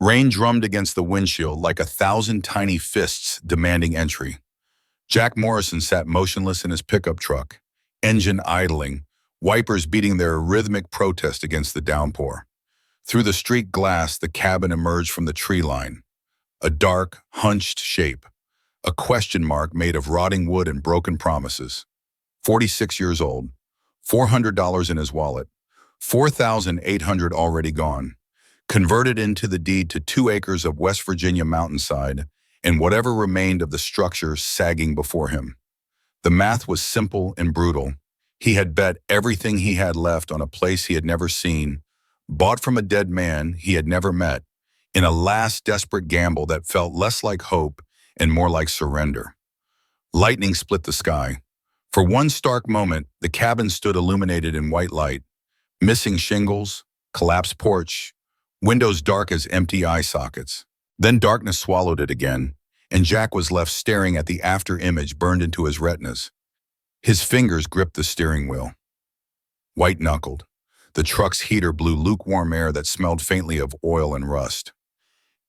Rain drummed against the windshield like 1,000 tiny fists demanding entry. Jack Morrison sat motionless in his pickup truck, engine idling, wipers beating their rhythmic protest against the downpour. Through the streaked glass, the cabin emerged from the tree line, a dark, hunched shape, a question mark made of rotting wood and broken promises. 46 years old, $400 in his wallet, 4,800 already gone, converted into the deed to 2 acres of West Virginia mountainside and whatever remained of the structure sagging before him. The math was simple and brutal. He had bet everything he had left on a place he had never seen, bought from a dead man he had never met, in a last desperate gamble that felt less like hope and more like surrender. Lightning split the sky. For one stark moment, the cabin stood illuminated in white light, missing shingles, collapsed porch, windows dark as empty eye sockets. Then darkness swallowed it again, and Jack was left staring at the after image burned into his retinas. His fingers gripped the steering wheel. White-knuckled, the truck's heater blew lukewarm air that smelled faintly of oil and rust.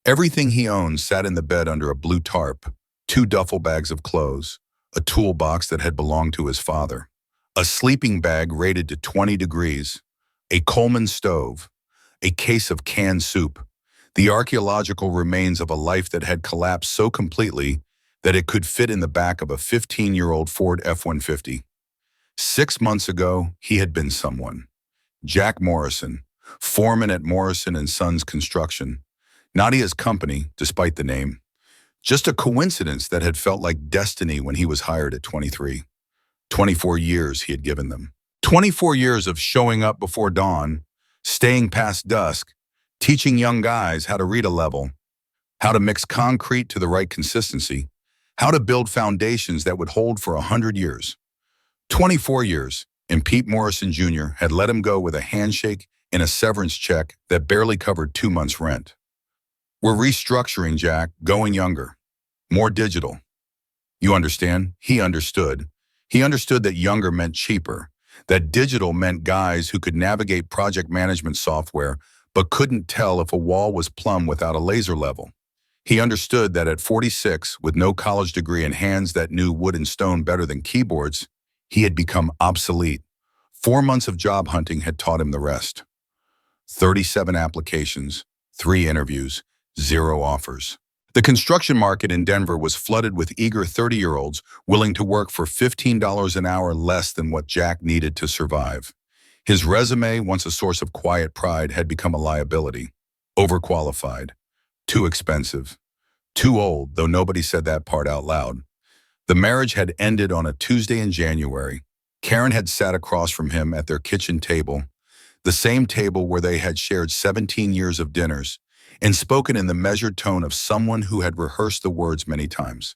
Everything he owned sat in the bed under a blue tarp, 2 duffel bags of clothes, a toolbox that had belonged to his father, a sleeping bag rated to 20 degrees, a Coleman stove, a case of canned soup, the archaeological remains of a life that had collapsed so completely that it could fit in the back of a 15-year-old Ford F-150. 6 months ago, he had been someone. Jack Morrison, foreman at Morrison & Sons Construction. Nadia's company, despite the name. Just a coincidence that had felt like destiny when he was hired at 23. 24 years he had given them. 24 years of showing up before dawn, staying past dusk, teaching young guys how to read a level, how to mix concrete to the right consistency, how to build foundations that would hold for 100 years. 24 years, and Pete Morrison Jr. had let him go with a handshake and a severance check that barely covered 2 months' rent. We're restructuring, Jack, going younger, more digital. You understand? He understood. He understood that younger meant cheaper, that digital meant guys who could navigate project management software but couldn't tell if a wall was plumb without a laser level. He understood that at 46, with no college degree and hands that knew wood and stone better than keyboards, he had become obsolete. 4 months of job hunting had taught him the rest. 37 applications, 3 interviews, 0 offers. The construction market in Denver was flooded with eager 30-year-olds willing to work for $15 an hour less than what Jack needed to survive. His resume, once a source of quiet pride, had become a liability. Overqualified. Too expensive. Too old, though nobody said that part out loud. The marriage had ended on a Tuesday in January. Karen had sat across from him at their kitchen table, the same table where they had shared 17 years of dinners, and spoken in the measured tone of someone who had rehearsed the words many times.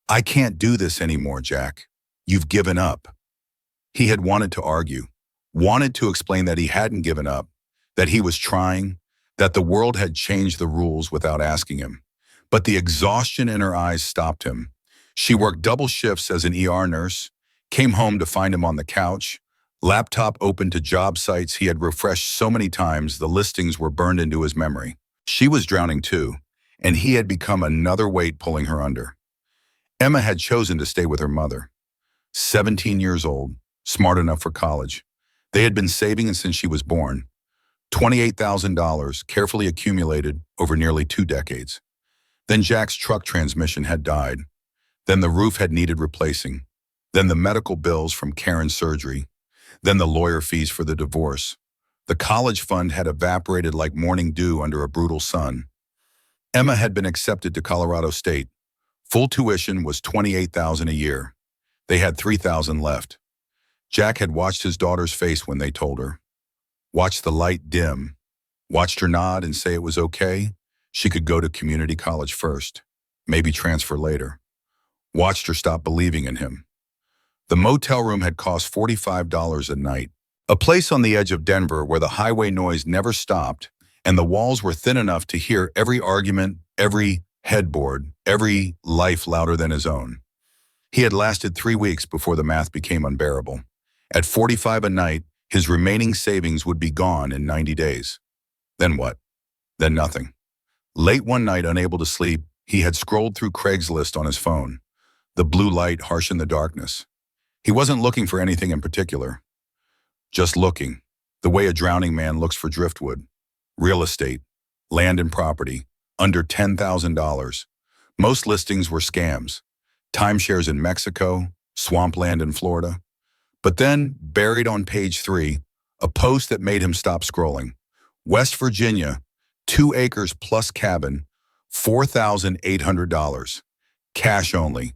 I can't do this anymore, Jack. You've given up. He had wanted to argue, wanted to explain that he hadn't given up, that he was trying, that the world had changed the rules without asking him. But the exhaustion in her eyes stopped him. She worked double shifts as an ER nurse, came home to find him on the couch, laptop open to job sites he had refreshed so many times the listings were burned into his memory. She was drowning too, and he had become another weight pulling her under. Emma had chosen to stay with her mother. 17 years old, smart enough for college. They had been saving since she was born. $28,000 carefully accumulated over nearly 2 decades. Then Jack's truck transmission had died. Then the roof had needed replacing. Then the medical bills from Karen's surgery. Then the lawyer fees for the divorce. The college fund had evaporated like morning dew under a brutal sun. Emma had been accepted to Colorado State. Full tuition was $28,000 a year. They had $3,000 left. Jack had watched his daughter's face when they told her. Watched the light dim. Watched her nod and say it was okay. She could go to community college first. Maybe transfer later. Watched her stop believing in him. The motel room had cost $45 a night. A place on the edge of Denver where the highway noise never stopped and the walls were thin enough to hear every argument, every headboard, every life louder than his own. He had lasted 3 weeks before the math became unbearable. At $45 a night, his remaining savings would be gone in 90 days. Then what? Then nothing. Late one night, unable to sleep, he had scrolled through Craigslist on his phone. The blue light harsh in the darkness. He wasn't looking for anything in particular. Just looking, the way a drowning man looks for driftwood. Real estate, land and property, under $10,000. Most listings were scams. Timeshares in Mexico, swampland in Florida. But then, buried on page 3, a post that made him stop scrolling. West Virginia, 2 acres plus cabin, $4,800. Cash only.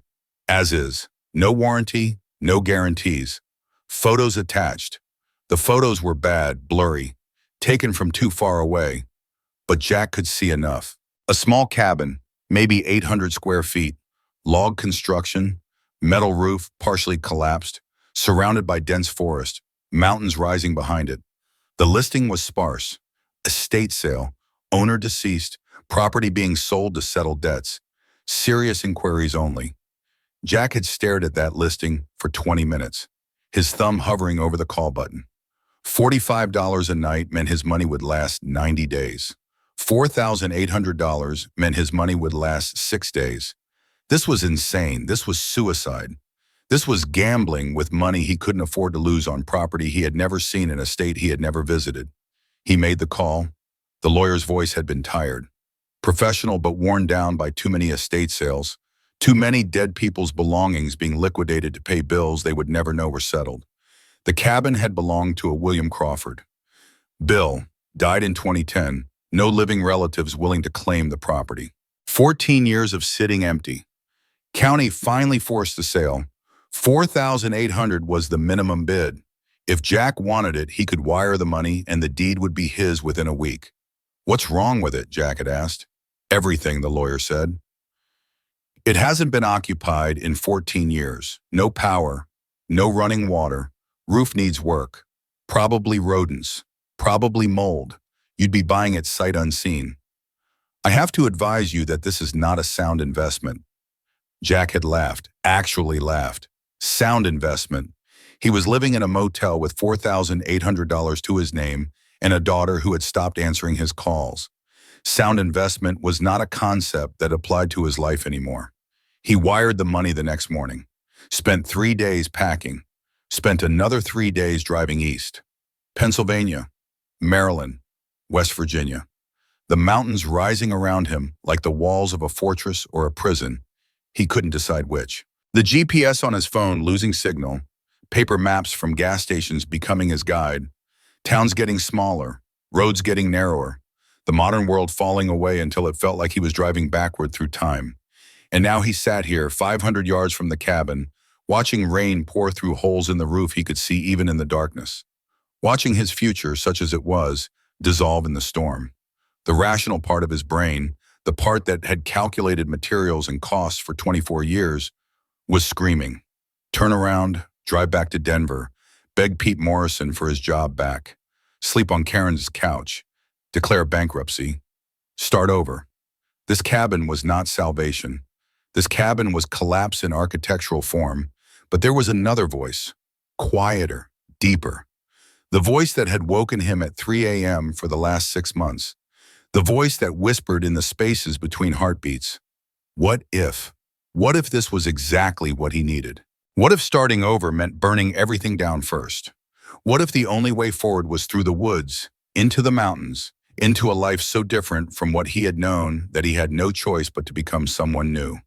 As is. No warranty, no guarantees. Photos attached. The photos were bad, blurry, taken from too far away. But Jack could see enough. A small cabin, maybe 800 square feet, log construction, metal roof partially collapsed, surrounded by dense forest, mountains rising behind it. The listing was sparse. Estate sale, owner deceased, property being sold to settle debts. Serious inquiries only. Jack had stared at that listing for 20 minutes, his thumb hovering over the call button. $45 a night meant his money would last 90 days. $4,800 meant his money would last 6 days. This was insane. This was suicide. This was gambling with money he couldn't afford to lose on property he had never seen in a state he had never visited. He made the call. The lawyer's voice had been tired. Professional but worn down by too many estate sales. Too many dead people's belongings being liquidated to pay bills they would never know were settled. The cabin had belonged to a William Crawford. Bill died in 2010. No living relatives willing to claim the property. 14 years of sitting empty. County finally forced the sale. $4,800 was the minimum bid. If Jack wanted it, he could wire the money and the deed would be his within a week. What's wrong with it? Jack had asked. Everything, the lawyer said. It hasn't been occupied in 14 years. No power, no running water. Roof needs work. Probably rodents. Probably mold. You'd be buying it sight unseen. I have to advise you that this is not a sound investment. Jack had laughed, actually laughed. Sound investment. He was living in a motel with $4,800 to his name and a daughter who had stopped answering his calls. Sound investment was not a concept that applied to his life anymore. He wired the money the next morning, spent 3 days packing, spent another 3 days driving east. Pennsylvania, Maryland, West Virginia. The mountains rising around him like the walls of a fortress or a prison. He couldn't decide which. The GPS on his phone losing signal, paper maps from gas stations becoming his guide, towns getting smaller, roads getting narrower, the modern world falling away until it felt like he was driving backward through time. And now he sat here 500 yards from the cabin, watching rain pour through holes in the roof he could see even in the darkness. Watching his future, such as it was, dissolve in the storm. The rational part of his brain, the part that had calculated materials and costs for 24 years, was screaming. Turn around, drive back to Denver, beg Pete Morrison for his job back, sleep on Karen's couch, declare bankruptcy, start over. This cabin was not salvation. This cabin was collapse in architectural form, but there was another voice, quieter, deeper. The voice that had woken him at 3 a.m. for the last 6 months. The voice that whispered in the spaces between heartbeats. What if? What if this was exactly what he needed? What if starting over meant burning everything down first? What if the only way forward was through the woods, into the mountains, into a life so different from what he had known that he had no choice but to become someone new?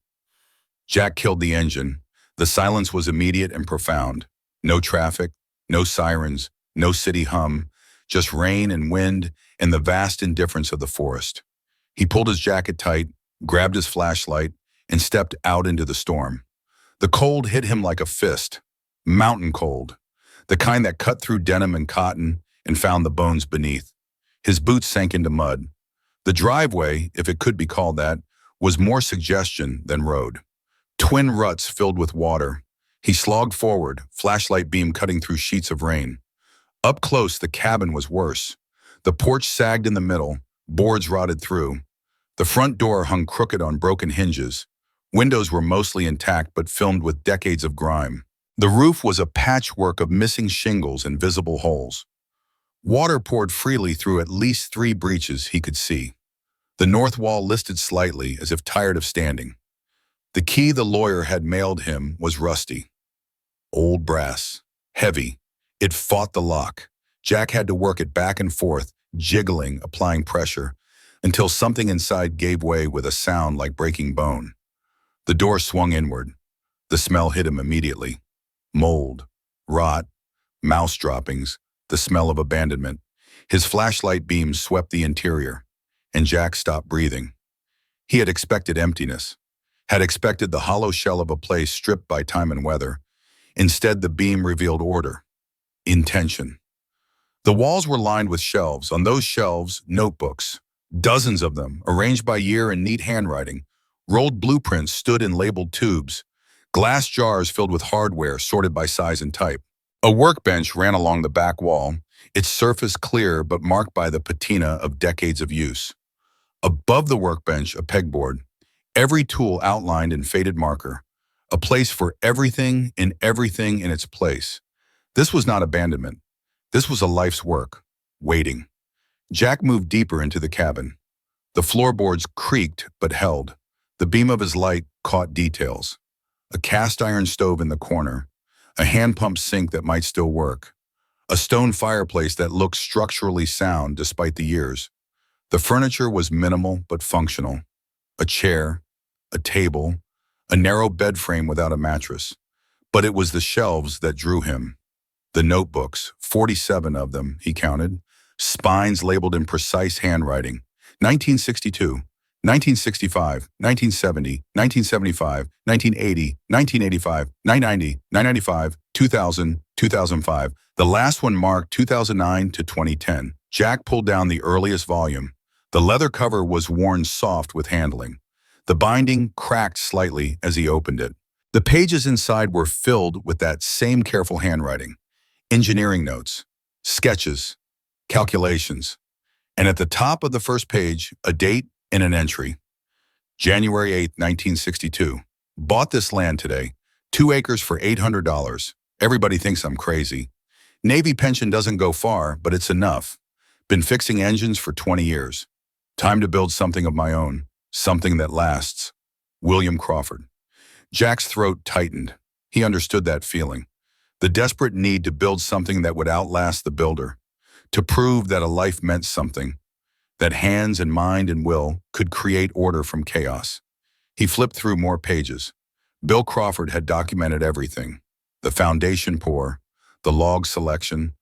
Jack killed the engine. The silence was immediate and profound. No traffic, no sirens, no city hum, just rain and wind and the vast indifference of the forest. He pulled his jacket tight, grabbed his flashlight, and stepped out into the storm. The cold hit him like a fist, mountain cold, the kind that cut through denim and cotton and found the bones beneath. His boots sank into mud. The driveway, if it could be called that, was more suggestion than road. Twin ruts filled with water. He slogged forward, flashlight beam cutting through sheets of rain. Up close, the cabin was worse. The porch sagged in the middle, boards rotted through. The front door hung crooked on broken hinges. Windows were mostly intact but filmed with decades of grime. The roof was a patchwork of missing shingles and visible holes. Water poured freely through at least 3 breaches he could see. The north wall listed slightly, as if tired of standing. The key the lawyer had mailed him was rusty. Old brass. Heavy. It fought the lock. Jack had to work it back and forth, jiggling, applying pressure, until something inside gave way with a sound like breaking bone. The door swung inward. The smell hit him immediately. Mold, rot, mouse droppings, the smell of abandonment. His flashlight beams swept the interior, and Jack stopped breathing. He had expected emptiness, had expected the hollow shell of a place stripped by time and weather. Instead, the beam revealed order, intention. The walls were lined with shelves. On those shelves, notebooks, dozens of them, arranged by year in neat handwriting. Rolled blueprints stood in labeled tubes. Glass jars filled with hardware sorted by size and type. A workbench ran along the back wall, its surface clear but marked by the patina of decades of use. Above the workbench, a pegboard, every tool outlined in faded marker, a place for everything in its place. This was not abandonment. This was a life's work, waiting. Jack moved deeper into the cabin. The floorboards creaked but held. The beam of his light caught details. A cast iron stove in the corner, a hand-pump sink that might still work, a stone fireplace that looked structurally sound despite the years. The furniture was minimal but functional. A chair, a table, a narrow bed frame without a mattress. But it was the shelves that drew him. The notebooks, 47 of them, he counted, spines labeled in precise handwriting. 1962, 1965, 1970, 1975, 1980, 1985, 990, 995, 2000, 2005. The last one marked 2009 to 2010. Jack pulled down the earliest volume. The leather cover was worn soft with handling. The binding cracked slightly as he opened it. The pages inside were filled with that same careful handwriting. Engineering notes, sketches, calculations. And at the top of the first page, a date and an entry. January 8, 1962. Bought this land today. 2 acres for $800. Everybody thinks I'm crazy. Navy pension doesn't go far, but it's enough. Been fixing engines for 20 years. Time to build something of my own. Something that lasts. William Crawford. Jack's throat tightened. He understood that feeling. The desperate need to build something that would outlast the builder. To prove that a life meant something. That hands and mind and will could create order from chaos. He flipped through more pages. Bill Crawford had documented everything. The foundation pour, the log selection,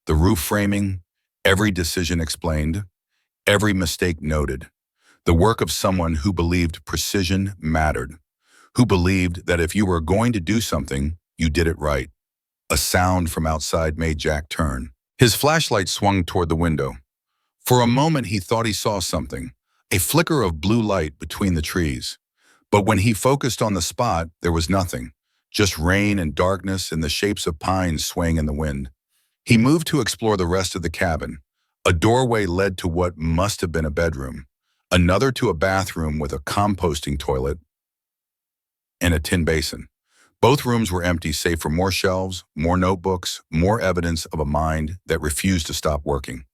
the roof framing, every decision explained, every mistake noted. The work of someone who believed precision mattered, who believed that if you were going to do something, you did it right. A sound from outside made Jack turn. His flashlight swung toward the window. For a moment, he thought he saw something, a flicker of blue light between the trees. But when he focused on the spot, there was nothing, just rain and darkness and the shapes of pines swaying in the wind. He moved to explore the rest of the cabin. A doorway led to what must have been a bedroom, another to a bathroom with a composting toilet and a tin basin. Both rooms were empty save for more shelves, more notebooks, more evidence of a mind that refused to stop working.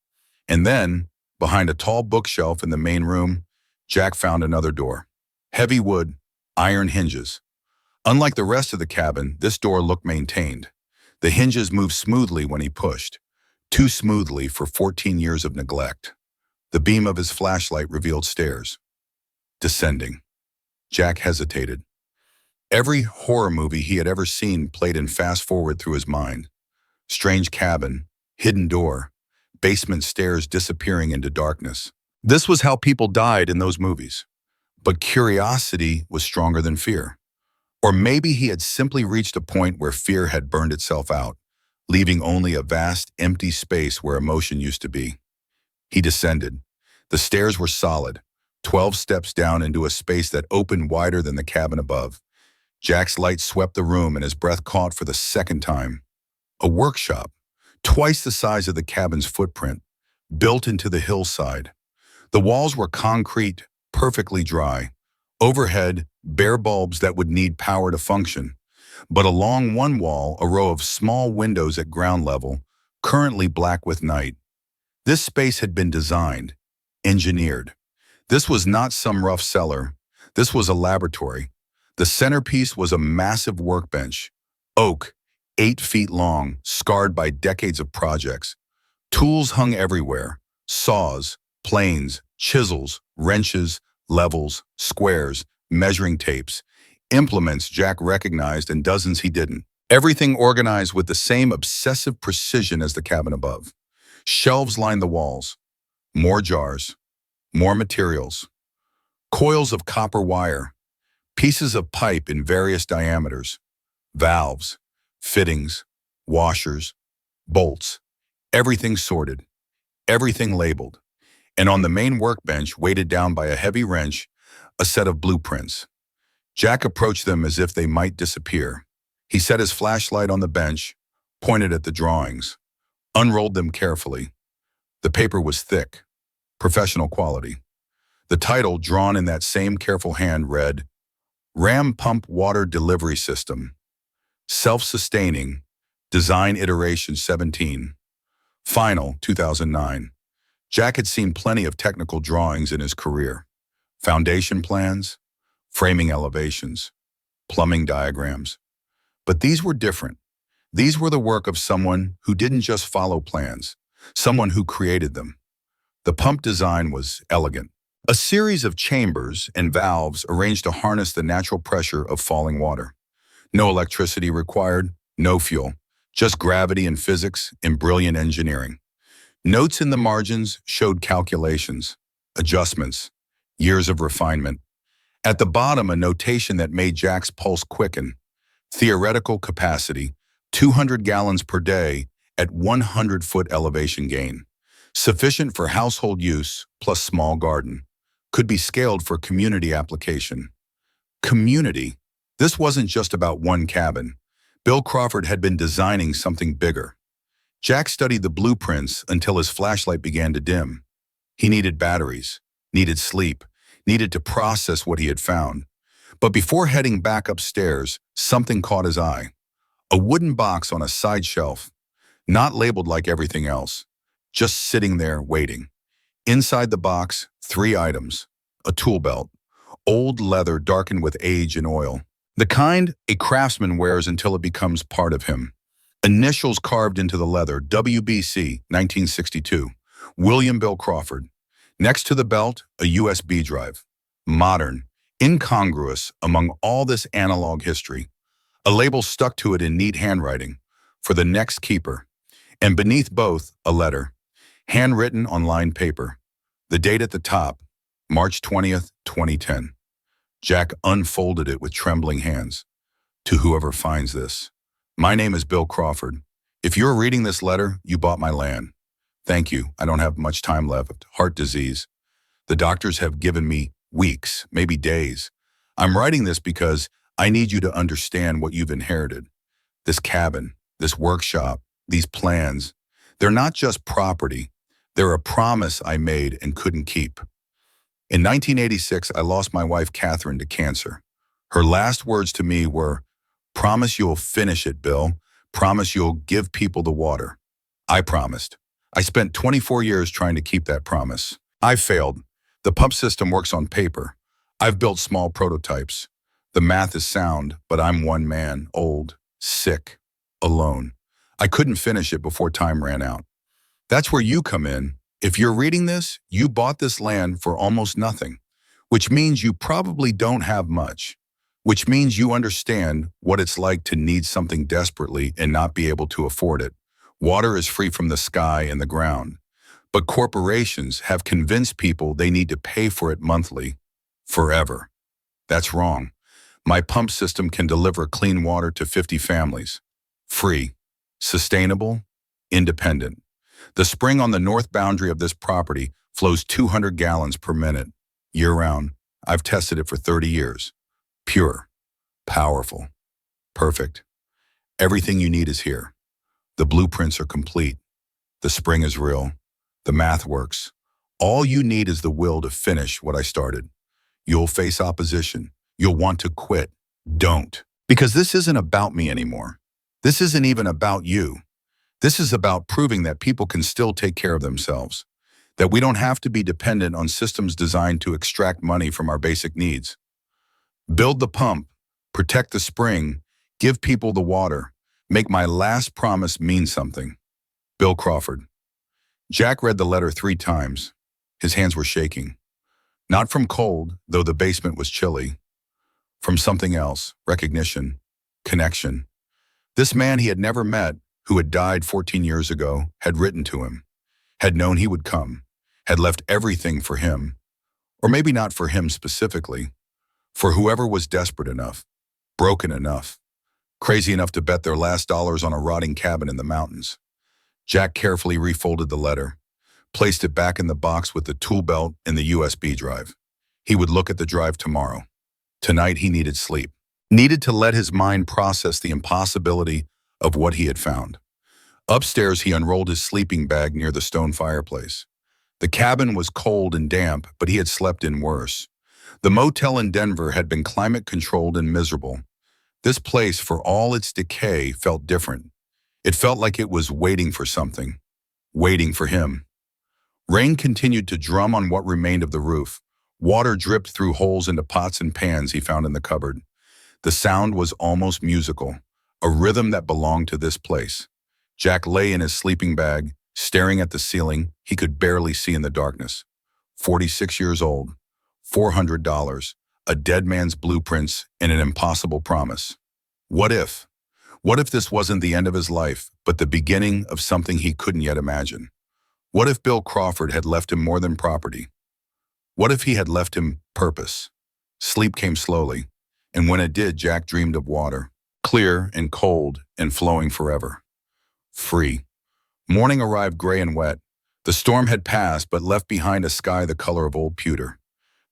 And then, behind a tall bookshelf in the main room, Jack found another door. Heavy wood, iron hinges. Unlike the rest of the cabin, this door looked maintained. The hinges moved smoothly when he pushed, too smoothly for 14 years of neglect. The beam of his flashlight revealed stairs. Descending. Jack hesitated. Every horror movie he had ever seen played in fast forward through his mind. Strange cabin, hidden door, basement stairs disappearing into darkness. This was how people died in those movies. But curiosity was stronger than fear. Or maybe he had simply reached a point where fear had burned itself out, leaving only a vast, empty space where emotion used to be. He descended. The stairs were solid, 12 steps down into a space that opened wider than the cabin above. Jack's light swept the room and his breath caught for the second time. A workshop, twice the size of the cabin's footprint, built into the hillside. The walls were concrete, perfectly dry. Overhead, bare bulbs that would need power to function. But along one wall, a row of small windows at ground level, currently black with night. This space had been designed, engineered. This was not some rough cellar. This was a laboratory. The centerpiece was a massive workbench. Oak, 8 feet long, scarred by decades of projects. Tools hung everywhere. Saws, planes, chisels, wrenches, levels, squares, measuring tapes. Implements Jack recognized and dozens he didn't. Everything organized with the same obsessive precision as the cabin above. Shelves lined the walls. More jars. More materials. Coils of copper wire. Pieces of pipe in various diameters. Valves. Fittings. Washers. Bolts. Everything sorted. Everything labeled. And on the main workbench, weighted down by a heavy wrench, a set of blueprints. Jack approached them as if they might disappear. He set his flashlight on the bench, pointed at the drawings, unrolled them carefully. The paper was thick, professional quality. The title, drawn in that same careful hand, read, Ram Pump Water Delivery System. Self-sustaining, Design Iteration 17. Final, 2009. Jack had seen plenty of technical drawings in his career. Foundation plans, framing elevations, plumbing diagrams. But these were different. These were the work of someone who didn't just follow plans, someone who created them. The pump design was elegant. A series of chambers and valves arranged to harness the natural pressure of falling water. No electricity required, no fuel, just gravity and physics in brilliant engineering. Notes in the margins showed calculations, adjustments, years of refinement. At the bottom, a notation that made Jack's pulse quicken. Theoretical capacity, 200 gallons per day at 100-foot elevation gain. Sufficient for household use plus small garden. Could be scaled for community application. Community. This wasn't just about one cabin. Bill Crawford had been designing something bigger. Jack studied the blueprints until his flashlight began to dim. He needed batteries, needed sleep, needed to process what he had found. But before heading back upstairs, something caught his eye. A wooden box on a side shelf, not labeled like everything else, just sitting there waiting. Inside the box, 3 items. A tool belt, old leather darkened with age and oil. The kind a craftsman wears until it becomes part of him. Initials carved into the leather, WBC, 1962. William Bill Crawford. Next to the belt, a USB drive. Modern, incongruous among all this analog history. A label stuck to it in neat handwriting, for the next keeper. And beneath both, a letter, handwritten on lined paper. The date at the top, March 20th, 2010. Jack unfolded it with trembling hands. To whoever finds this. My name is Bill Crawford. If you're reading this letter, you bought my land. Thank you. I don't have much time left. Heart disease. The doctors have given me weeks, maybe days. I'm writing this because I need you to understand what you've inherited. This cabin, this workshop, these plans, they're not just property. They're a promise I made and couldn't keep. In 1986, I lost my wife, Catherine, to cancer. Her last words to me were, "Promise you'll finish it, Bill. Promise you'll give people the water." I promised. I spent 24 years trying to keep that promise. I failed. The pump system works on paper. I've built small prototypes. The math is sound, but I'm one man, old, sick, alone. I couldn't finish it before time ran out. That's where you come in. If you're reading this, you bought this land for almost nothing, which means you probably don't have much, which means you understand what it's like to need something desperately and not be able to afford it. Water is free from the sky and the ground, but corporations have convinced people they need to pay for it monthly, forever. That's wrong. My pump system can deliver clean water to 50 families. Free, sustainable, independent. The spring on the north boundary of this property flows 200 gallons per minute, year-round. I've tested it for 30 years. Pure, powerful, perfect. Everything you need is here. The blueprints are complete. The spring is real. The math works. All you need is the will to finish what I started. You'll face opposition. You'll want to quit. Don't. Because this isn't about me anymore. This isn't even about you. This is about proving that people can still take care of themselves. that we don't have to be dependent on systems designed to extract money from our basic needs. Build the pump, protect the spring, give people the water, make my last promise mean something. Bill Crawford. Jack read the letter 3 times. His hands were shaking. Not from cold, though the basement was chilly. From something else, recognition, connection. This man he had never met, who had died 14 years ago, had written to him, had known he would come, had left everything for him, or maybe not for him specifically, for whoever was desperate enough, broken enough, crazy enough to bet their last dollars on a rotting cabin in the mountains. Jack carefully refolded the letter, placed it back in the box with the tool belt and the USB drive. He would look at the drive tomorrow. Tonight he needed sleep, needed to let his mind process the impossibility of what he had found. Upstairs, he unrolled his sleeping bag near the stone fireplace. The cabin was cold and damp, but he had slept in worse. The motel in Denver had been climate-controlled and miserable. This place, for all its decay, felt different. It felt like it was waiting for something, waiting for him. Rain continued to drum on what remained of the roof. Water dripped through holes into pots and pans he found in the cupboard. The sound was almost musical, a rhythm that belonged to this place. Jack lay in his sleeping bag, staring at the ceiling he could barely see in the darkness. 46 years old, $400, a dead man's blueprints, and an impossible promise. What if? What if this wasn't the end of his life, but the beginning of something he couldn't yet imagine? What if Bill Crawford had left him more than property? What if he had left him purpose? Sleep came slowly, and when it did, Jack dreamed of water, clear and cold and flowing forever. Free. Morning arrived gray and wet. The storm had passed, but left behind a sky the color of old pewter.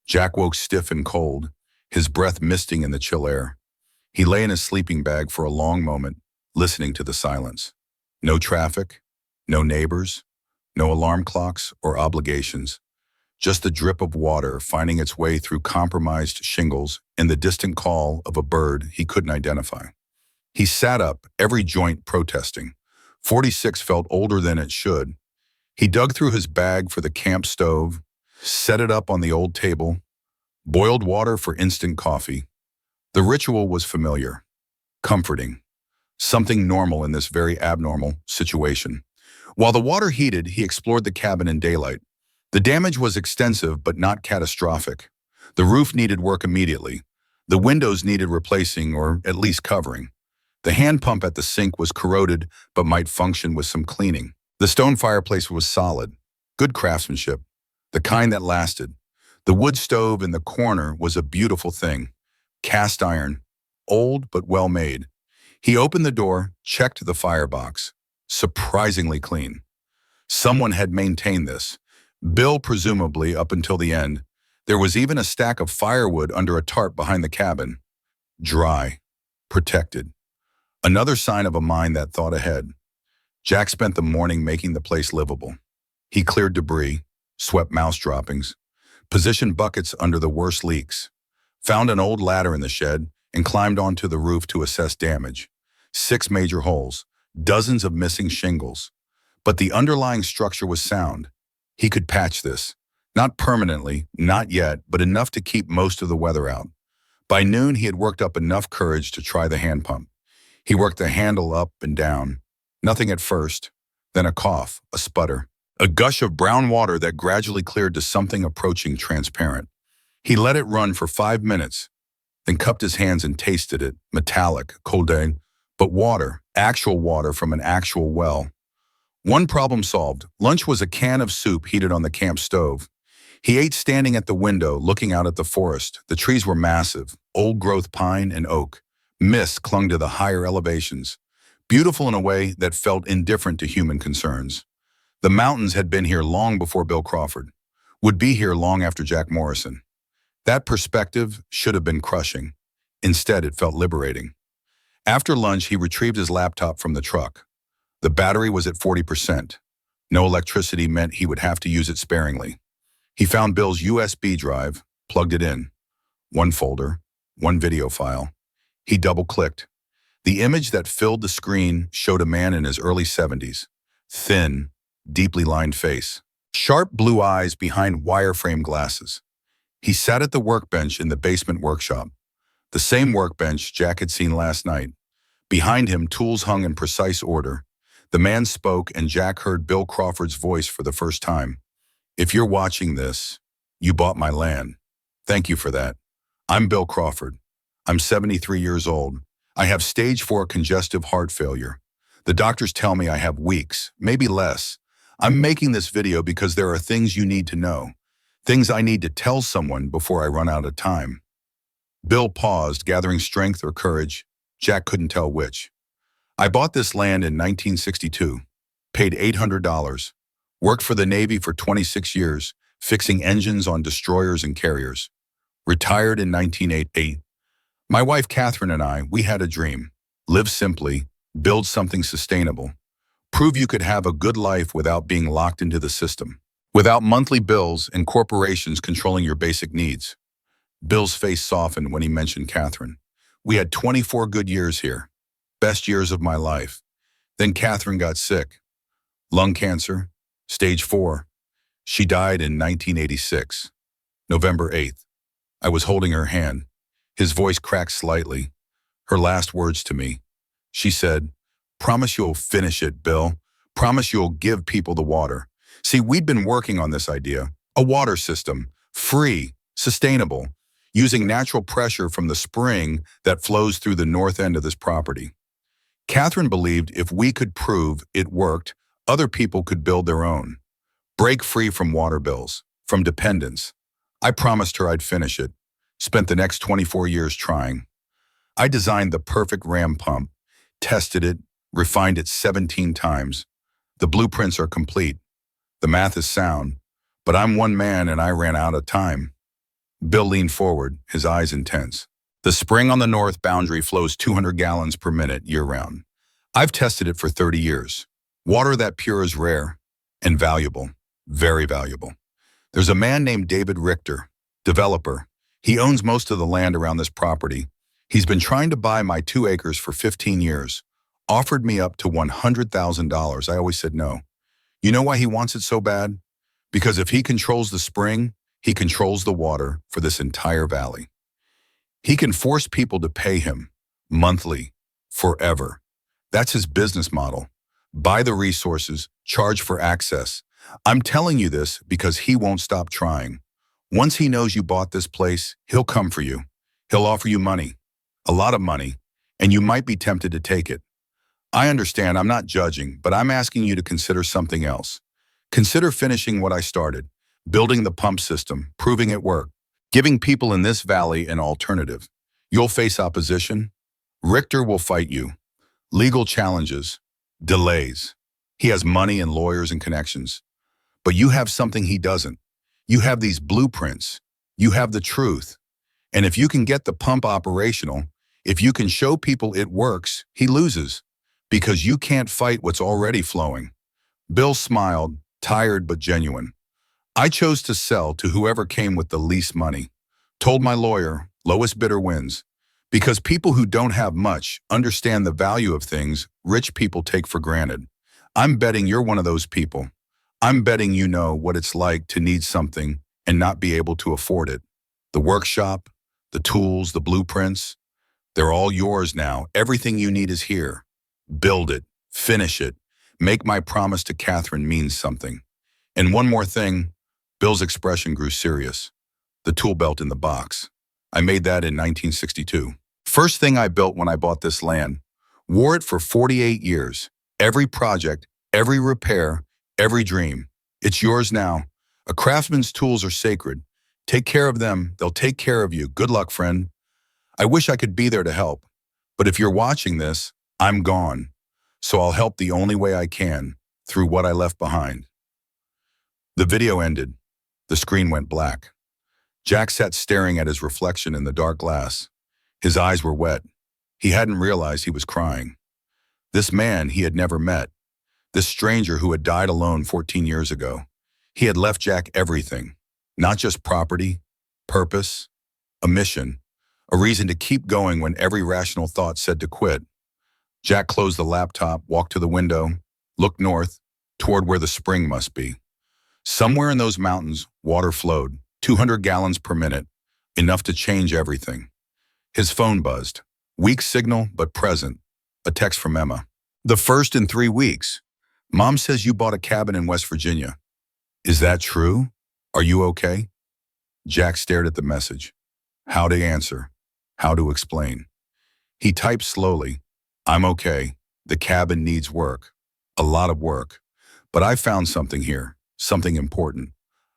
Jack woke stiff and cold, his breath misting in the chill air. He lay in his sleeping bag for a long moment, listening to the silence. No traffic, no neighbors, no alarm clocks or obligations. Just the drip of water finding its way through compromised shingles and the distant call of a bird he couldn't identify. He sat up, every joint protesting. 46 felt older than it should. He dug through his bag for the camp stove, set it up on the old table, boiled water for instant coffee. The ritual was familiar, comforting, something normal in this very abnormal situation. While the water heated, he explored the cabin in daylight. The damage was extensive but not catastrophic. The roof needed work immediately. The windows needed replacing or at least covering. The hand pump at the sink was corroded but might function with some cleaning. The stone fireplace was solid, good craftsmanship, the kind that lasted. The wood stove in the corner was a beautiful thing, cast iron, old but well made. He opened the door, checked the firebox, surprisingly clean. Someone had maintained this. Bill, presumably, up until the end. There was even a stack of firewood under a tarp behind the cabin. Dry, protected. Another sign of a mind that thought ahead. Jack spent the morning making the place livable. He cleared debris, swept mouse droppings, positioned buckets under the worst leaks, found an old ladder in the shed, and climbed onto the roof to assess damage. 6 major holes, dozens of missing shingles. But the underlying structure was sound. He could patch this. Not permanently, not yet, but enough to keep most of the weather out. By noon, he had worked up enough courage to try the hand pump. He worked the handle up and down. Nothing at first, then a cough, a sputter, a gush of brown water that gradually cleared to something approaching transparent. He let it run for 5 minutes, then cupped his hands and tasted it, metallic, cold, but water, actual water from an actual well. One problem solved. Lunch was a can of soup heated on the camp stove. He ate standing at the window, looking out at the forest. The trees were massive, old-growth pine and oak. Mist clung to the higher elevations, beautiful in a way that felt indifferent to human concerns. The mountains had been here long before Bill Crawford, would be here long after Jack Morrison. That perspective should have been crushing. Instead, it felt liberating. After lunch, he retrieved his laptop from the truck. The battery was at 40%. No electricity meant he would have to use it sparingly. He found Bill's USB drive, plugged it in. One folder, one video file. He double-clicked. The image that filled the screen showed a man in his early 70s. Thin, deeply lined face. Sharp blue eyes behind wireframe glasses. He sat at the workbench in the basement workshop, the same workbench Jack had seen last night. Behind him, tools hung in precise order. The man spoke, and Jack heard Bill Crawford's voice for the first time. "If you're watching this, you bought my land. Thank you for that. I'm Bill Crawford. I'm 73 years old. I have stage 4 congestive heart failure. The doctors tell me I have weeks, maybe less. I'm making this video because there are things you need to know, things I need to tell someone before I run out of time." Bill paused, gathering strength or courage. Jack couldn't tell which. "I bought this land in 1962, paid $800, worked for the Navy for 26 years, fixing engines on destroyers and carriers. Retired in 1988. My wife Catherine and I, we had a dream. Live simply, build something sustainable. Prove you could have a good life without being locked into the system, without monthly bills and corporations controlling your basic needs." Bill's face softened when he mentioned Catherine. "We had 24 good years here. Best years of my life. Then Catherine got sick. Lung cancer, stage 4. She died in 1986, November 8th. I was holding her hand." His voice cracked slightly. Her last words to me. She said, "Promise you'll finish it, Bill. Promise you'll give people the water." See, we'd been working on this idea. A water system, free, sustainable, using natural pressure from the spring that flows through the north end of this property. Catherine believed if we could prove it worked, other people could build their own. Break free from water bills, from dependence. I promised her I'd finish it. Spent the next 24 years trying. I designed the perfect ram pump, tested it, refined it 17 times. The blueprints are complete. The math is sound, but I'm one man and I ran out of time. Bill leaned forward, his eyes intense. "The spring on the north boundary flows 200 gallons per minute year-round. I've tested it for 30 years. Water that pure is rare and valuable, very valuable. There's a man named David Richter, developer. He owns most of the land around this property. He's been trying to buy my 2 acres for 15 years. Offered me up to $100,000. I always said no. You know why he wants it so bad? Because if he controls the spring, he controls the water for this entire valley. He can force people to pay him monthly, forever. That's his business model. Buy the resources, charge for access. I'm telling you this because he won't stop trying. Once he knows you bought this place, he'll come for you. He'll offer you money, a lot of money, and you might be tempted to take it. I understand, I'm not judging, but I'm asking you to consider something else. Consider finishing what I started, building the pump system, proving it worked, giving people in this valley an alternative. You'll face opposition. Richter will fight you. Legal challenges, delays. He has money and lawyers and connections. But you have something he doesn't. You have these blueprints. You have the truth. And if you can get the pump operational, if you can show people it works, he loses. Because you can't fight what's already flowing. Bill smiled, tired but genuine. I chose to sell to whoever came with the least money. Told my lawyer, lowest bidder wins. Because people who don't have much understand the value of things rich people take for granted. I'm betting you're one of those people. I'm betting you know what it's like to need something and not be able to afford it. The workshop, the tools, the blueprints, they're all yours now. Everything you need is here. Build it, finish it. Make my promise to Catherine mean something. And one more thing, Bill's expression grew serious. The tool belt in the box. I made that in 1962. First thing I built when I bought this land. Wore it for 48 years. Every project, every repair, every dream. It's yours now. A craftsman's tools are sacred. Take care of them. They'll take care of you. Good luck, friend. I wish I could be there to help. But if you're watching this, I'm gone. So I'll help the only way I can, through what I left behind. The video ended. The screen went black. Jack sat staring at his reflection in the dark glass. His eyes were wet. He hadn't realized he was crying. This man he had never met. This stranger who had died alone 14 years ago. He had left Jack everything. Not just property, purpose, a mission, a reason to keep going when every rational thought said to quit. Jack closed the laptop, walked to the window, looked north, toward where the spring must be. Somewhere in those mountains, water flowed, 200 gallons per minute, enough to change everything. His phone buzzed. Weak signal, but present. A text from Emma. The first in 3 weeks. Mom says you bought a cabin in West Virginia. Is that true? Are you okay? Jack stared at the message. How to answer. How to explain. He typed slowly. I'm okay. The cabin needs work. A lot of work. But I found something here. Something important.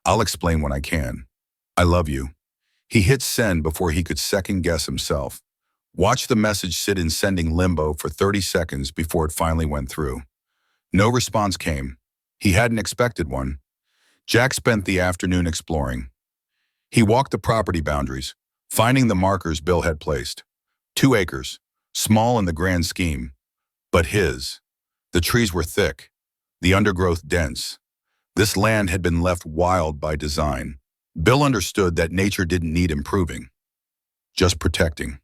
I'll explain when I can. I love you. He hit send before he could second-guess himself. Watched the message sit in sending limbo for 30 seconds before it finally went through. No response came. He hadn't expected one. Jack spent the afternoon exploring. He walked the property boundaries, finding the markers Bill had placed. 2 acres, small in the grand scheme, but his. The trees were thick, the undergrowth dense. This land had been left wild by design. Bill understood that nature didn't need improving, just protecting.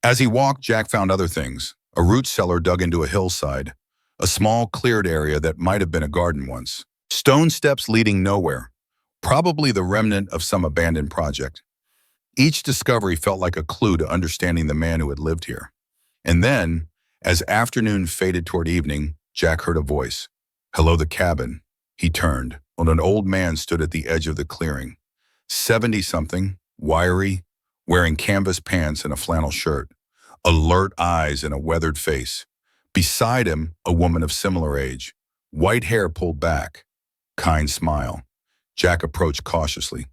As he walked, Jack found other things. A root cellar dug into a hillside, a small cleared area that might have been a garden once. Stone steps leading nowhere, probably the remnant of some abandoned project. Each discovery felt like a clue to understanding the man who had lived here. And then, as afternoon faded toward evening, Jack heard a voice. Hello, the cabin. He turned, and an old man stood at the edge of the clearing. 70-something, wiry, wearing canvas pants and a flannel shirt, alert eyes and a weathered face. Beside him, a woman of similar age, white hair pulled back, kind smile. Jack approached cautiously.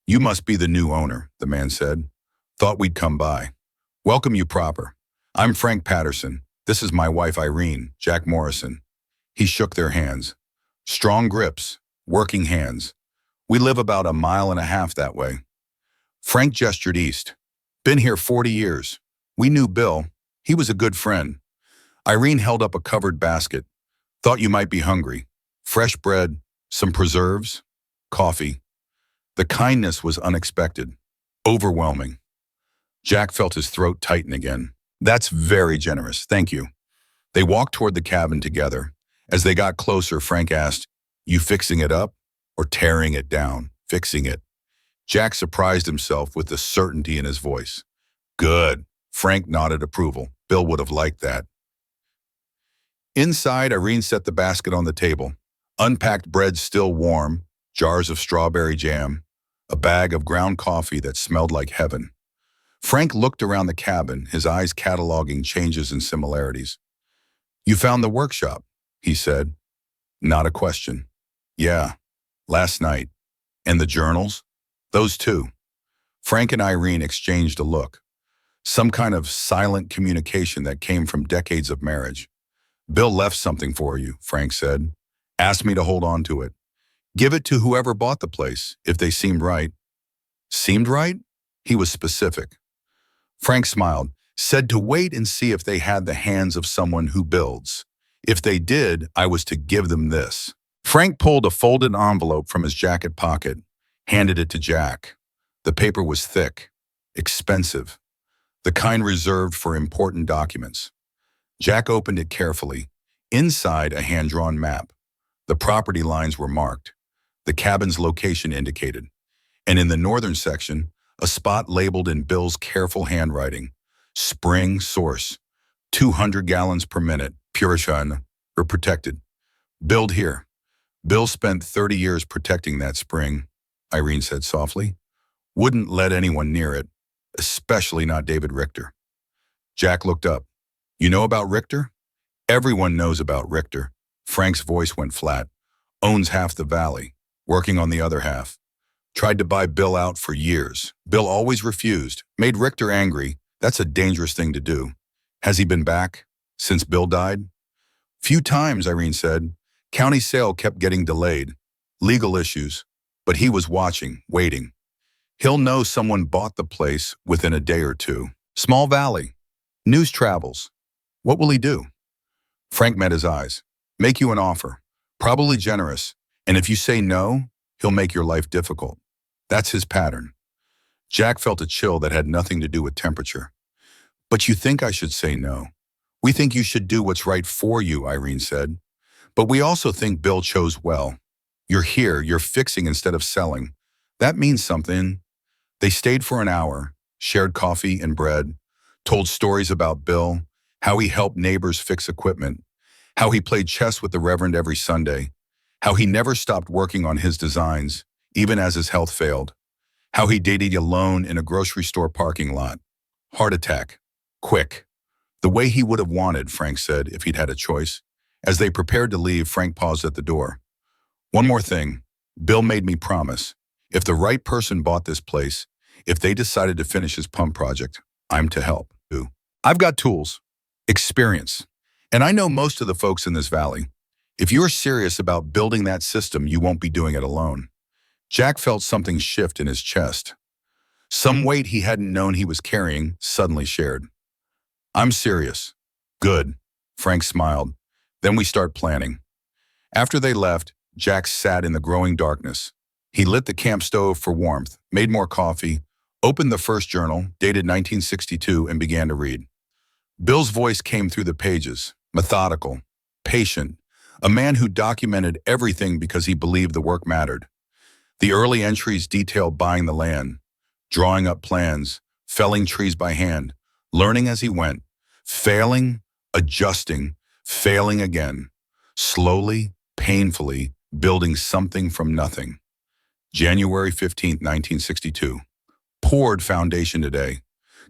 You must be the new owner, the man said. Thought we'd come by. Welcome you proper. I'm Frank Patterson. This is my wife Irene, Jack Morrison. He shook their hands. Strong grips, working hands. We live about 1.5 miles that way. Frank gestured east. Been here 40 years. We knew Bill. He was a good friend. Irene held up a covered basket. Thought you might be hungry. Fresh bread, some preserves, coffee. The kindness was unexpected, overwhelming. Jack felt his throat tighten again. That's very generous, thank you. They walked toward the cabin together. As they got closer, Frank asked, You fixing it up or tearing it down? Fixing it. Jack surprised himself with the certainty in his voice. Good. Frank nodded approval. Bill would have liked that. Inside, Irene set the basket on the table. Unpacked bread still warm, jars of strawberry jam, a bag of ground coffee that smelled like heaven. Frank looked around the cabin, his eyes cataloging changes and similarities. You found the workshop, he said. Not a question. Yeah, last night. And the journals? Those too. Frank and Irene exchanged a look. Some kind of silent communication that came from decades of marriage. Bill left something for you, Frank said. Asked me to hold on to it. Give it to whoever bought the place, if they seemed right. Seemed right? He was specific. Frank smiled, said to wait and see if they had the hands of someone who builds. If they did, I was to give them this. Frank pulled a folded envelope from his jacket pocket, handed it to Jack. The paper was thick, expensive, the kind reserved for important documents. Jack opened it carefully. Inside, a hand-drawn map. The property lines were marked, the cabin's location indicated, and in the northern section, a spot labeled in Bill's careful handwriting. Spring source, 200 gallons per minute, Puritan, or protected. Build here. Bill spent 30 years protecting that spring, Irene said softly. Wouldn't let anyone near it, especially not David Richter. Jack looked up. You know about Richter? Everyone knows about Richter. Frank's voice went flat. Owns half the valley, working on the other half. Tried to buy Bill out for years. Bill always refused, made Richter angry. That's a dangerous thing to do. Has he been back since Bill died? Few times, Irene said. County sale kept getting delayed. Legal issues. But he was watching, waiting. He'll know someone bought the place within a day or two. Small valley. News travels. What will he do? Frank met his eyes. Make you an offer. Probably generous. And if you say no, he'll make your life difficult. That's his pattern. Jack felt a chill that had nothing to do with temperature. But you think I should say no. We think you should do what's right for you, Irene said. But we also think Bill chose well. You're here, you're fixing instead of selling. That means something. They stayed for an hour, shared coffee and bread, told stories about Bill, how he helped neighbors fix equipment, how he played chess with the Reverend every Sunday, how he never stopped working on his designs, even as his health failed, how he dated alone in a grocery store parking lot. Heart attack. Quick. The way he would have wanted, Frank said, if he'd had a choice. As they prepared to leave, Frank paused at the door. One more thing. Bill made me promise. If the right person bought this place, if they decided to finish his pump project, I'm to help. I've got tools, experience, and I know most of the folks in this valley. If you're serious about building that system, you won't be doing it alone. Jack felt something shift in his chest. Some weight he hadn't known he was carrying suddenly shared. I'm serious. Good. Frank smiled. Then we start planning. After they left, Jack sat in the growing darkness. He lit the camp stove for warmth, made more coffee, opened the first journal, dated 1962, and began to read. Bill's voice came through the pages, methodical, patient, a man who documented everything because he believed the work mattered. The early entries detailed buying the land, drawing up plans, felling trees by hand, learning as he went, failing, adjusting, failing again, slowly, painfully, building something from nothing. January 15, 1962. Poured foundation today.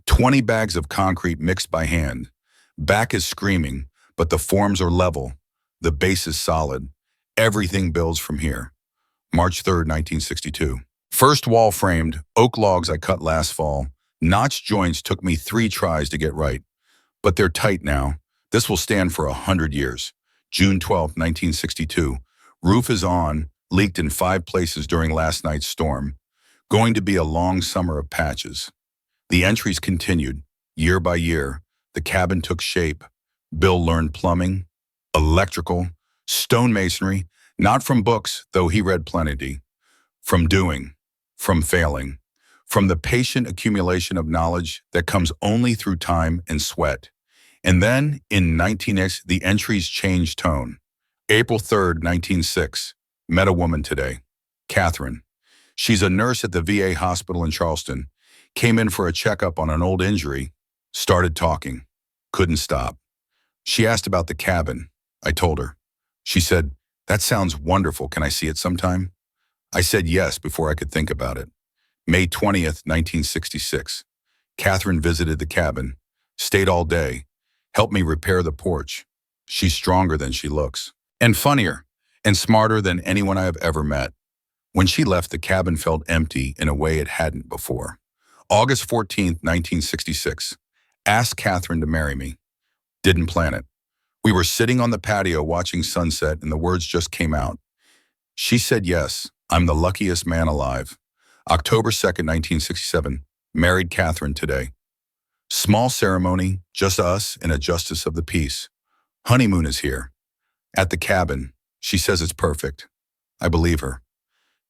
20 bags of concrete mixed by hand. Back is screaming, but the forms are level. The base is solid. Everything builds from here. March 3rd, 1962. First wall framed, oak logs I cut last fall. Notch joints took me 3 tries to get right. But they're tight now. This will stand for 100 years. June 12, 1962. Roof is on, leaked in 5 places during last night's storm. Going to be a long summer of patches. The entries continued. Year by year, the cabin took shape. Bill learned plumbing, electrical, stonemasonry, not from books, though he read plenty, from doing, from failing, from the patient accumulation of knowledge that comes only through time and sweat. And then, in 19X, the entries changed tone. April 3rd, 1906. Met a woman today. Catherine. She's a nurse at the VA hospital in Charleston. Came in for a checkup on an old injury. Started talking. Couldn't stop. She asked about the cabin. I told her. She said, "That sounds wonderful. Can I see it sometime?" I said yes before I could think about it. May 20th, 1966. Catherine visited the cabin. Stayed all day. Helped me repair the porch. She's stronger than she looks. And funnier. And smarter than anyone I have ever met. When she left, the cabin felt empty in a way it hadn't before. August 14th, 1966. Asked Catherine to marry me. Didn't plan it. We were sitting on the patio watching sunset and the words just came out. She said yes. I'm the luckiest man alive. October 2nd, 1967. Married Catherine today. Small ceremony, just us and a justice of the peace. Honeymoon is here. At the cabin. She says it's perfect. I believe her.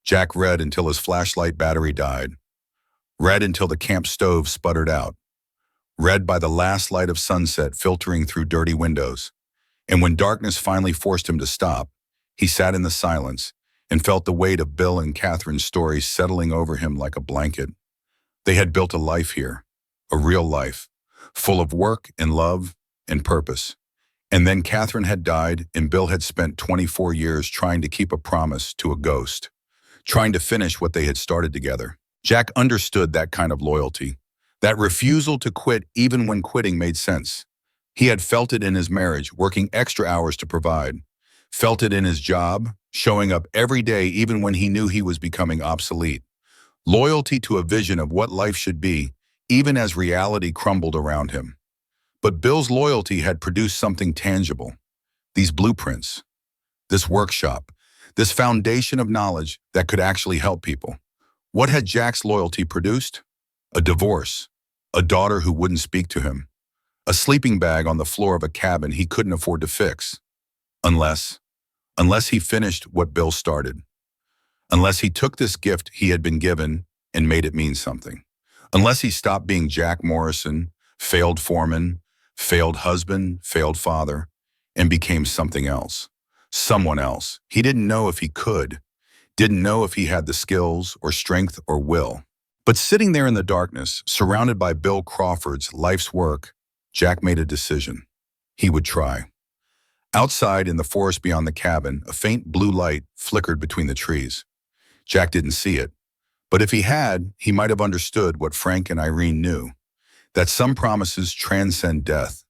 Jack read until his flashlight battery died. Read until the camp stove sputtered out. Read by the last light of sunset filtering through dirty windows. And when darkness finally forced him to stop, he sat in the silence and felt the weight of Bill and Catherine's story settling over him like a blanket. They had built a life here, a real life, full of work and love and purpose. And then Catherine had died and Bill had spent 24 years trying to keep a promise to a ghost, trying to finish what they had started together. Jack understood that kind of loyalty, that refusal to quit even when quitting made sense. He had felt it in his marriage, working extra hours to provide, felt it in his job, showing up every day even when he knew he was becoming obsolete. Loyalty to a vision of what life should be, even as reality crumbled around him. But Bill's loyalty had produced something tangible. These blueprints, this workshop, this foundation of knowledge that could actually help people. What had Jack's loyalty produced? A divorce, a daughter who wouldn't speak to him, a sleeping bag on the floor of a cabin he couldn't afford to fix. Unless he finished what Bill started. Unless he took this gift he had been given and made it mean something. Unless he stopped being Jack Morrison, failed foreman, failed husband, failed father, and became something else. Someone else. He didn't know if he could. Didn't know if he had the skills or strength or will. But sitting there in the darkness, surrounded by Bill Crawford's life's work, Jack made a decision. He would try. Outside in the forest beyond the cabin, a faint blue light flickered between the trees. Jack didn't see it, but if he had, he might have understood what Frank and Irene knew, that some promises transcend death,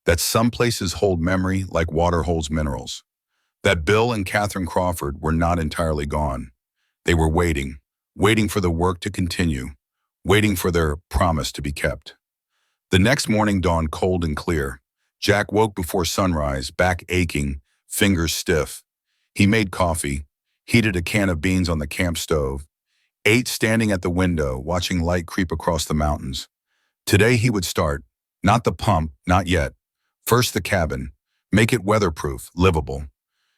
that some places hold memory like water holds minerals, that Bill and Catherine Crawford were not entirely gone. They were waiting for the work to continue, waiting for their promise to be kept. The next morning dawned cold and clear. Jack woke before sunrise, back aching, fingers stiff. He made coffee, heated a can of beans on the camp stove, ate standing at the window, watching light creep across the mountains. Today he would start, not the pump, not yet. First the cabin, make it weatherproof, livable.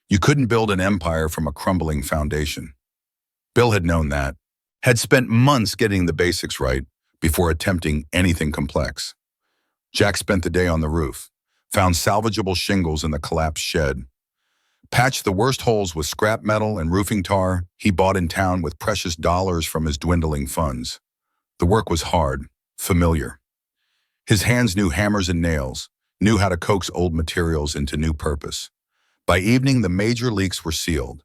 You couldn't build an empire from a crumbling foundation. Bill had known that, had spent months getting the basics right before attempting anything complex. Jack spent the day on the roof, found salvageable shingles in the collapsed shed, patched the worst holes with scrap metal and roofing tar he bought in town with precious dollars from his dwindling funds. The work was hard, familiar. His hands knew hammers and nails, knew how to coax old materials into new purpose. By evening, the major leaks were sealed.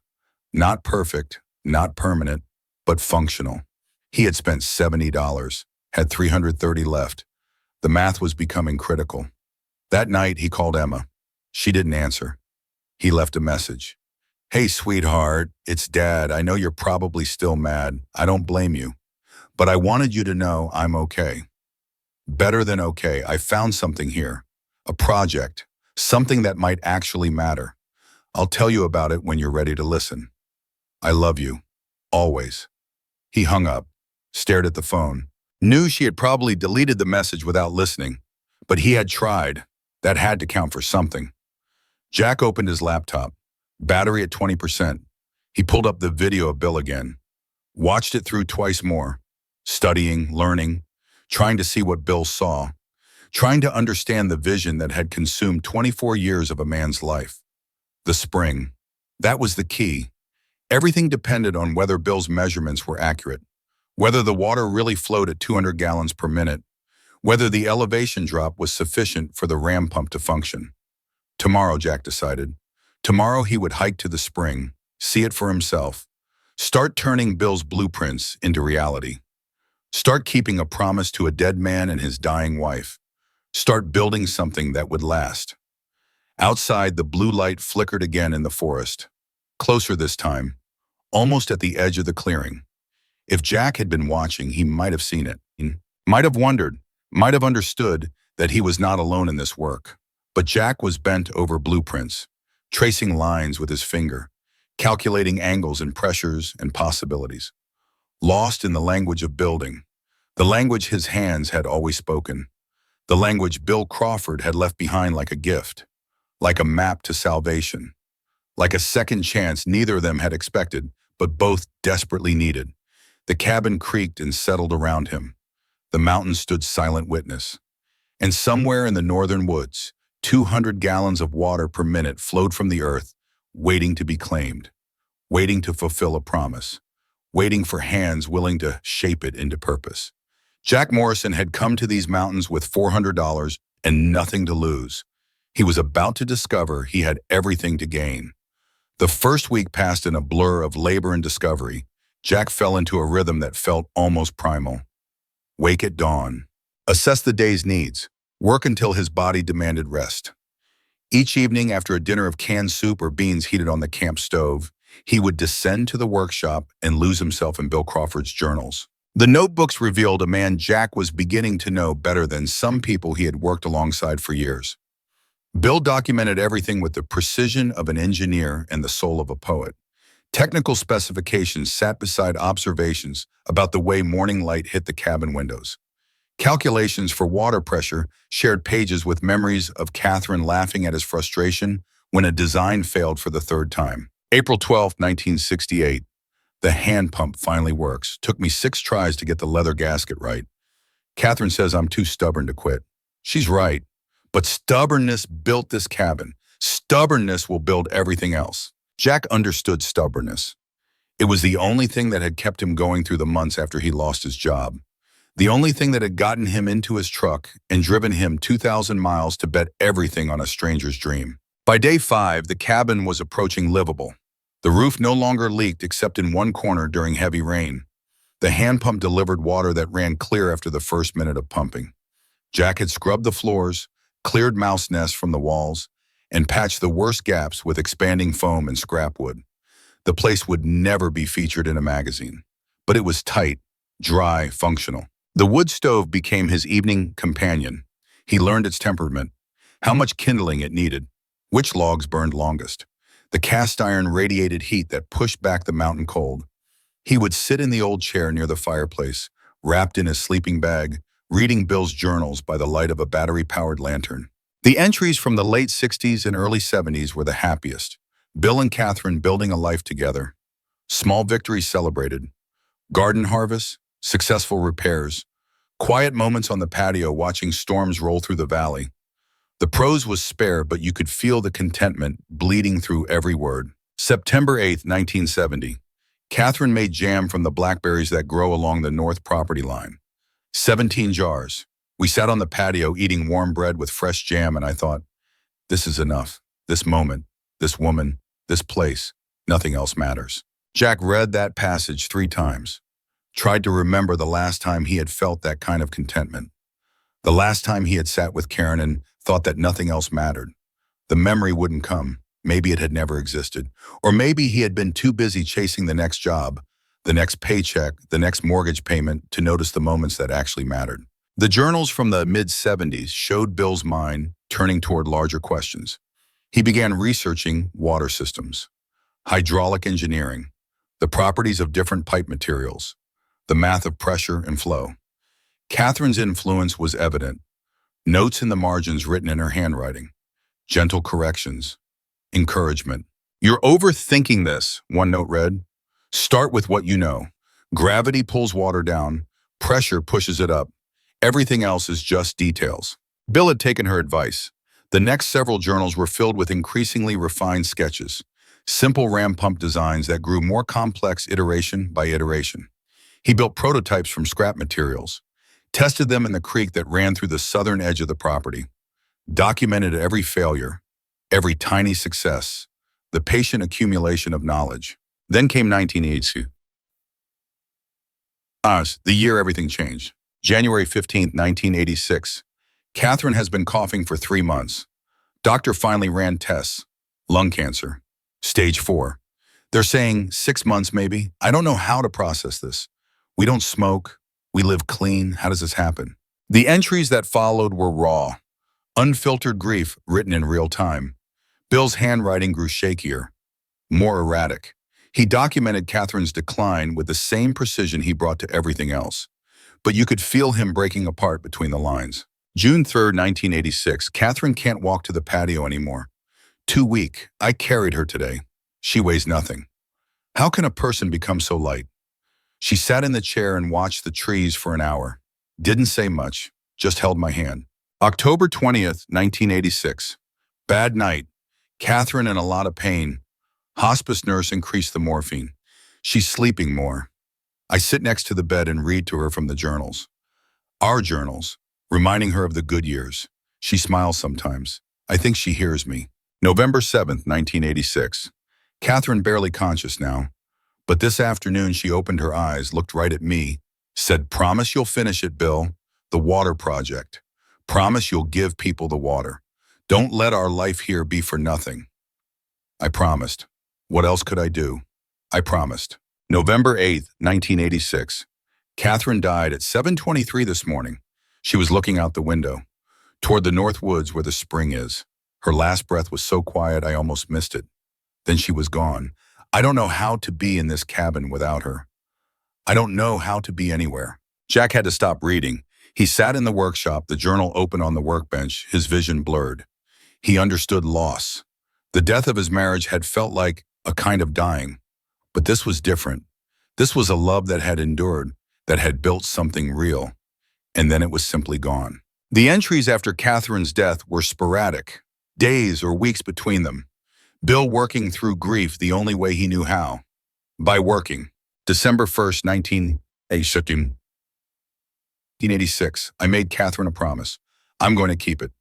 Not perfect, not permanent, but functional. He had spent $70, had $330 left. The math was becoming critical. That night, he called Emma. She didn't answer. He left a message. "Hey, sweetheart, it's Dad. I know you're probably still mad. I don't blame you. But I wanted you to know I'm okay. Better than okay. I found something here. A project. Something that might actually matter. I'll tell you about it when you're ready to listen. I love you. Always." He hung up, stared at the phone, knew she had probably deleted the message without listening, but he had tried. That had to count for something. Jack opened his laptop, battery at 20%. He pulled up the video of Bill again, watched it through twice more, studying, learning, trying to see what Bill saw, trying to understand the vision that had consumed 24 years of a man's life. The spring. That was the key. Everything depended on whether Bill's measurements were accurate, whether the water really flowed at 200 gallons per minute, whether the elevation drop was sufficient for the ram pump to function. Tomorrow, Jack decided. Tomorrow he would hike to the spring, see it for himself, start turning Bill's blueprints into reality, start keeping a promise to a dead man and his dying wife, start building something that would last. Outside, the blue light flickered again in the forest, closer this time, almost at the edge of the clearing. If Jack had been watching, he might have seen it. He might have wondered, might have understood that he was not alone in this work. But Jack was bent over blueprints, tracing lines with his finger, calculating angles and pressures and possibilities. Lost in the language of building, the language his hands had always spoken, the language Bill Crawford had left behind like a gift, like a map to salvation, like a second chance neither of them had expected, but both desperately needed. The cabin creaked and settled around him. The mountains stood silent witness. And somewhere in the northern woods, 200 gallons of water per minute flowed from the earth, waiting to be claimed, waiting to fulfill a promise, waiting for hands willing to shape it into purpose. Jack Morrison had come to these mountains with $400 and nothing to lose. He was about to discover he had everything to gain. The first week passed in a blur of labor and discovery. Jack fell into a rhythm that felt almost primal. Wake at dawn. Assess the day's needs. Work until his body demanded rest. Each evening, after a dinner of canned soup or beans heated on the camp stove, he would descend to the workshop and lose himself in Bill Crawford's journals. The notebooks revealed a man Jack was beginning to know better than some people he had worked alongside for years. Bill documented everything with the precision of an engineer and the soul of a poet. Technical specifications sat beside observations about the way morning light hit the cabin windows. Calculations for water pressure shared pages with memories of Catherine laughing at his frustration when a design failed for the third time. April 12, 1968. The hand pump finally works. Took me 6 tries to get the leather gasket right. Catherine says I'm too stubborn to quit. She's right. But stubbornness built this cabin. Stubbornness will build everything else. Jack understood stubbornness. It was the only thing that had kept him going through the months after he lost his job. The only thing that had gotten him into his truck and driven him 2,000 miles to bet everything on a stranger's dream. By day 5, the cabin was approaching livable. The roof no longer leaked except in one corner during heavy rain. The hand pump delivered water that ran clear after the first minute of pumping. Jack had scrubbed the floors, cleared mouse nests from the walls, and patched the worst gaps with expanding foam and scrap wood. The place would never be featured in a magazine, but it was tight, dry, functional. The wood stove became his evening companion. He learned its temperament, how much kindling it needed, which logs burned longest. The cast iron radiated heat that pushed back the mountain cold. He would sit in the old chair near the fireplace, wrapped in his sleeping bag, reading Bill's journals by the light of a battery-powered lantern. The entries from the late 60s and early 70s were the happiest. Bill and Catherine building a life together. Small victories celebrated. Garden harvests, successful repairs. Quiet moments on the patio watching storms roll through the valley. The prose was spare, but you could feel the contentment bleeding through every word. September 8, 1970. Catherine made jam from the blackberries that grow along the north property line. 17 jars. We sat on the patio eating warm bread with fresh jam, and I thought, this is enough. This moment, this woman, this place, nothing else matters. Jack read that passage 3 times. Tried to remember the last time he had felt that kind of contentment. The last time he had sat with Karen and thought that nothing else mattered. The memory wouldn't come. Maybe it had never existed. Or maybe he had been too busy chasing the next job, the next paycheck, the next mortgage payment to notice the moments that actually mattered. The journals from the mid-70s showed Bill's mind turning toward larger questions. He began researching water systems, hydraulic engineering, the properties of different pipe materials, the math of pressure and flow. Catherine's influence was evident. Notes in the margins written in her handwriting, gentle corrections, encouragement. You're overthinking this, one note read. Start with what you know. Gravity pulls water down, pressure pushes it up. Everything else is just details. Bill had taken her advice. The next several journals were filled with increasingly refined sketches, simple ram pump designs that grew more complex iteration by iteration. He built prototypes from scrap materials, tested them in the creek that ran through the southern edge of the property, documented every failure, every tiny success, the patient accumulation of knowledge. Then came 1982. The year everything changed. January 15, 1986. Catherine has been coughing for 3 months. Doctor finally ran tests. Lung cancer. Stage 4. They're saying 6 months maybe. I don't know how to process this. We don't smoke. We live clean. How does this happen? The entries that followed were raw. Unfiltered grief written in real time. Bill's handwriting grew shakier, more erratic. He documented Catherine's decline with the same precision he brought to everything else. But you could feel him breaking apart between the lines. June 3, 1986, Catherine can't walk to the patio anymore. Too weak. I carried her today. She weighs nothing. How can a person become so light? She sat in the chair and watched the trees for an hour. Didn't say much, just held my hand. October 20th, 1986. Bad night. Catherine in a lot of pain. Hospice nurse increased the morphine. She's sleeping more. I sit next to the bed and read to her from the journals. Our journals, reminding her of the good years. She smiles sometimes. I think she hears me. November 7th, 1986. Catherine barely conscious now. But this afternoon she opened her eyes, looked right at me, said, "Promise you'll finish it, Bill. The water project. Promise you'll give people the water. Don't let our life here be for nothing." I promised. What else could I do? I promised. November 8th, 1986. Catherine died at 7:23 this morning. She was looking out the window, toward the north woods where the spring is. Her last breath was so quiet I almost missed it. Then she was gone. I don't know how to be in this cabin without her. I don't know how to be anywhere. Jack had to stop reading. He sat in the workshop, the journal open on the workbench, his vision blurred. He understood loss. The death of his marriage had felt like a kind of dying. But this was different. This was a love that had endured, that had built something real. And then it was simply gone. The entries after Catherine's death were sporadic, days or weeks between them. Bill working through grief the only way he knew how. By working. December 1st, 1986, I made Catherine a promise. I'm going to keep it.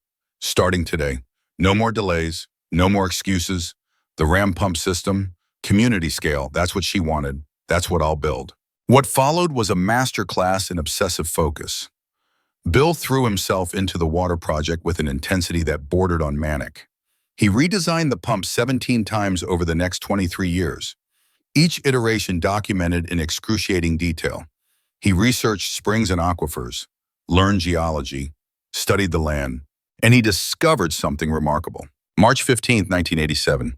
Starting today. No more delays, no more excuses. The ram pump system, community scale, that's what she wanted. That's what I'll build. What followed was a masterclass in obsessive focus. Bill threw himself into the water project with an intensity that bordered on manic. He redesigned the pump 17 times over the next 23 years. Each iteration documented in excruciating detail. He researched springs and aquifers, learned geology, studied the land, and he discovered something remarkable. March 15, 1987.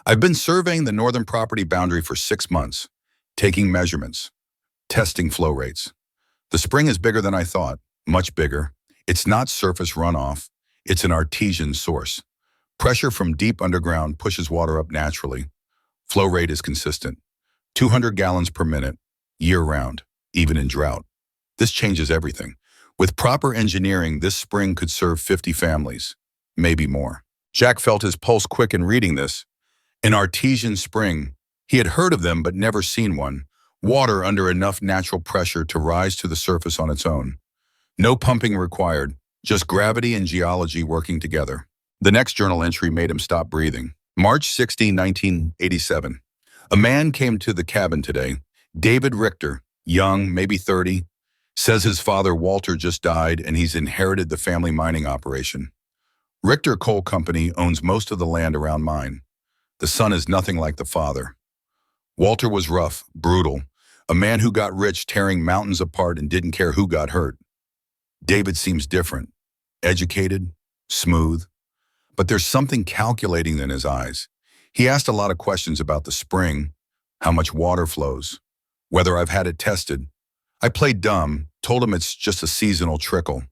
I've been surveying the northern property boundary for 6 months, taking measurements, testing flow rates. The spring is bigger than I thought, much bigger. It's not surface runoff, it's an artesian source. Pressure from deep underground pushes water up naturally. Flow rate is consistent, 200 gallons per minute, year-round, even in drought. This changes everything. With proper engineering, this spring could serve 50 families, maybe more. Jack felt his pulse quicken reading this. An artesian spring. He had heard of them but never seen one. Water under enough natural pressure to rise to the surface on its own. No pumping required, just gravity and geology working together. The next journal entry made him stop breathing. March 16, 1987. A man came to the cabin today. David Richter, young, maybe 30, says his father Walter just died and he's inherited the family mining operation. Richter Coal Company owns most of the land around mine. The son is nothing like the father. Walter was rough, brutal, a man who got rich tearing mountains apart and didn't care who got hurt. David seems different, educated, smooth, but there's something calculating in his eyes. He asked a lot of questions about the spring, how much water flows, whether I've had it tested. I played dumb, told him it's just a seasonal trickle.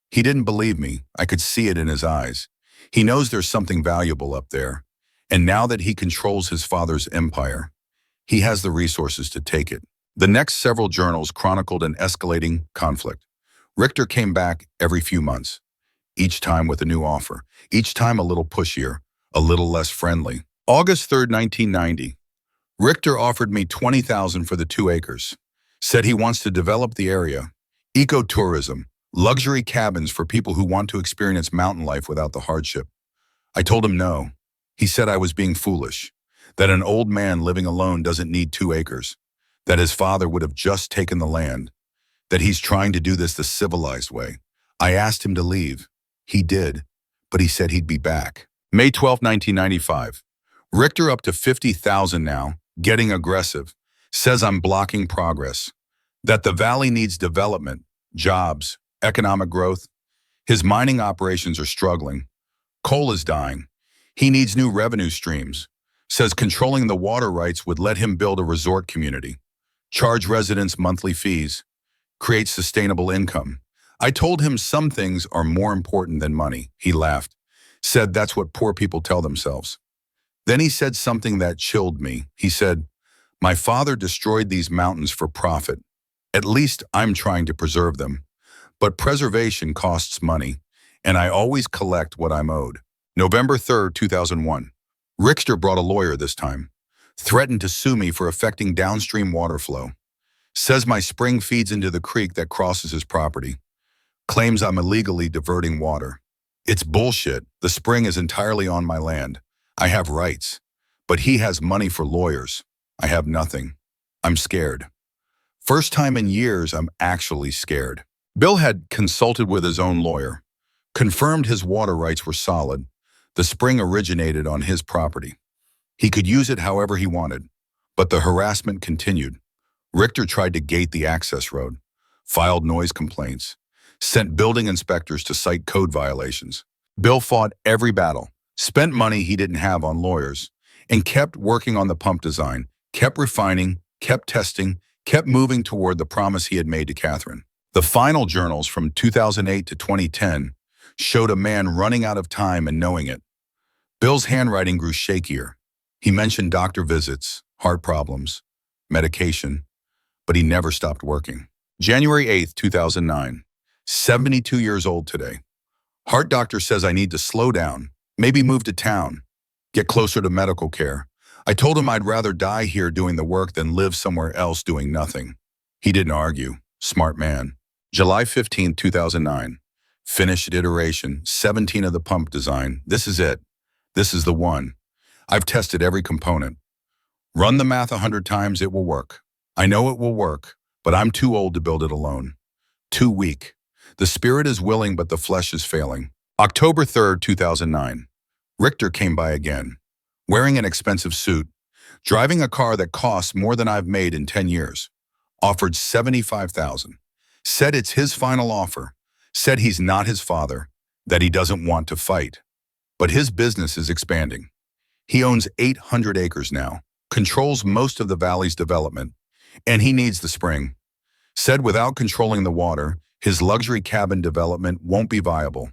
He didn't believe me. I could see it in his eyes. He knows there's something valuable up there. And now that he controls his father's empire, he has the resources to take it. The next several journals chronicled an escalating conflict. Richter came back every few months, each time with a new offer, each time a little pushier, a little less friendly. August 3rd, 1990. Richter offered me $20,000 for the 2 acres. Said he wants to develop the area. Ecotourism, luxury cabins for people who want to experience mountain life without the hardship. I told him no. He said I was being foolish, that an old man living alone doesn't need 2 acres, that his father would have just taken the land, that he's trying to do this the civilized way. I asked him to leave. He did, but he said he'd be back. May 12, 1995. Richter up to $50,000 now, getting aggressive, says I'm blocking progress, that the valley needs development, jobs, economic growth. His mining operations are struggling. Coal is dying. He needs new revenue streams. Says controlling the water rights would let him build a resort community, charge residents monthly fees, create sustainable income. I told him some things are more important than money. He laughed, said that's what poor people tell themselves. Then he said something that chilled me. He said, my father destroyed these mountains for profit. At least I'm trying to preserve them. But preservation costs money, and I always collect what I'm owed. November 3rd, 2001. Richter brought a lawyer this time. Threatened to sue me for affecting downstream water flow. Says my spring feeds into the creek that crosses his property. Claims I'm illegally diverting water. It's bullshit. The spring is entirely on my land. I have rights. But he has money for lawyers. I have nothing. I'm scared. First time in years I'm actually scared. Bill had consulted with his own lawyer, confirmed his water rights were solid. The spring originated on his property. He could use it however he wanted, but the harassment continued. Richter tried to gate the access road, filed noise complaints, sent building inspectors to cite code violations. Bill fought every battle, spent money he didn't have on lawyers, and kept working on the pump design, kept refining, kept testing, kept moving toward the promise he had made to Catherine. The final journals from 2008 to 2010 showed a man running out of time and knowing it. Bill's handwriting grew shakier. He mentioned doctor visits, heart problems, medication, but he never stopped working. January 8th, 2009. 72 years old today. Heart doctor says I need to slow down, maybe move to town, get closer to medical care. I told him I'd rather die here doing the work than live somewhere else doing nothing. He didn't argue. Smart man. July 15, 2009. Finished iteration, 17 of the pump design. This is it. This is the one. I've tested every component. Run the math 100 times, it will work. I know it will work, but I'm too old to build it alone. Too weak. The spirit is willing, but the flesh is failing. October 3, 2009. Richter came by again, wearing an expensive suit, driving a car that costs more than I've made in 10 years. Offered $75,000. Said it's his final offer. Said he's not his father, that he doesn't want to fight. But his business is expanding. He owns 800 acres now, controls most of the valley's development, and he needs the spring. Said without controlling the water, his luxury cabin development won't be viable.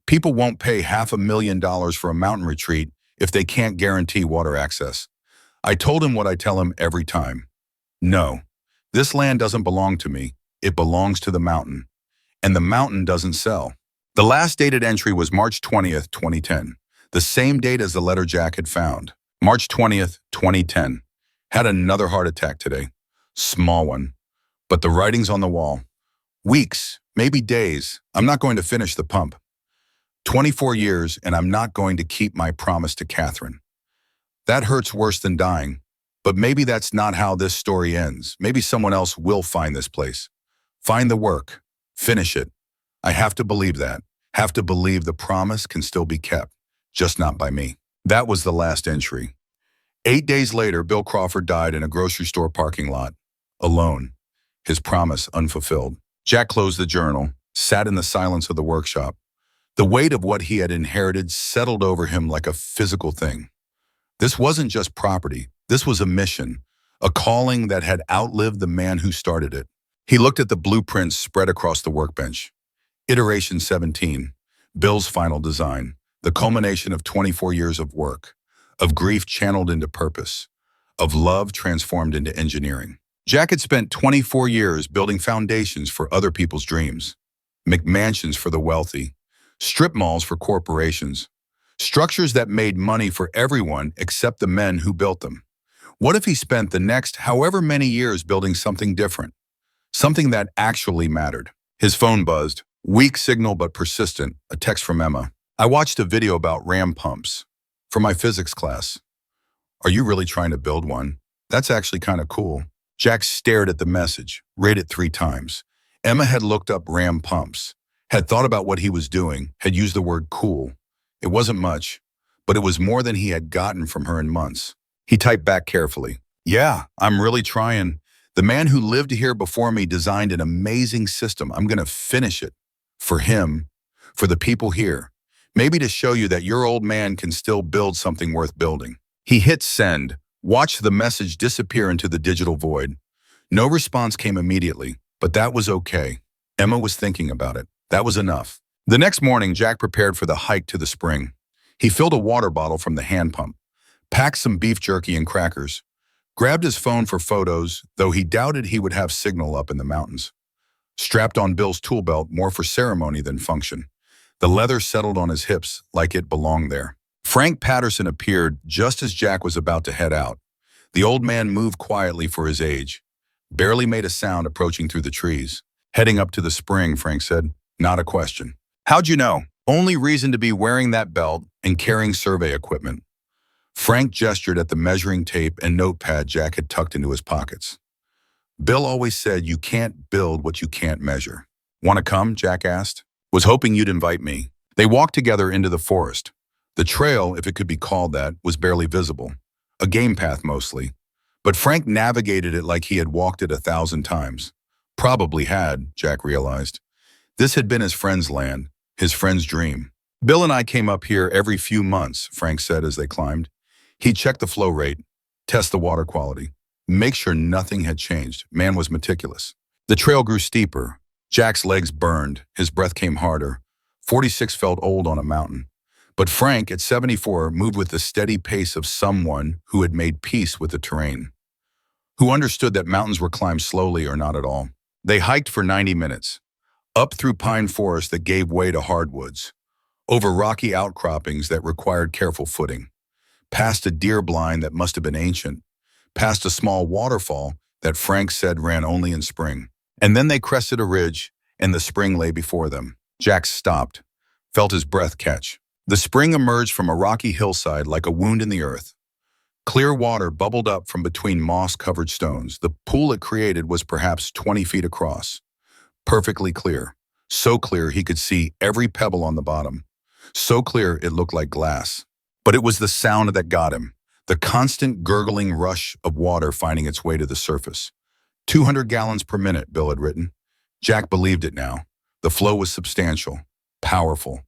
People won't pay $500,000 for a mountain retreat if they can't guarantee water access. I told him what I tell him every time. No, this land doesn't belong to me. It belongs to the mountain. And the mountain doesn't sell. The last dated entry was March 20th, 2010, the same date as the letter Jack had found. March 20th, 2010. Had another heart attack today. Small one. But the writing's on the wall. Weeks, maybe days. I'm not going to finish the pump. 24 years, and I'm not going to keep my promise to Catherine. That hurts worse than dying. But maybe that's not how this story ends. Maybe someone else will find this place. Find the work. Finish it. I have to believe that. Have to believe the promise can still be kept, just not by me. That was the last entry. 8 days later, Bill Crawford died in a grocery store parking lot, alone, his promise unfulfilled. Jack closed the journal, sat in the silence of the workshop. The weight of what he had inherited settled over him like a physical thing. This wasn't just property. This was a mission, a calling that had outlived the man who started it. He looked at the blueprints spread across the workbench. Iteration 17, Bill's final design, the culmination of 24 years of work, of grief channeled into purpose, of love transformed into engineering. Jack had spent 24 years building foundations for other people's dreams, McMansions for the wealthy, strip malls for corporations, structures that made money for everyone except the men who built them. What if he spent the next however many years building something different? Something that actually mattered. His phone buzzed. Weak signal but persistent. A text from Emma. I watched a video about ram pumps for my physics class. Are you really trying to build one? That's actually kind of cool. Jack stared at the message, read it 3 times. Emma had looked up ram pumps, had thought about what he was doing, had used the word cool. It wasn't much, but it was more than he had gotten from her in months. He typed back carefully. Yeah, I'm really trying. The man who lived here before me designed an amazing system. I'm going to finish it. For him, for the people here. Maybe to show you that your old man can still build something worth building. He hit send, watched the message disappear into the digital void. No response came immediately, but that was okay. Emma was thinking about it. That was enough. The next morning, Jack prepared for the hike to the spring. He filled a water bottle from the hand pump, packed some beef jerky and crackers, grabbed his phone for photos, though he doubted he would have signal up in the mountains. Strapped on Bill's tool belt more for ceremony than function. The leather settled on his hips like it belonged there. Frank Patterson appeared just as Jack was about to head out. The old man moved quietly for his age, barely made a sound approaching through the trees. Heading up to the spring, Frank said. Not a question. How'd you know? Only reason to be wearing that belt and carrying survey equipment. Frank gestured at the measuring tape and notepad Jack had tucked into his pockets. Bill always said you can't build what you can't measure. Want to come? Jack asked. Was hoping you'd invite me. They walked together into the forest. The trail, if it could be called that, was barely visible. A game path mostly. But Frank navigated it like he had walked it 1,000 times. Probably had, Jack realized. This had been his friend's land, his friend's dream. Bill and I came up here every few months, Frank said as they climbed. He'd check the flow rate, test the water quality, make sure nothing had changed. Man was meticulous. The trail grew steeper. Jack's legs burned. His breath came harder. 46 felt old on a mountain. But Frank, at 74, moved with the steady pace of someone who had made peace with the terrain, who understood that mountains were climbed slowly or not at all. They hiked for 90 minutes, up through pine forest that gave way to hardwoods, over rocky outcroppings that required careful footing, past a deer blind that must have been ancient, past a small waterfall that Frank said ran only in spring. And then they crested a ridge, and the spring lay before them. Jack stopped, felt his breath catch. The spring emerged from a rocky hillside like a wound in the earth. Clear water bubbled up from between moss-covered stones. The pool it created was perhaps 20 feet across. Perfectly clear. So clear he could see every pebble on the bottom. So clear it looked like glass. But it was the sound that got him. The constant gurgling rush of water finding its way to the surface. 200 gallons per minute, Bill had written. Jack believed it now. The flow was substantial, powerful,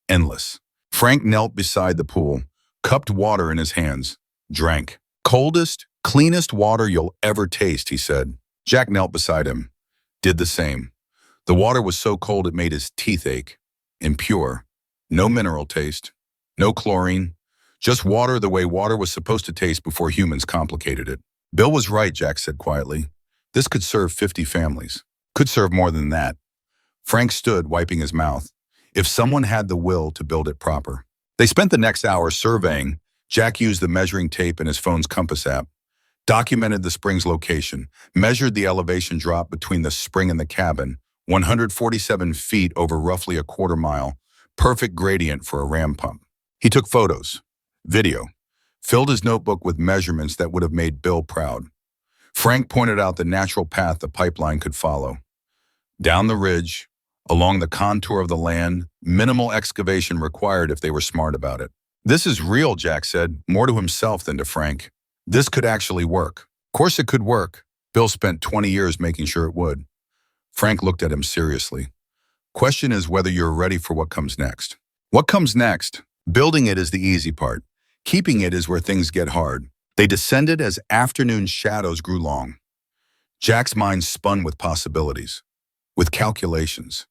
endless. Frank knelt beside the pool, cupped water in his hands, drank. Coldest, cleanest water you'll ever taste, he said. Jack knelt beside him, did the same. The water was so cold it made his teeth ache. Impure, no mineral taste, no chlorine, just water the way water was supposed to taste before humans complicated it. Bill was right, Jack said quietly. This could serve 50 families. Could serve more than that. Frank stood, wiping his mouth. If someone had the will to build it proper. They spent the next hour surveying. Jack used the measuring tape in his phone's compass app, documented the spring's location, measured the elevation drop between the spring and the cabin, 147 feet over roughly a quarter mile, perfect gradient for a ram pump. He took photos, video, filled his notebook with measurements that would have made Bill proud. Frank pointed out the natural path the pipeline could follow. Down the ridge, along the contour of the land, minimal excavation required if they were smart about it. This is real, Jack said, more to himself than to Frank. This could actually work. Of course it could work. Bill spent 20 years making sure it would. Frank looked at him seriously. Question is whether you're ready for what comes next. What comes next? Building it is the easy part. Keeping it is where things get hard. They descended as afternoon shadows grew long. Jack's mind spun with possibilities, with calculations,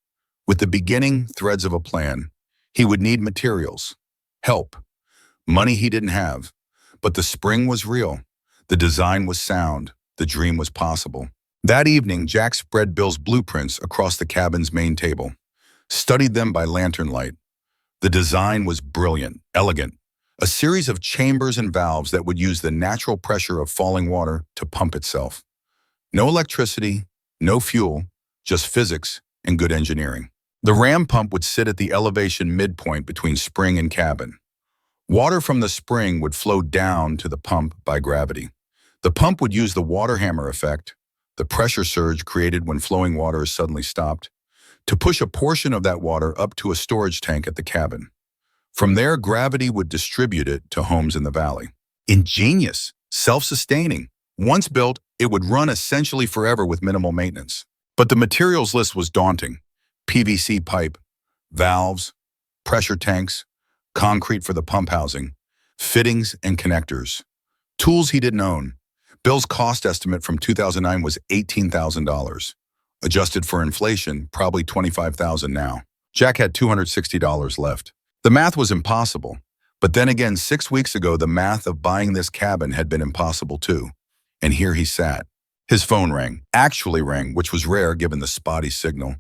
with the beginning threads of a plan. He would need materials, help, money he didn't have. But the spring was real. The design was sound. The dream was possible. That evening, Jack spread Bill's blueprints across the cabin's main table, studied them by lantern light. The design was brilliant, elegant, a series of chambers and valves that would use the natural pressure of falling water to pump itself. No electricity, no fuel, just physics and good engineering. The ram pump would sit at the elevation midpoint between spring and cabin. Water from the spring would flow down to the pump by gravity. The pump would use the water hammer effect, the pressure surge created when flowing water is suddenly stopped, to push a portion of that water up to a storage tank at the cabin. From there, gravity would distribute it to homes in the valley. Ingenious, self-sustaining. Once built, it would run essentially forever with minimal maintenance. But the materials list was daunting. PVC pipe, valves, pressure tanks, concrete for the pump housing, fittings and connectors. Tools he didn't own. Bill's cost estimate from 2009 was $18,000. Adjusted for inflation, probably $25,000 now. Jack had $260 left. The math was impossible. But then again, 6 weeks ago, the math of buying this cabin had been impossible too. And here he sat. His phone rang, actually rang, which was rare given the spotty signal.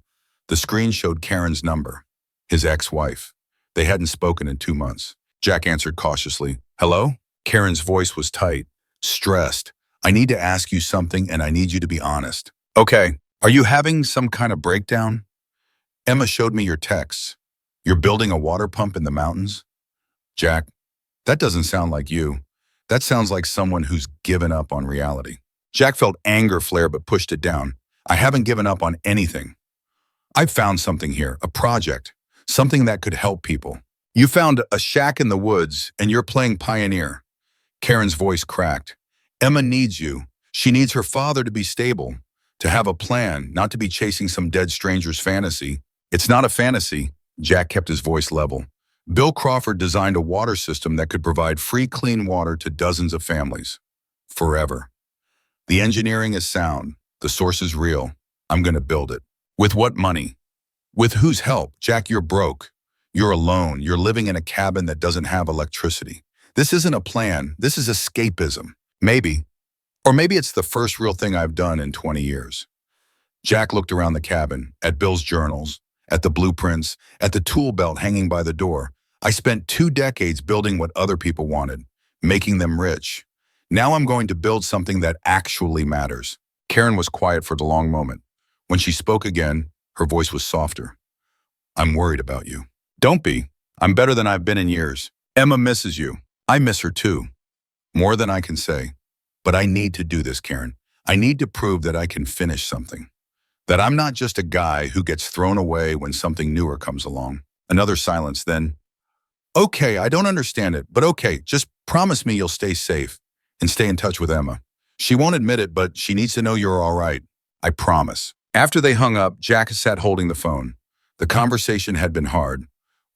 The screen showed Karen's number, his ex-wife. They hadn't spoken in 2 months. Jack answered cautiously. Hello? Karen's voice was tight, stressed. I need to ask you something and I need you to be honest. Okay. Are you having some kind of breakdown? Emma showed me your texts. You're building a water pump in the mountains? Jack, that doesn't sound like you. That sounds like someone who's given up on reality. Jack felt anger flare but pushed it down. I haven't given up on anything. I've found something here, a project, something that could help people. You found a shack in the woods and you're playing pioneer. Karen's voice cracked. Emma needs you. She needs her father to be stable, to have a plan, not to be chasing some dead stranger's fantasy. It's not a fantasy. Jack kept his voice level. Bill Crawford designed a water system that could provide free, clean water to dozens of families. Forever. The engineering is sound. The source is real. I'm going to build it. With what money? With whose help? Jack, you're broke. You're alone. You're living in a cabin that doesn't have electricity. This isn't a plan. This is escapism. Maybe. Or maybe it's the first real thing I've done in 20 years. Jack looked around the cabin, at Bill's journals, at the blueprints, at the tool belt hanging by the door. I spent 2 decades building what other people wanted. making them rich. Now I'm going to build something that actually matters. Karen was quiet for the long moment. When she spoke again, her voice was softer. I'm worried about you. Don't be. I'm better than I've been in years. Emma misses you. I miss her too. More than I can say. But I need to do this, Karen. I need to prove that I can finish something. That I'm not just a guy who gets thrown away when something newer comes along. Another silence, then. Okay, I don't understand it, but okay, just promise me you'll stay safe and stay in touch with Emma. She won't admit it, but she needs to know you're all right. I promise. After they hung up, Jack sat holding the phone. The conversation had been hard,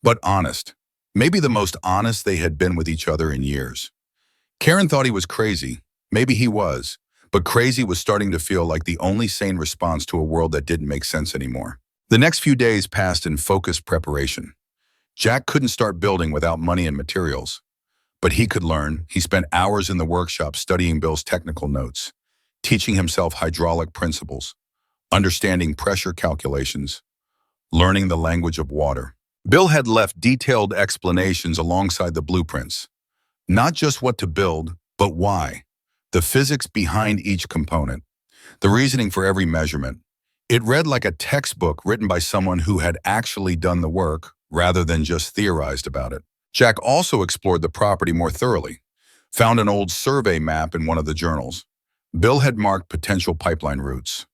but honest. Maybe the most honest they had been with each other in years. Karen thought he was crazy. Maybe he was, but crazy was starting to feel like the only sane response to a world that didn't make sense anymore. The next few days passed in focused preparation. Jack couldn't start building without money and materials. But he could learn. He spent hours in the workshop studying Bill's technical notes, teaching himself hydraulic principles, understanding pressure calculations, learning the language of water. Bill had left detailed explanations alongside the blueprints. Not just what to build, but why. The physics behind each component. The reasoning for every measurement. It read like a textbook written by someone who had actually done the work rather than just theorized about it. Jack also explored the property more thoroughly, found an old survey map in one of the journals. Bill had marked potential pipeline routes,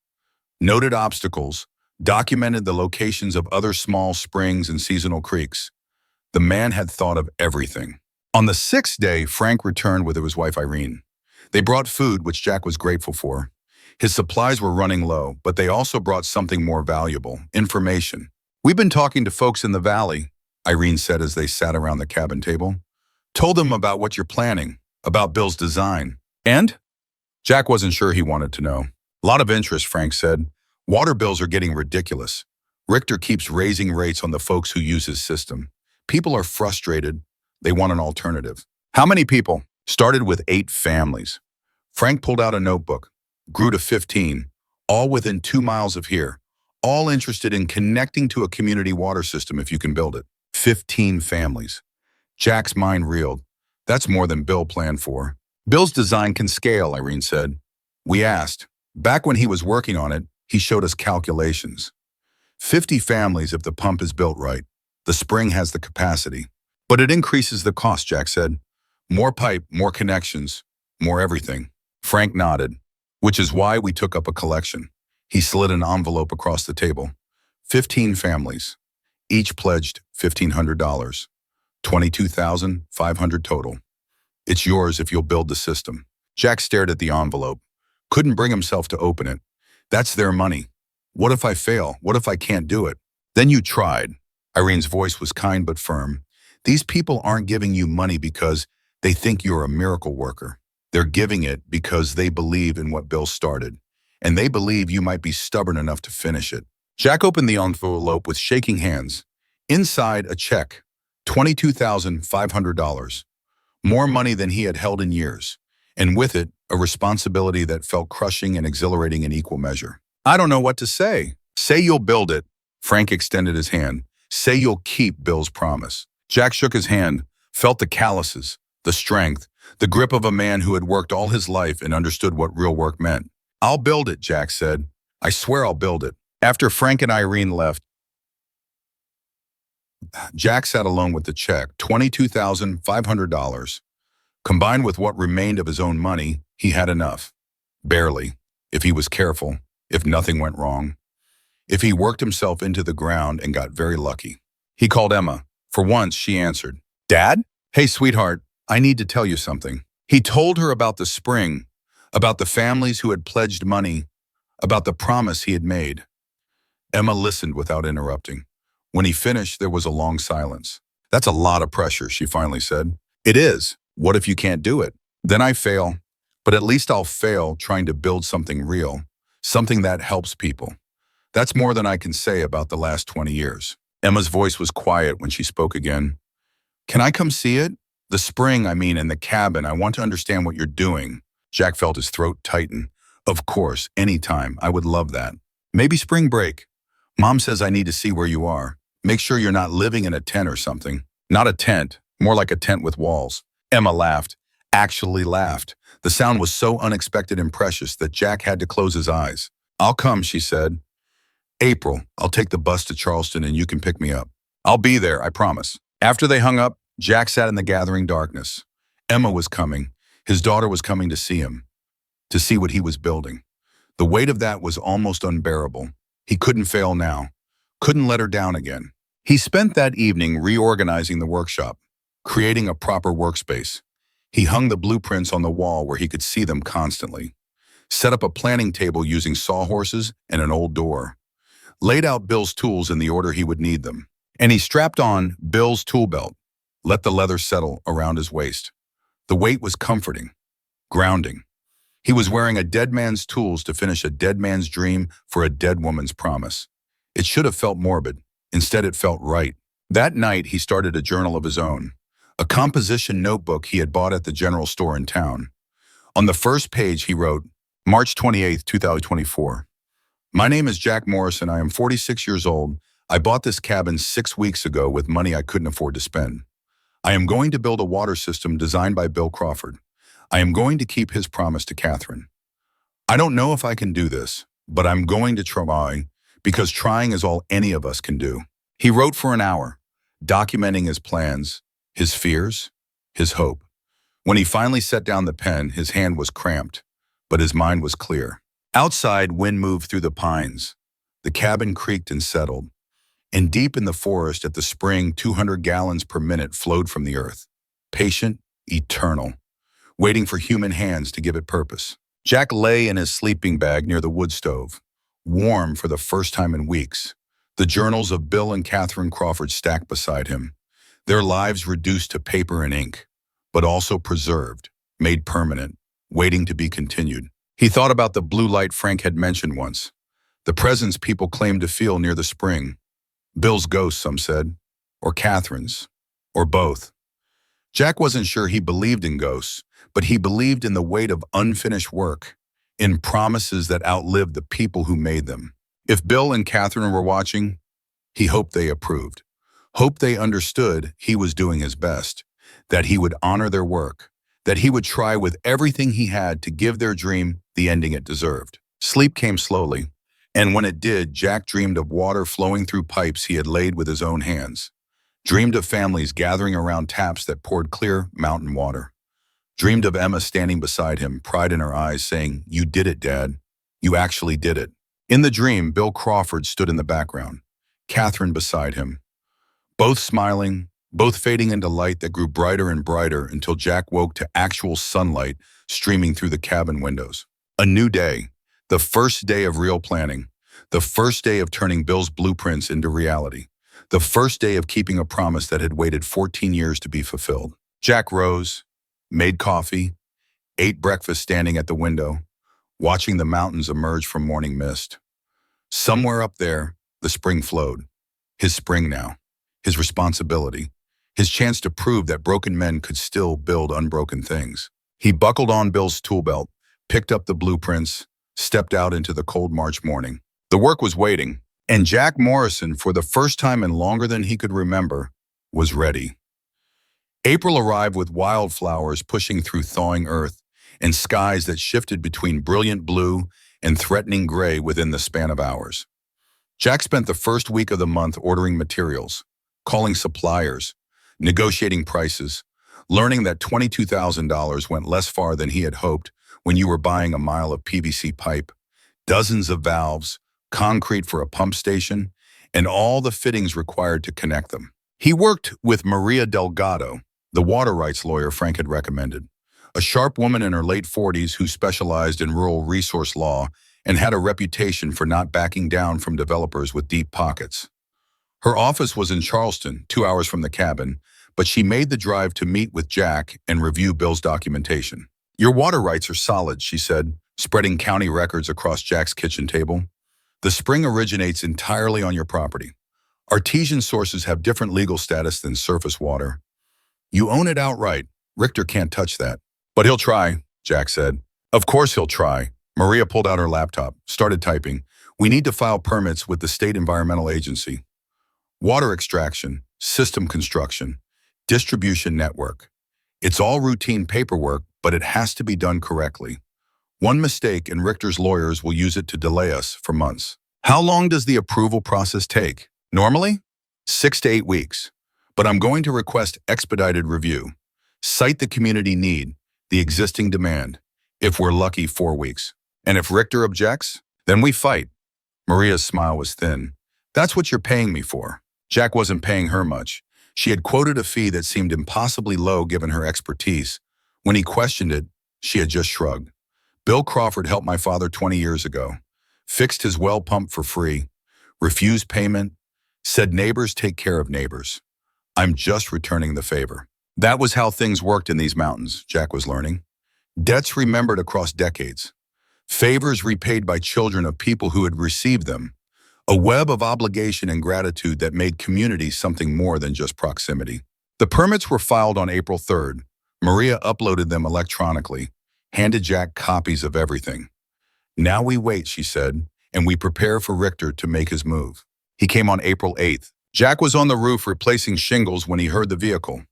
noted obstacles, documented the locations of other small springs and seasonal creeks. The man had thought of everything. On the sixth day, Frank returned with his wife Irene. They brought food, which Jack was grateful for. His supplies were running low, but they also brought something more valuable, information. We've been talking to folks in the valley, Irene said as they sat around the cabin table. Told them about what you're planning, about Bill's design. And? Jack wasn't sure he wanted to know. A lot of interest, Frank said. Water bills are getting ridiculous. Richter keeps raising rates on the folks who use his system. People are frustrated. They want an alternative. How many people? Started with 8 families. Frank pulled out a notebook, grew to 15, all within 2 miles of here, all interested in connecting to a community water system if you can build it. 15 families. Jack's mind reeled. That's more than Bill planned for. Bill's design can scale, Irene said. We asked. Back when he was working on it, he showed us calculations. 50 families if the pump is built right. The spring has the capacity. But it increases the cost, Jack said. More pipe, more connections, more everything. Frank nodded, which is why we took up a collection. He slid an envelope across the table. 15 families. Each pledged $1,500. $22,500 total. It's yours if you'll build the system. Jack stared at the envelope. Couldn't bring himself to open it. That's their money. What if I fail? What if I can't do it? Then you tried. Irene's voice was kind but firm. These people aren't giving you money because they think you're a miracle worker. They're giving it because they believe in what Bill started. And they believe you might be stubborn enough to finish it. Jack opened the envelope with shaking hands. Inside, a check. $22,500. More money than he had held in years. And with it, a responsibility that felt crushing and exhilarating in equal measure. I don't know what to say. Say you'll build it. Frank extended his hand. Say you'll keep Bill's promise. Jack shook his hand, felt the calluses, the strength, the grip of a man who had worked all his life and understood what real work meant. I'll build it, Jack said. I swear I'll build it. After Frank and Irene left, Jack sat alone with the check, $22,500. Combined with what remained of his own money, he had enough. Barely, if he was careful, if nothing went wrong. If he worked himself into the ground and got very lucky. He called Emma. For once, she answered. Dad? Hey, sweetheart, I need to tell you something. He told her about the spring, about the families who had pledged money, about the promise he had made. Emma listened without interrupting. When he finished, there was a long silence. That's a lot of pressure, she finally said. It is. What if you can't do it? Then I fail. But at least I'll fail trying to build something real, something that helps people. That's more than I can say about the last 20 years. Emma's voice was quiet when she spoke again. Can I come see it? The spring, and the cabin. I want to understand what you're doing. Jack felt his throat tighten. Of course, anytime. I would love that. Maybe spring break. Mom says I need to see where you are. Make sure you're not living in a tent or something. Not a tent, more like a tent with walls. Emma laughed. actually laughed. The sound was so unexpected and precious that Jack had to close his eyes. "I'll come," she said. "April, I'll take the bus to Charleston and you can pick me up." "I'll be there, I promise." After they hung up, Jack sat in the gathering darkness. Emma was coming. His daughter was coming to see him, to see what he was building. The weight of that was almost unbearable. He couldn't fail now, couldn't let her down again. He spent that evening reorganizing the workshop, creating a proper workspace. He hung the blueprints on the wall where he could see them constantly, set up a planning table using sawhorses and an old door, laid out Bill's tools in the order he would need them, and he strapped on Bill's tool belt, let the leather settle around his waist. The weight was comforting, grounding. He was wearing a dead man's tools to finish a dead man's dream for a dead woman's promise. It should have felt morbid. Instead, it felt right. That night, he started a journal of his own, a composition notebook he had bought at the general store in town. On the first page, he wrote, March 28th, 2024. "My name is Jack Morrison. I am 46 years old. I bought this cabin 6 weeks ago with money I couldn't afford to spend. I am going to build a water system designed by Bill Crawford. I am going to keep his promise to Catherine. I don't know if I can do this, but I'm going to try, because trying is all any of us can do." He wrote for an hour, documenting his plans, his fears, his hope. When he finally set down the pen, his hand was cramped, but his mind was clear. Outside, wind moved through the pines. The cabin creaked and settled. And deep in the forest at the spring, 200 gallons per minute flowed from the earth. Patient, eternal, waiting for human hands to give it purpose. Jack lay in his sleeping bag near the wood stove, warm for the first time in weeks. The journals of Bill and Catherine Crawford stacked beside him, their lives reduced to paper and ink, but also preserved, made permanent, waiting to be continued. He thought about the blue light Frank had mentioned once, the presence people claimed to feel near the spring. Bill's ghost, some said, or Catherine's, or both. Jack wasn't sure he believed in ghosts, but he believed in the weight of unfinished work, in promises that outlived the people who made them. If Bill and Catherine were watching, he hoped they approved, hoped they understood he was doing his best, that he would honor their work, that he would try with everything he had to give their dream the ending it deserved. Sleep came slowly, and when it did, Jack dreamed of water flowing through pipes he had laid with his own hands, dreamed of families gathering around taps that poured clear mountain water, dreamed of Emma standing beside him, pride in her eyes, saying, "You did it, Dad. You actually did it." In the dream, Bill Crawford stood in the background, Catherine beside him, both smiling, both fading into light that grew brighter and brighter until Jack woke to actual sunlight streaming through the cabin windows. A new day, the first day of real planning, the first day of turning Bill's blueprints into reality, the first day of keeping a promise that had waited 14 years to be fulfilled. Jack rose, made coffee, ate breakfast standing at the window, watching the mountains emerge from morning mist. Somewhere up there, the spring flowed. His spring now, his responsibility, his chance to prove that broken men could still build unbroken things. He buckled on Bill's tool belt, picked up the blueprints, stepped out into the cold March morning. The work was waiting, and Jack Morrison, for the first time in longer than he could remember, was ready. April arrived with wildflowers pushing through thawing earth and skies that shifted between brilliant blue and threatening gray within the span of hours. Jack spent the first week of the month ordering materials, calling suppliers, negotiating prices, learning that $22,000 went less far than he had hoped when you were buying a mile of PVC pipe, dozens of valves, concrete for a pump station, and all the fittings required to connect them. He worked with Maria Delgado, the water rights lawyer Frank had recommended, a sharp woman in her late 40s who specialized in rural resource law and had a reputation for not backing down from developers with deep pockets. Her office was in Charleston, 2 hours from the cabin, but she made the drive to meet with Jack and review Bill's documentation. "Your water rights are solid," she said, spreading county records across Jack's kitchen table. "The spring originates entirely on your property. Artesian sources have different legal status than surface water. You own it outright. Richter can't touch that." "But he'll try," Jack said. "Of course he'll try." Maria pulled out her laptop, started typing. "We need to file permits with the state environmental agency. Water extraction, system construction, distribution network. It's all routine paperwork, but it has to be done correctly. One mistake and Richter's lawyers will use it to delay us for months. How long does the approval process take? Normally, 6 to 8 weeks. But I'm going to request expedited review. Cite the community need, the existing demand. If we're lucky, 4 weeks. And if Richter objects, then we fight. Maria's smile was thin. That's what you're paying me for. Jack wasn't paying her much. She had quoted a fee that seemed impossibly low given her expertise. When he questioned it, she had just shrugged. Bill Crawford helped my father 20 years ago. Fixed his well pump for free. Refused payment. Said neighbors take care of neighbors. I'm just returning the favor. That was how things worked in these mountains, Jack was learning. Debts remembered across decades. Favors repaid by children of people who had received them. A web of obligation and gratitude that made community something more than just proximity. The permits were filed on April 3rd. Maria uploaded them electronically, handed Jack copies of everything. Now we wait, she said, and we prepare for Richter to make his move. He came on April 8th. Jack was on the roof replacing shingles when he heard the vehicle.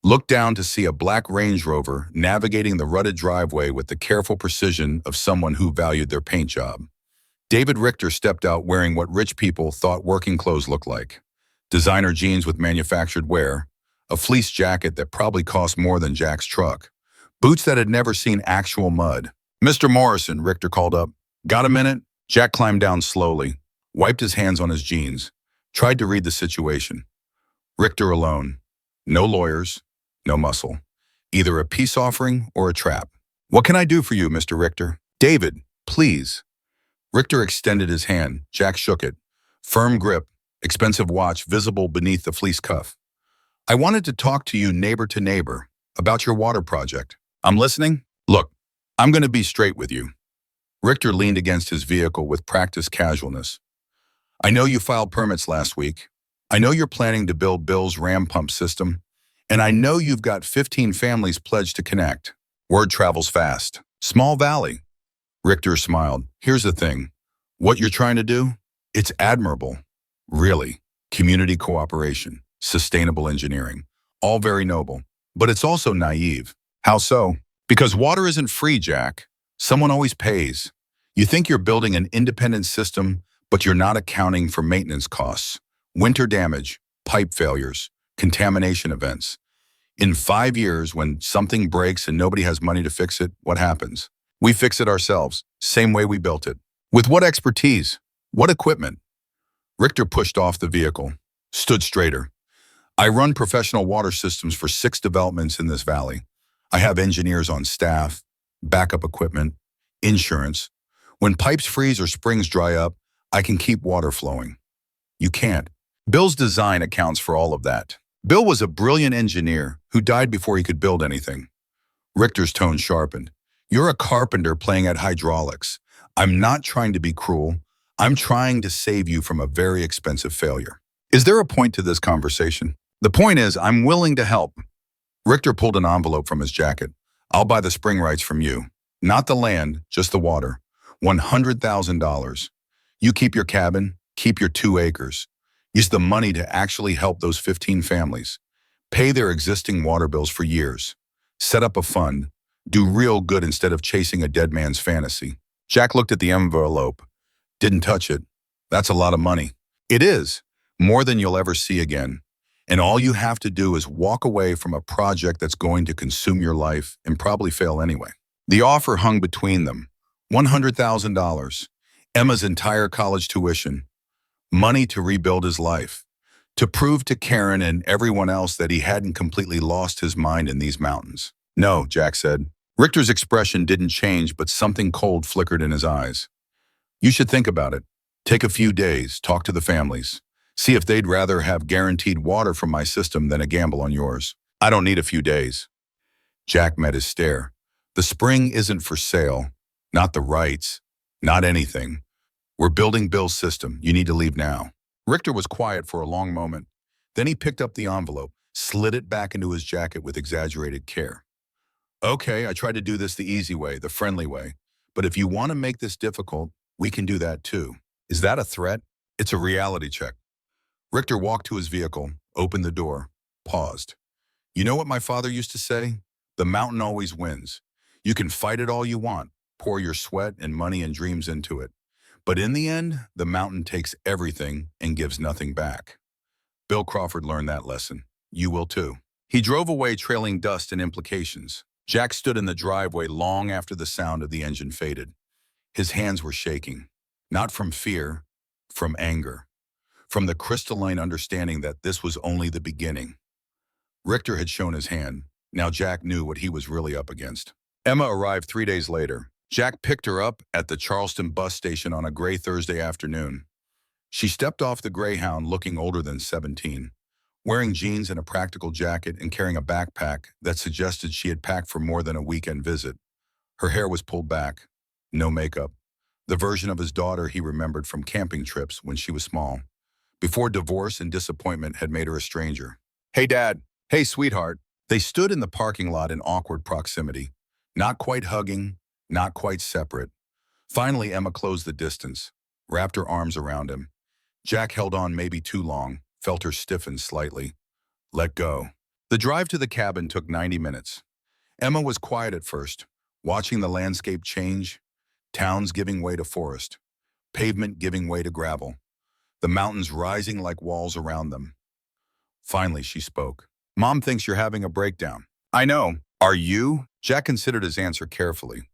Looked down to see a black Range Rover navigating the rutted driveway with the careful precision of someone who valued their paint job. David Richter stepped out wearing what rich people thought working clothes looked like. Designer jeans with manufactured wear, a fleece jacket that probably cost more than Jack's truck, boots that had never seen actual mud. "Mr. Morrison," Richter called up. "Got a minute?" Jack climbed down slowly, wiped his hands on his jeans, tried to read the situation. Richter alone. No lawyers, no muscle. Either a peace offering or a trap. "What can I do for you, Mr. Richter?" "David, please." Richter extended his hand. Jack shook it. Firm grip, expensive watch visible beneath the fleece cuff. "I wanted to talk to you neighbor to neighbor about your water project." "I'm listening." "Look, I'm going to be straight with you." Richter leaned against his vehicle with practiced casualness. "I know you filed permits last week. I know you're planning to build Bill's ram pump system. And I know you've got 15 families pledged to connect. Word travels fast. Small valley." Richter smiled. "Here's the thing. What you're trying to do? It's admirable. Really. Community cooperation, sustainable engineering. All very noble. But it's also naive." "How so?" "Because water isn't free, Jack. Someone always pays. You think you're building an independent system, but you're not accounting for maintenance costs, winter damage, pipe failures, contamination events. In 5 years, when something breaks and nobody has money to fix it, what happens? We fix it ourselves, same way we built it. With what expertise? What equipment?" Richter pushed off the vehicle, stood straighter. "I run professional water systems for 6 developments in this valley. I have engineers on staff, backup equipment, insurance. When pipes freeze or springs dry up, I can keep water flowing. You can't. Bill's design accounts for all of that. Bill was a brilliant engineer who died before he could build anything." Richter's tone sharpened. "You're a carpenter playing at hydraulics. I'm not trying to be cruel. I'm trying to save you from a very expensive failure. Is there a point to this conversation?" "The point is, I'm willing to help." Richter pulled an envelope from his jacket. "I'll buy the spring rights from you. Not the land, just the water. $100,000. You keep your cabin, keep your 2 acres. Use the money to actually help those 15 families. Pay their existing water bills for years. Set up a fund. Do real good instead of chasing a dead man's fantasy." Jack looked at the envelope. Didn't touch it. "That's a lot of money." "It is. More than you'll ever see again. And all you have to do is walk away from a project that's going to consume your life and probably fail anyway." The offer hung between them. $100,000. Emma's entire college tuition. Money to rebuild his life. To prove to Karen and everyone else that he hadn't completely lost his mind in these mountains. "No," Jack said. Richter's expression didn't change, but something cold flickered in his eyes. "You should think about it. Take a few days, talk to the families. See if they'd rather have guaranteed water from my system than a gamble on yours." "I don't need a few days." Jack met his stare. "The spring isn't for sale. Not the rights. Not anything. We're building Bill's system. You need to leave now." Richter was quiet for a long moment. Then he picked up the envelope, slid it back into his jacket with exaggerated care. "Okay, I tried to do this the easy way, the friendly way. But if you want to make this difficult, we can do that too." "Is that a threat?" "It's a reality check." Richter walked to his vehicle, opened the door, paused. "You know what my father used to say? The mountain always wins. You can fight it all you want, pour your sweat and money and dreams into it. But in the end, the mountain takes everything and gives nothing back. Bill Crawford learned that lesson. You will too. He drove away trailing dust and implications. Jack stood in the driveway long after the sound of the engine faded. His hands were shaking, not from fear, from anger, from the crystalline understanding that this was only the beginning. Richter had shown his hand. Now Jack knew what he was really up against. Emma arrived 3 days later. Jack picked her up at the Charleston bus station on a gray Thursday afternoon. She stepped off the Greyhound looking older than 17, wearing jeans and a practical jacket and carrying a backpack that suggested she had packed for more than a weekend visit. Her hair was pulled back, no makeup, the version of his daughter he remembered from camping trips when she was small, before divorce and disappointment had made her a stranger. "Hey, Dad. Hey, sweetheart." They stood in the parking lot in awkward proximity, not quite hugging, not quite separate. Finally, Emma closed the distance, wrapped her arms around him. Jack held on maybe too long, felt her stiffen slightly. Let go. The drive to the cabin took 90 minutes. Emma was quiet at first, watching the landscape change, towns giving way to forest, pavement giving way to gravel, the mountains rising like walls around them. Finally, she spoke. "Mom thinks you're having a breakdown." "I know. Are you?" Jack considered his answer carefully.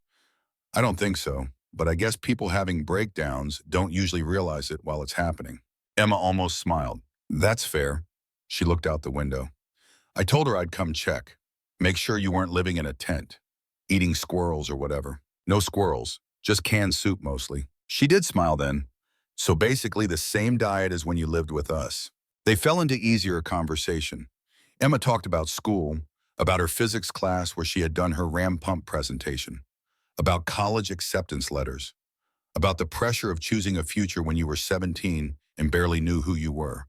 "I don't think so, but I guess people having breakdowns don't usually realize it while it's happening." Emma almost smiled. "That's fair." She looked out the window. "I told her I'd come check. Make sure you weren't living in a tent, eating squirrels or whatever." "No squirrels, just canned soup mostly." She did smile then. "So basically the same diet as when you lived with us." They fell into easier conversation. Emma talked about school, about her physics class where she had done her ram pump presentation, about college acceptance letters, about the pressure of choosing a future when you were 17 and barely knew who you were.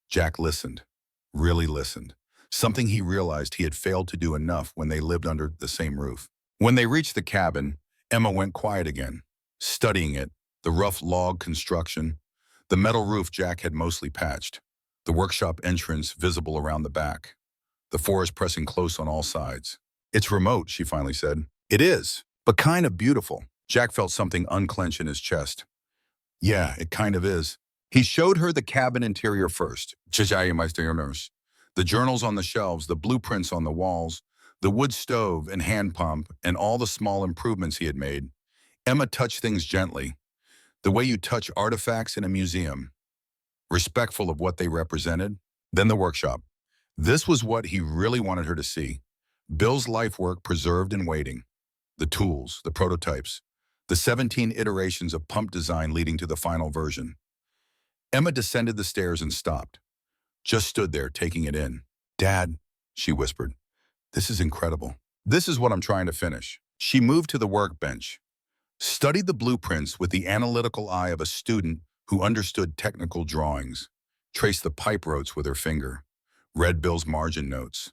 Jack listened, really listened, something he realized he had failed to do enough when they lived under the same roof. When they reached the cabin, Emma went quiet again, studying it, the rough log construction, the metal roof Jack had mostly patched, the workshop entrance visible around the back, the forest pressing close on all sides. "It's remote," she finally said. "It is, but kind of beautiful." Jack felt something unclench in his chest. "Yeah, it kind of is." He showed her the cabin interior first. The journals on the shelves, the blueprints on the walls, the wood stove and hand pump, and all the small improvements he had made. Emma touched things gently, the way you touch artifacts in a museum, respectful of what they represented. Then the workshop. This was what he really wanted her to see. Bill's life work preserved and waiting. The tools, the prototypes, the 17 iterations of pump design leading to the final version. Emma descended the stairs and stopped. Just stood there, taking it in. "Dad," she whispered, "this is incredible. This is what I'm trying to finish." She moved to the workbench, studied the blueprints with the analytical eye of a student who understood technical drawings, traced the pipe rotes with her finger, read Bill's margin notes.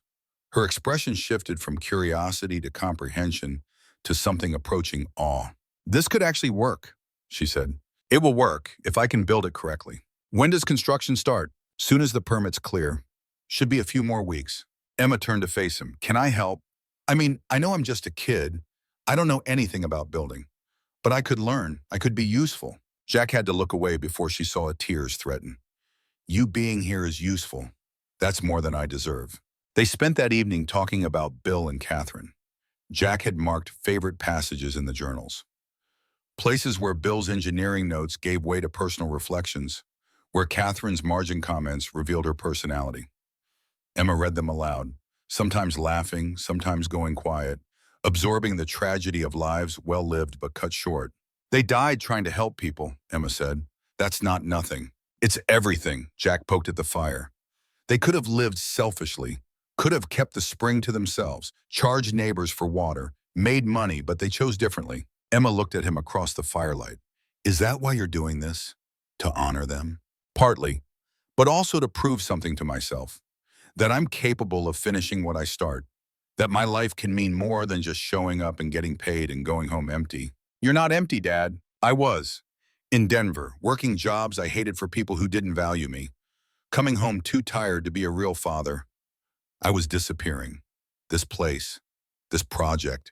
Her expression shifted from curiosity to comprehension to something approaching awe. "This could actually work," she said. "It will work if I can build it correctly." "When does construction start?" "Soon as the permit's clear. Should be a few more weeks." Emma turned to face him. "Can I help? I mean, I know I'm just a kid. I don't know anything about building. But I could learn. I could be useful." Jack had to look away before she saw a tears threaten. "You being here is useful. That's more than I deserve." They spent that evening talking about Bill and Catherine. Jack had marked favorite passages in the journals. Places where Bill's engineering notes gave way to personal reflections, where Catherine's margin comments revealed her personality. Emma read them aloud, sometimes laughing, sometimes going quiet, absorbing the tragedy of lives well lived but cut short. "They died trying to help people," Emma said. "That's not nothing. It's everything." Jack poked at the fire. "They could have lived selfishly, could have kept the spring to themselves, charged neighbors for water, made money, but they chose differently." Emma looked at him across the firelight. "Is that why you're doing this? To honor them?" "Partly, but also to prove something to myself. That I'm capable of finishing what I start. That my life can mean more than just showing up and getting paid and going home empty." "You're not empty, Dad." "I was. In Denver, working jobs I hated for people who didn't value me. Coming home too tired to be a real father. I was disappearing. This place, This project.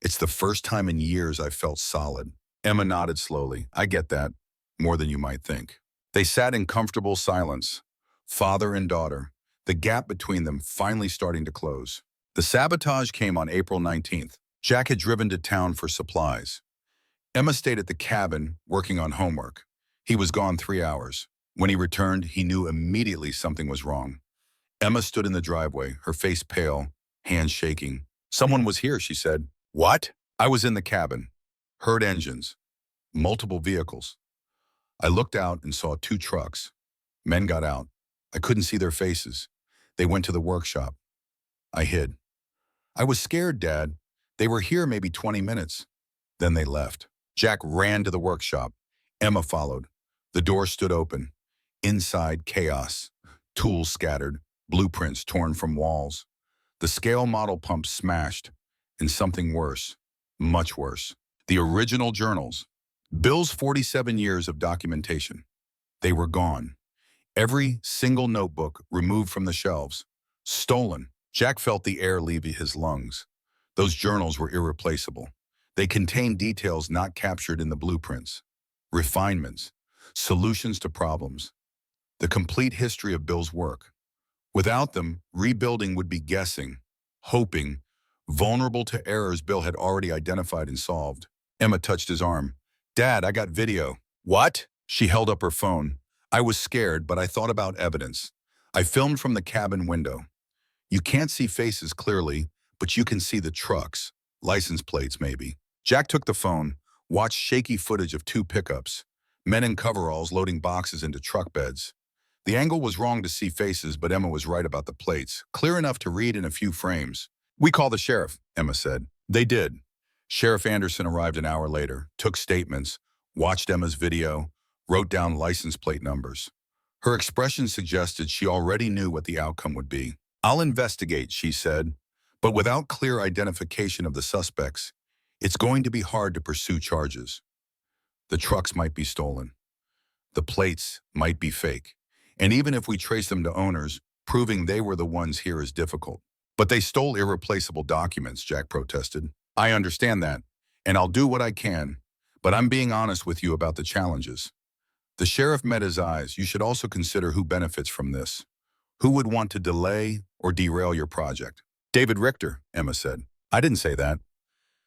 It's the first time in years I felt solid. Emma nodded slowly. I get that. More than you might think. They sat in comfortable silence, father and daughter, the gap between them finally starting to close. The sabotage came on April 19th. Jack had driven to town for supplies. Emma stayed at the cabin, working on homework. He was gone 3 hours. When he returned, he knew immediately something was wrong. Emma stood in the driveway, her face pale, hands shaking. Someone was here, she said. What? I was in the cabin. Heard engines. Multiple vehicles. I looked out and saw 2 trucks. Men got out. I couldn't see their faces. They went to the workshop. I hid. I was scared, Dad. They were here maybe 20 minutes. Then they left. Jack ran to the workshop. Emma followed. The door stood open. Inside, chaos. Tools scattered. Blueprints torn from walls. The scale model pump smashed. And something worse. Much worse. The original journals. Bill's 47 years of documentation. They were gone. Every single notebook removed from the shelves. Stolen. Jack felt the air leave his lungs. Those journals were irreplaceable. They contained details not captured in the blueprints. Refinements. Solutions to problems. The complete history of Bill's work. Without them, rebuilding would be guessing, hoping, vulnerable to errors Bill had already identified and solved. Emma touched his arm. Dad, I got video. What? She held up her phone. I was scared, but I thought about evidence. I filmed from the cabin window. You can't see faces clearly, but you can see the trucks, license plates maybe. Jack took the phone, watched shaky footage of 2 pickups, men in coveralls loading boxes into truck beds. The angle was wrong to see faces, but Emma was right about the plates, clear enough to read in a few frames. We call the sheriff, Emma said. They did. Sheriff Anderson arrived an hour later, took statements, watched Emma's video, wrote down license plate numbers. Her expression suggested she already knew what the outcome would be. I'll investigate, she said, but without clear identification of the suspects, it's going to be hard to pursue charges. The trucks might be stolen. The plates might be fake. And even if we trace them to owners, proving they were the ones here is difficult. But they stole irreplaceable documents, Jack protested. I understand that, and I'll do what I can, but I'm being honest with you about the challenges. The sheriff met his eyes. You should also consider who benefits from this. Who would want to delay or derail your project? David Richter, Emma said. I didn't say that.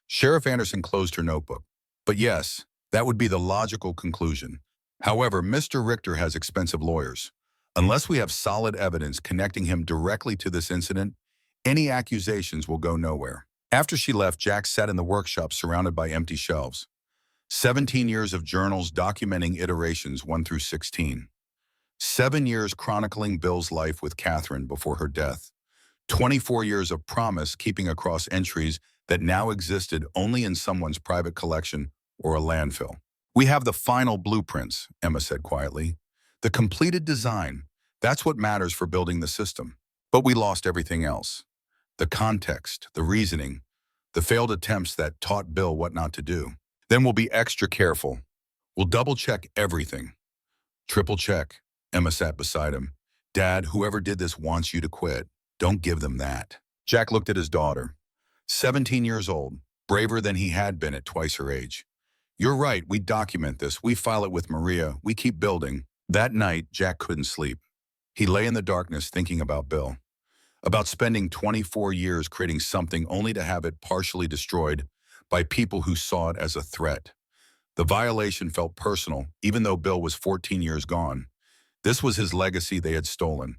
Sheriff Anderson closed her notebook. But yes, that would be the logical conclusion. However, Mr. Richter has expensive lawyers. Unless we have solid evidence connecting him directly to this incident, any accusations will go nowhere. After she left, Jack sat in the workshop surrounded by empty shelves. 17 years of journals documenting iterations 1 through 16. 7 years chronicling Bill's life with Catherine before her death. 24 years of promise keeping across entries that now existed only in someone's private collection or a landfill. We have the final blueprints, Emma said quietly. The completed design. That's what matters for building the system. But we lost everything else. The context, the reasoning, the failed attempts that taught Bill what not to do. Then we'll be extra careful. We'll double-check everything. Triple check. Emma sat beside him. Dad, whoever did this wants you to quit. Don't give them that. Jack looked at his daughter. 17 years old, braver than he had been at twice her age. You're right, we document this. We file it with Maria. We keep building. That night, Jack couldn't sleep. He lay in the darkness thinking about Bill. About spending 24 years creating something only to have it partially destroyed by people who saw it as a threat. The violation felt personal, even though Bill was 14 years gone. This was his legacy they had stolen,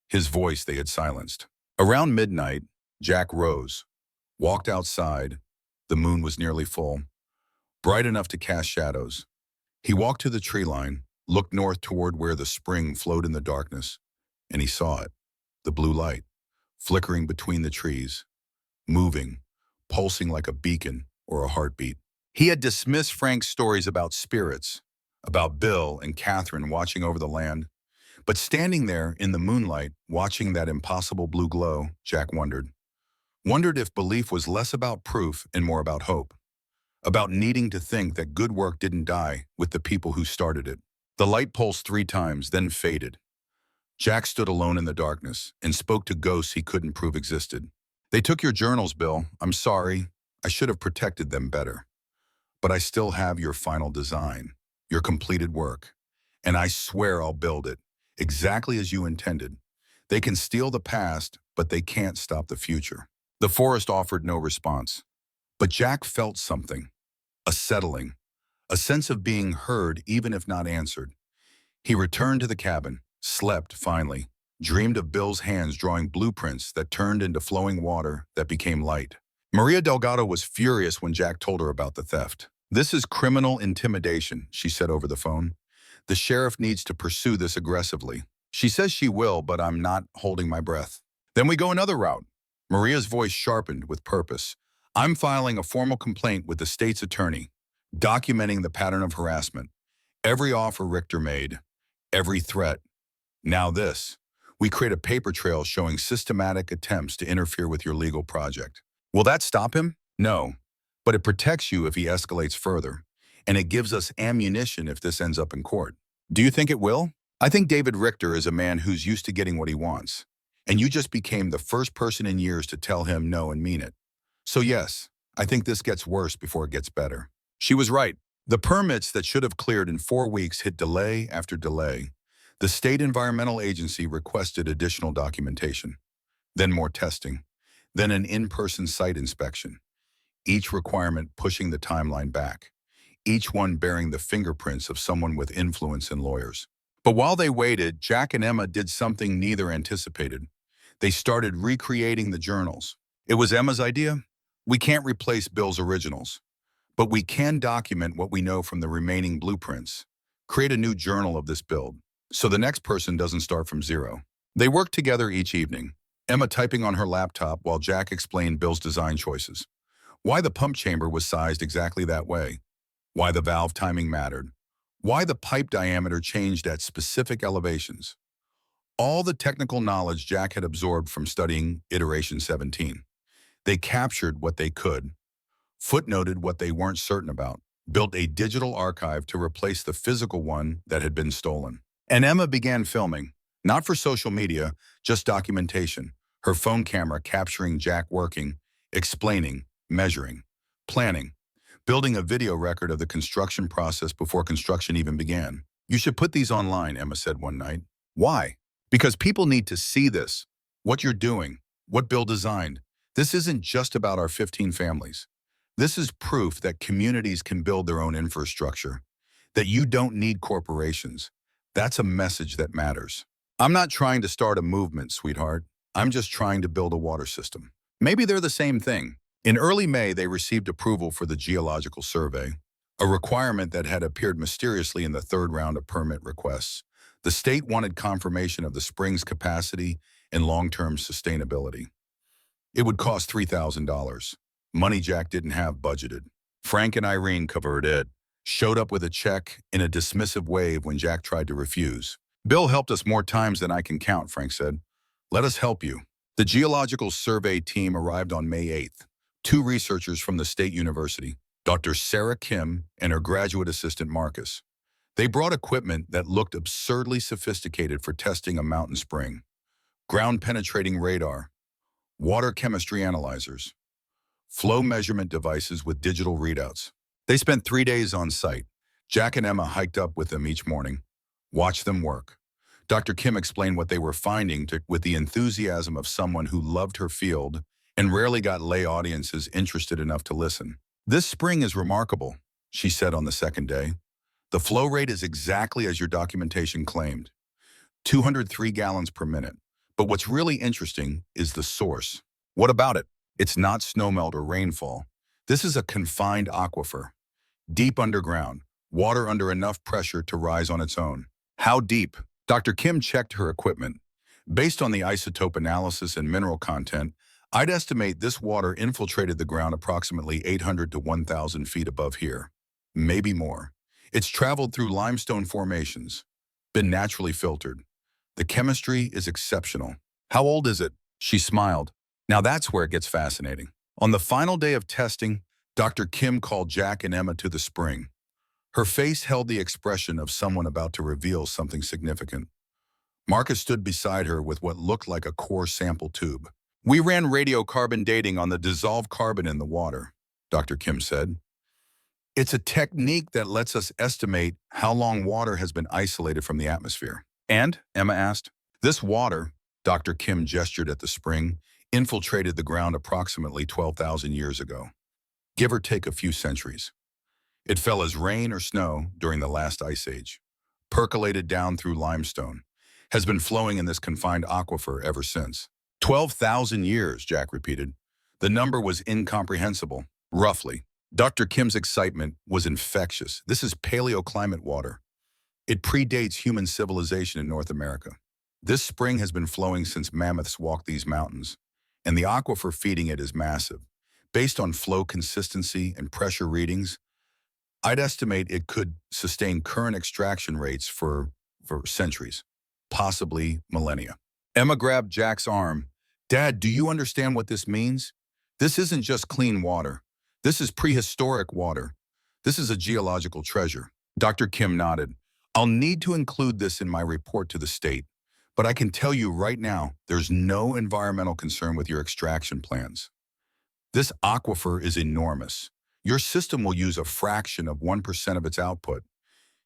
his voice they had silenced. Around midnight, Jack rose, walked outside. The moon was nearly full, bright enough to cast shadows. He walked to the tree line, looked north toward where the spring flowed in the darkness, and he saw it, the blue light, flickering between the trees, moving, pulsing like a beacon or a heartbeat. He had dismissed Frank's stories about spirits, about Bill and Catherine watching over the land. But standing there in the moonlight, watching that impossible blue glow, Jack wondered if belief was less about proof and more about hope, about needing to think that good work didn't die with the people who started it. The light pulsed 3 times, then faded. Jack stood alone in the darkness and spoke to ghosts he couldn't prove existed. They took your journals, Bill. I'm sorry. I should have protected them better. But I still have your final design, your completed work. And I swear I'll build it, exactly as you intended. They can steal the past, but they can't stop the future. The forest offered no response. But Jack felt something, a settling, a sense of being heard even if not answered. He returned to the cabin, slept finally, dreamed of Bill's hands drawing blueprints that turned into flowing water that became light. Maria Delgado was furious when Jack told her about the theft. "This is criminal intimidation," she said over the phone. "The sheriff needs to pursue this aggressively. She says she will, but I'm not holding my breath." Then we go another route. Maria's voice sharpened with purpose. "I'm filing a formal complaint with the state's attorney, documenting the pattern of harassment. Every offer Richter made, every threat. Now this. We create a paper trail showing systematic attempts to interfere with your legal project. Will that stop him? No. But it protects you if he escalates further. And it gives us ammunition if this ends up in court. Do you think it will? I think David Richter is a man who's used to getting what he wants. And you just became the first person in years to tell him no and mean it. So yes, I think this gets worse before it gets better." She was right. The permits that should have cleared in 4 weeks hit delay after delay. The state environmental agency requested additional documentation, then more testing, then an in-person site inspection, each requirement pushing the timeline back, each one bearing the fingerprints of someone with influence and lawyers. But while they waited, Jack and Emma did something neither anticipated. They started recreating the journals. It was Emma's idea. "We can't replace Bill's originals, but we can document what we know from the remaining blueprints. Create a new journal of this build, so the next person doesn't start from zero." They worked together each evening, Emma typing on her laptop while Jack explained Bill's design choices. Why the pump chamber was sized exactly that way, why the valve timing mattered, why the pipe diameter changed at specific elevations. All the technical knowledge Jack had absorbed from studying Iteration 17. They captured what they could, footnoted what they weren't certain about, built a digital archive to replace the physical one that had been stolen. And Emma began filming, not for social media, just documentation, her phone camera capturing Jack working, explaining, measuring, planning, building a video record of the construction process before construction even began. "You should put these online," Emma said one night. "Why?" "Because people need to see this, what you're doing, what Bill designed. This isn't just about our 15 families. This is proof that communities can build their own infrastructure, that you don't need corporations. That's a message that matters. I'm not trying to start a movement, sweetheart. I'm just trying to build a water system." Maybe they're the same thing. In early May, they received approval for the geological survey, a requirement that had appeared mysteriously in the third round of permit requests. The state wanted confirmation of the spring's capacity and long-term sustainability. It would cost $3,000. Money Jack didn't have budgeted. Frank and Irene covered it, showed up with a check in a dismissive wave when Jack tried to refuse. "Bill helped us more times than I can count," Frank said. "Let us help you." The geological survey team arrived on May 8th. 2 researchers from the state university, Dr. Sarah Kim and her graduate assistant Marcus. They brought equipment that looked absurdly sophisticated for testing a mountain spring. Ground-penetrating radar, water chemistry analyzers, flow measurement devices with digital readouts. They spent 3 days on site. Jack and Emma hiked up with them each morning, watched them work. Dr. Kim explained what they were finding with the enthusiasm of someone who loved her field and rarely got lay audiences interested enough to listen. "This spring is remarkable," she said on the second day. "The flow rate is exactly as your documentation claimed, 203 gallons per minute. But what's really interesting is the source. What about it? It's not snowmelt or rainfall. This is a confined aquifer, deep underground, water under enough pressure to rise on its own." "How deep?" Dr. Kim checked her equipment. "Based on the isotope analysis and mineral content, I'd estimate this water infiltrated the ground approximately 800 to 1,000 feet above here. Maybe more. It's traveled through limestone formations, been naturally filtered. The chemistry is exceptional." "How old is it?" She smiled. "Now that's where it gets fascinating." On the final day of testing, Dr. Kim called Jack and Emma to the spring. Her face held the expression of someone about to reveal something significant. Marcus stood beside her with what looked like a core sample tube. We ran radiocarbon dating on the dissolved carbon in the water, Dr. Kim said. It's a technique that lets us estimate how long water has been isolated from the atmosphere. And, Emma asked, this water, Dr. Kim gestured at the spring, infiltrated the ground approximately 12,000 years ago, give or take a few centuries. It fell as rain or snow during the last ice age, percolated down through limestone, has been flowing in this confined aquifer ever since. 12,000 years, Jack repeated. The number was incomprehensible, roughly. Dr. Kim's excitement was infectious. This is paleoclimate water. It predates human civilization in North America. This spring has been flowing since mammoths walked these mountains, and the aquifer feeding it is massive. Based on flow consistency and pressure readings, I'd estimate it could sustain current extraction rates for centuries, possibly millennia. Emma grabbed Jack's arm. Dad, do you understand what this means? This isn't just clean water. This is prehistoric water. This is a geological treasure. Dr. Kim nodded. I'll need to include this in my report to the state, but I can tell you right now, there's no environmental concern with your extraction plans. This aquifer is enormous. Your system will use a fraction of 1% of its output.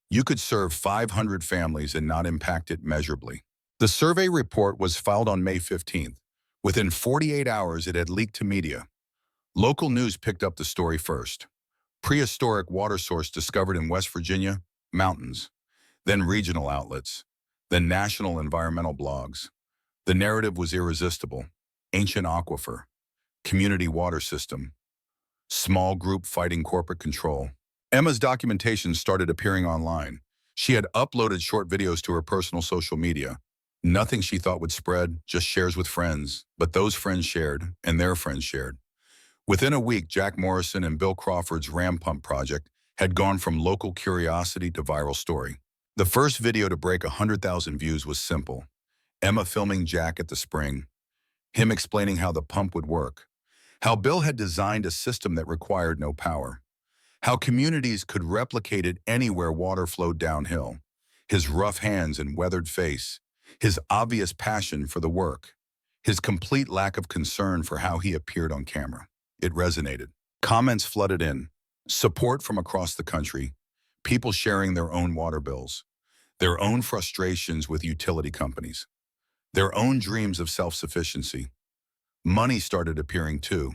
You could serve 500 families and not impact it measurably. The survey report was filed on May 15th. Within 48 hours, it had leaked to media. Local news picked up the story first. Prehistoric water source discovered in West Virginia, mountains. Then regional outlets. Then national environmental blogs. The narrative was irresistible. Ancient aquifer. Community water system. Small group fighting corporate control. Emma's documentation started appearing online. She had uploaded short videos to her personal social media. Nothing she thought would spread, just shares with friends. But those friends shared, and their friends shared. Within a week, Jack Morrison and Bill Crawford's Ram Pump project had gone from local curiosity to viral story. The first video to break 100,000 views was simple. Emma filming Jack at the spring, him explaining how the pump would work, how Bill had designed a system that required no power, how communities could replicate it anywhere water flowed downhill, his rough hands and weathered face, his obvious passion for the work, his complete lack of concern for how he appeared on camera. It resonated. Comments flooded in. Support from across the country. People sharing their own water bills. Their own frustrations with utility companies. Their own dreams of self-sufficiency. Money started appearing too.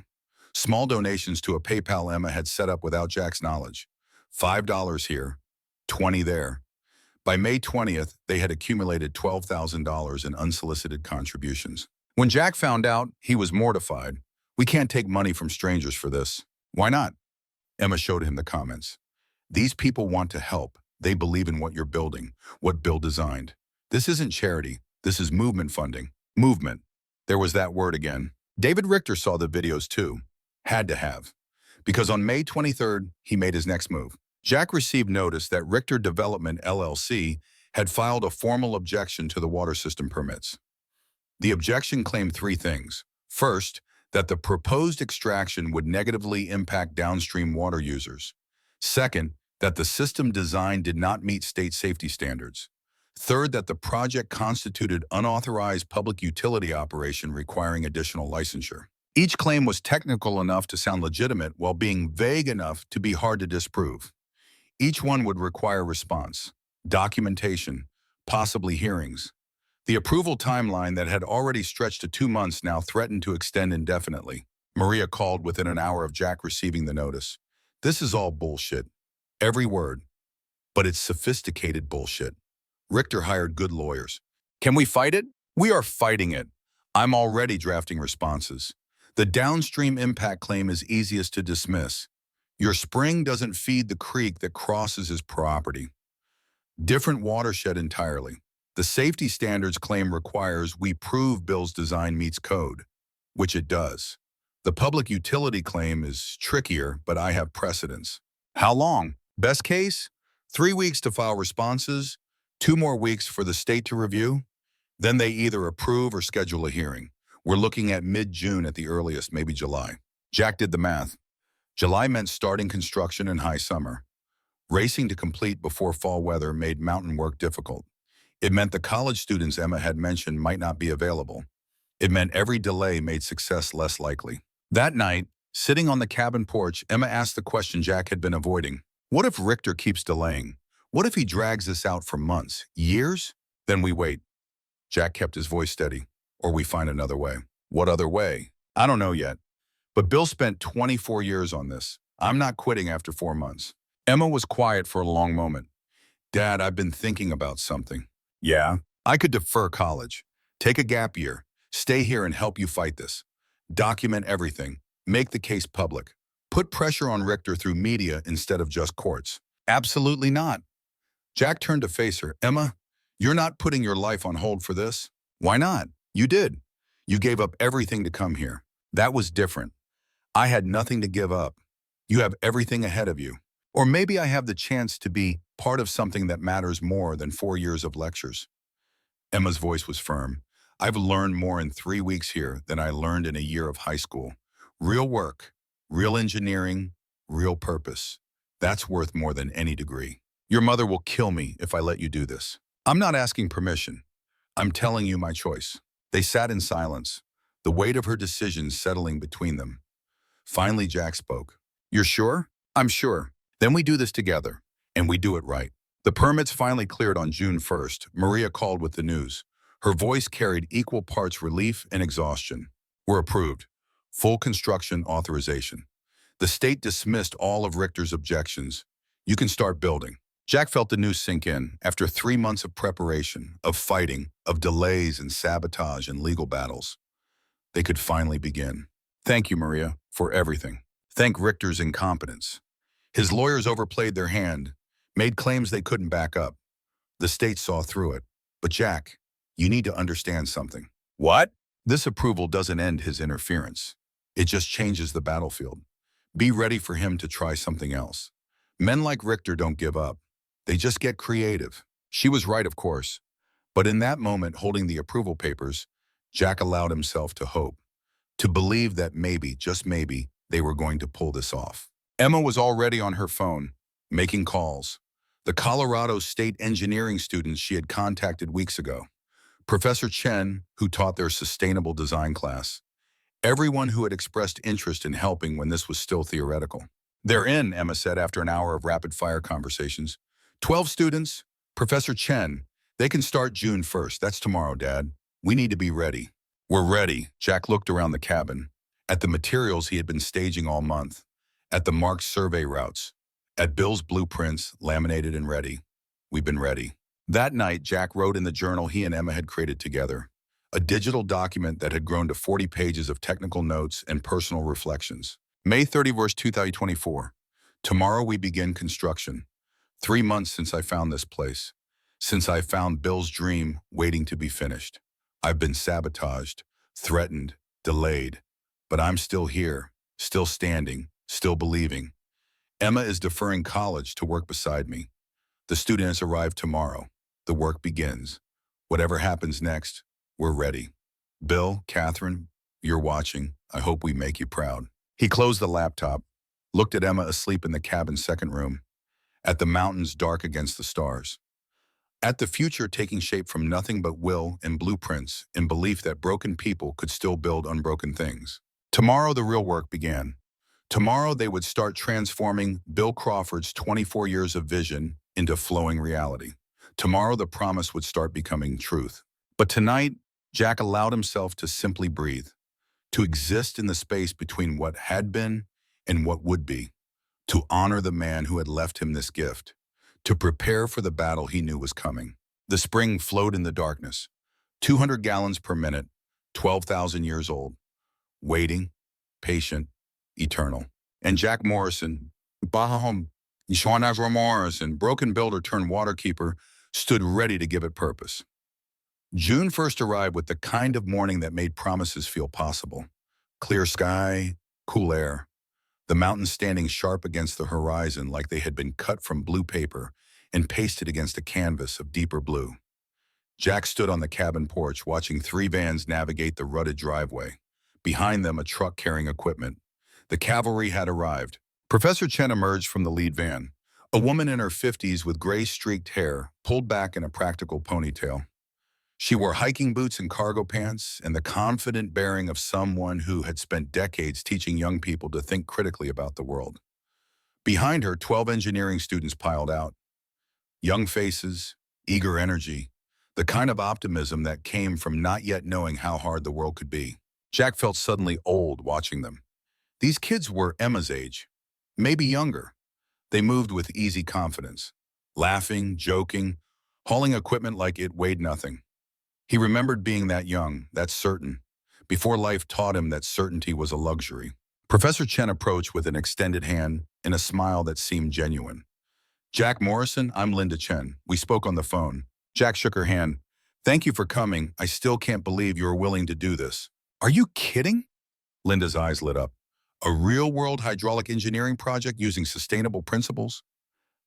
Small donations to a PayPal Emma had set up without Jack's knowledge. $5 here, $20 there. By May 20th, they had accumulated $12,000 in unsolicited contributions. When Jack found out, he was mortified. We can't take money from strangers for this. Why not? Emma showed him the comments. These people want to help. They believe in what you're building, what Bill designed. This isn't charity. This is movement funding. Movement. There was that word again. David Richter saw the videos too. Had to have. Because on May 23rd, he made his next move. Jack received notice that Richter Development LLC had filed a formal objection to the water system permits. The objection claimed three things. First, that the proposed extraction would negatively impact downstream water users. Second, that the system design did not meet state safety standards. Third, that the project constituted unauthorized public utility operation requiring additional licensure. Each claim was technical enough to sound legitimate while being vague enough to be hard to disprove. Each one would require response, documentation, possibly hearings. The approval timeline that had already stretched to 2 months now threatened to extend indefinitely. Maria called within an hour of Jack receiving the notice. This is all bullshit. Every word. But it's sophisticated bullshit. Richter hired good lawyers. Can we fight it? We are fighting it. I'm already drafting responses. The downstream impact claim is easiest to dismiss. Your spring doesn't feed the creek that crosses his property. Different watershed entirely. The safety standards claim requires we prove Bill's design meets code, which it does. The public utility claim is trickier, but I have precedence. How long? Best case? 3 weeks to file responses, 2 more weeks for the state to review. Then they either approve or schedule a hearing. We're looking at mid-June at the earliest, maybe July. Jack did the math. July meant starting construction in high summer. Racing to complete before fall weather made mountain work difficult. It meant the college students Emma had mentioned might not be available. It meant every delay made success less likely. That night, sitting on the cabin porch, Emma asked the question Jack had been avoiding. What if Richter keeps delaying? What if he drags this out for months, years? Then we wait. Jack kept his voice steady. Or we find another way. What other way? I don't know yet. But Bill spent 24 years on this. I'm not quitting after 4 months. Emma was quiet for a long moment. Dad, I've been thinking about something. Yeah? I could defer college. Take a gap year. Stay here and help you fight this. Document everything. Make the case public. Put pressure on Richter through media instead of just courts. Absolutely not. Jack turned to face her. Emma, you're not putting your life on hold for this? Why not? You did. You gave up everything to come here. That was different. I had nothing to give up. You have everything ahead of you. Or maybe I have the chance to be part of something that matters more than 4 years of lectures. Emma's voice was firm. I've learned more in 3 weeks here than I learned in a year of high school. Real work, real engineering, real purpose. That's worth more than any degree. Your mother will kill me if I let you do this. I'm not asking permission. I'm telling you my choice. They sat in silence, the weight of her decision settling between them. Finally, Jack spoke. You're sure? I'm sure. Then we do this together, and we do it right. The permits finally cleared on June 1st. Maria called with the news. Her voice carried equal parts relief and exhaustion. We're approved. Full construction authorization. The state dismissed all of Richter's objections. You can start building. Jack felt the news sink in after 3 months of preparation, of fighting, of delays and sabotage and legal battles. They could finally begin. Thank you, Maria, for everything. Thank Richter's incompetence. His lawyers overplayed their hand, made claims they couldn't back up. The state saw through it. But Jack, you need to understand something. What? This approval doesn't end his interference. It just changes the battlefield. Be ready for him to try something else. Men like Richter don't give up. They just get creative. She was right, of course. But in that moment, holding the approval papers, Jack allowed himself to hope, to believe that maybe, just maybe, they were going to pull this off. Emma was already on her phone, making calls. The Colorado State engineering students she had contacted weeks ago. Professor Chen, who taught their sustainable design class. Everyone who had expressed interest in helping when this was still theoretical. They're in, Emma said after an hour of rapid-fire conversations. 12 students, Professor Chen. They can start June 1st. That's tomorrow, Dad. We need to be ready. We're ready. Jack looked around the cabin, at the materials he had been staging all month, at the marked survey routes, at Bill's blueprints, laminated and ready. We've been ready. That night, Jack wrote in the journal he and Emma had created together, a digital document that had grown to 40 pages of technical notes and personal reflections. May 31st, 2024. Tomorrow we begin construction. 3 months since I found this place, since I found Bill's dream waiting to be finished. I've been sabotaged, threatened, delayed, but I'm still here, still standing, still believing. Emma is deferring college to work beside me. The students arrive tomorrow. The work begins. Whatever happens next, we're ready. Bill, Catherine, you're watching. I hope we make you proud. He closed the laptop, looked at Emma asleep in the cabin's second room, at the mountains dark against the stars, at the future taking shape from nothing but will and blueprints in belief that broken people could still build unbroken things. Tomorrow the real work began. Tomorrow they would start transforming Bill Crawford's 24 years of vision into flowing reality. Tomorrow the promise would start becoming truth. But tonight, Jack allowed himself to simply breathe, to exist in the space between what had been and what would be, to honor the man who had left him this gift, to prepare for the battle he knew was coming. The spring flowed in the darkness, 200 gallons per minute, 12,000 years old, waiting, patient, eternal. And Jack Morrison, Morrison, broken builder turned waterkeeper, stood ready to give it purpose. June 1st arrived with the kind of morning that made promises feel possible. Clear sky, cool air. The mountains standing sharp against the horizon like they had been cut from blue paper and pasted against a canvas of deeper blue. Jack stood on the cabin porch watching 3 vans navigate the rutted driveway. Behind them, a truck carrying equipment. The cavalry had arrived. Professor Chen emerged from the lead van, a woman in her 50s with gray-streaked hair pulled back in a practical ponytail. She wore hiking boots and cargo pants, and the confident bearing of someone who had spent decades teaching young people to think critically about the world. Behind her, 12 engineering students piled out. Young faces, eager energy, the kind of optimism that came from not yet knowing how hard the world could be. Jack felt suddenly old watching them. These kids were Emma's age, maybe younger. They moved with easy confidence, laughing, joking, hauling equipment like it weighed nothing. He remembered being that young, that certain, before life taught him that certainty was a luxury. Professor Chen approached with an extended hand and a smile that seemed genuine. Jack Morrison, I'm Linda Chen. We spoke on the phone. Jack shook her hand. Thank you for coming. I still can't believe you are willing to do this. Are you kidding? Linda's eyes lit up. A real-world hydraulic engineering project using sustainable principles?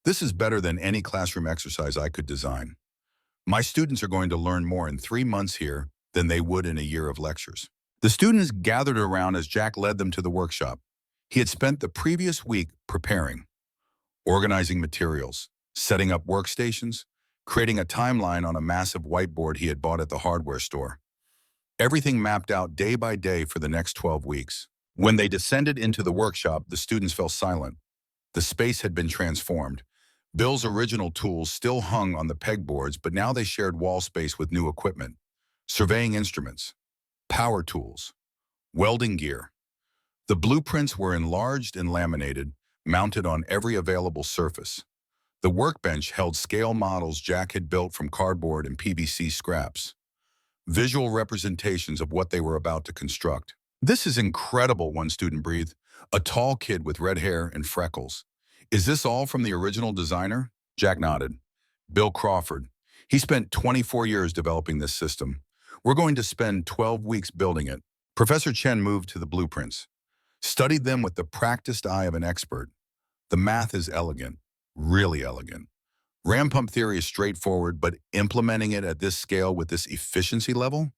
This is better than any classroom exercise I could design. My students are going to learn more in 3 months here than they would in a year of lectures. The students gathered around as Jack led them to the workshop. He had spent the previous week preparing, organizing materials, setting up workstations, creating a timeline on a massive whiteboard he had bought at the hardware store. Everything mapped out day by day for the next 12 weeks. When they descended into the workshop, the students fell silent. The space had been transformed. Bill's original tools still hung on the pegboards, but now they shared wall space with new equipment, surveying instruments, power tools, welding gear. The blueprints were enlarged and laminated, mounted on every available surface. The workbench held scale models Jack had built from cardboard and PVC scraps, visual representations of what they were about to construct. This is incredible, one student breathed, a tall kid with red hair and freckles. Is this all from the original designer? Jack nodded. Bill Crawford. He spent 24 years developing this system. We're going to spend 12 weeks building it. Professor Chen moved to the blueprints, studied them with the practiced eye of an expert. The math is elegant, really elegant. Ram pump theory is straightforward, but implementing it at this scale with this efficiency level?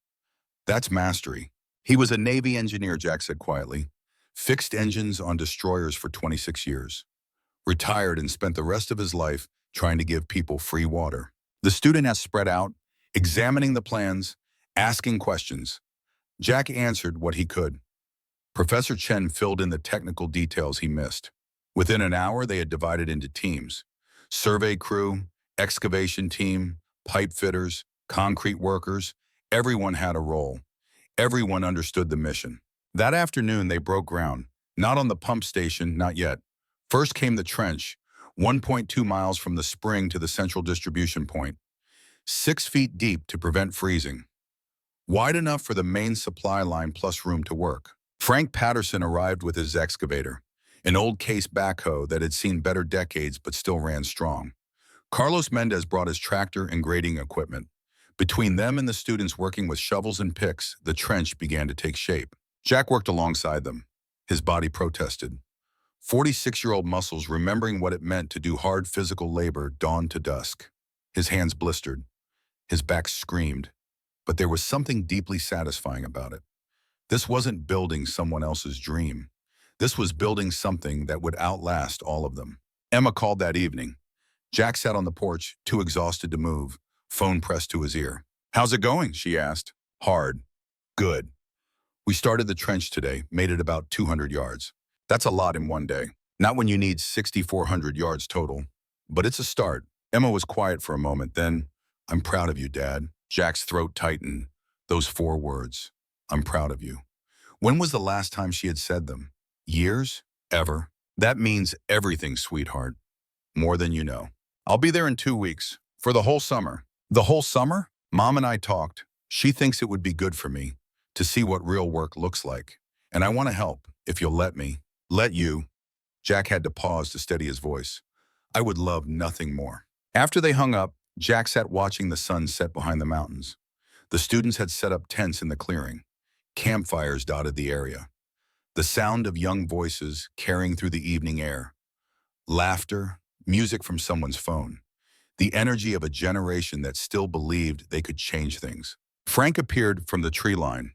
That's mastery. He was a Navy engineer, Jack said quietly. Fixed engines on destroyers for 26 years. Retired and spent the rest of his life trying to give people free water. The student has spread out, examining the plans, asking questions. Jack answered what he could. Professor Chen filled in the technical details he missed. Within an hour, they had divided into teams. Survey crew, excavation team, pipe fitters, concrete workers. Everyone had a role. Everyone understood the mission. That afternoon, they broke ground. Not on the pump station, not yet. First came the trench, 1.2 miles from the spring to the central distribution point, 6 feet deep to prevent freezing. Wide enough for the main supply line plus room to work. Frank Patterson arrived with his excavator, an old case backhoe that had seen better decades but still ran strong. Carlos Mendez brought his tractor and grading equipment. Between them and the students working with shovels and picks, the trench began to take shape. Jack worked alongside them. His body protested. 46-year-old muscles remembering what it meant to do hard physical labor dawn to dusk. His hands blistered. His back screamed. But there was something deeply satisfying about it. This wasn't building someone else's dream. This was building something that would outlast all of them. Emma called that evening. Jack sat on the porch, too exhausted to move, phone pressed to his ear. How's it going? She asked. Hard. Good. We started the trench today, made it about 200 yards. That's a lot in one day. Not when you need 6,400 yards total. But it's a start. Emma was quiet for a moment, then, I'm proud of you, Dad. Jack's throat tightened. Those 4 words. I'm proud of you. When was the last time she had said them? Years? Ever? That means everything, sweetheart. More than you know. I'll be there in 2 weeks. For the whole summer. The whole summer? Mom and I talked. She thinks it would be good for me to see what real work looks like. And I want to help, if you'll let me. Let you. Jack had to pause to steady his voice. I would love nothing more. After they hung up, Jack sat watching the sun set behind the mountains. The students had set up tents in the clearing. Campfires dotted the area. The sound of young voices carrying through the evening air. Laughter, music from someone's phone. The energy of a generation that still believed they could change things. Frank appeared from the tree line,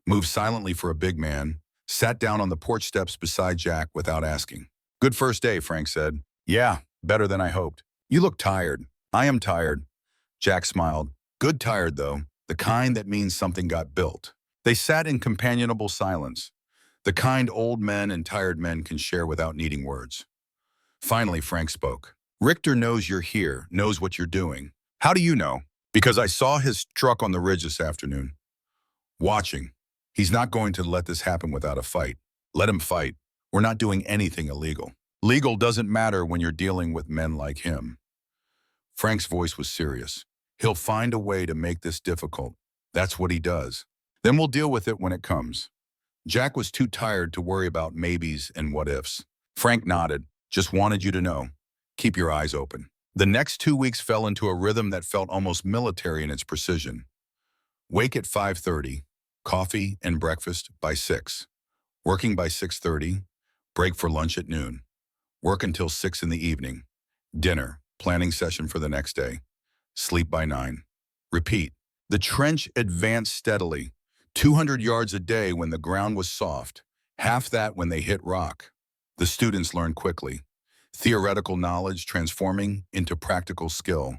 moved silently for a big man, sat down on the porch steps beside Jack without asking. Good first day, Frank said. Yeah, better than I hoped. You look tired. I am tired. Jack smiled. Good tired, though. the kind that means something got built. They sat in companionable silence, the kind old men and tired men can share without needing words. Finally, Frank spoke. Richter knows you're here, knows what you're doing. How do you know? Because I saw his truck on the ridge this afternoon. Watching. He's not going to let this happen without a fight. Let him fight. We're not doing anything illegal. Legal doesn't matter when you're dealing with men like him. Frank's voice was serious. He'll find a way to make this difficult. That's what he does. Then we'll deal with it when it comes. Jack was too tired to worry about maybes and what-ifs. Frank nodded. Just wanted you to know. Keep your eyes open. The next 2 weeks fell into a rhythm that felt almost military in its precision. Wake at 5:30, coffee and breakfast by 6. Working by 6:30, break for lunch at noon. Work until 6 in the evening. Dinner, planning session for the next day. Sleep by 9. Repeat. The trench advanced steadily, 200 yards a day when the ground was soft, half that when they hit rock. The students learned quickly, theoretical knowledge transforming into practical skill.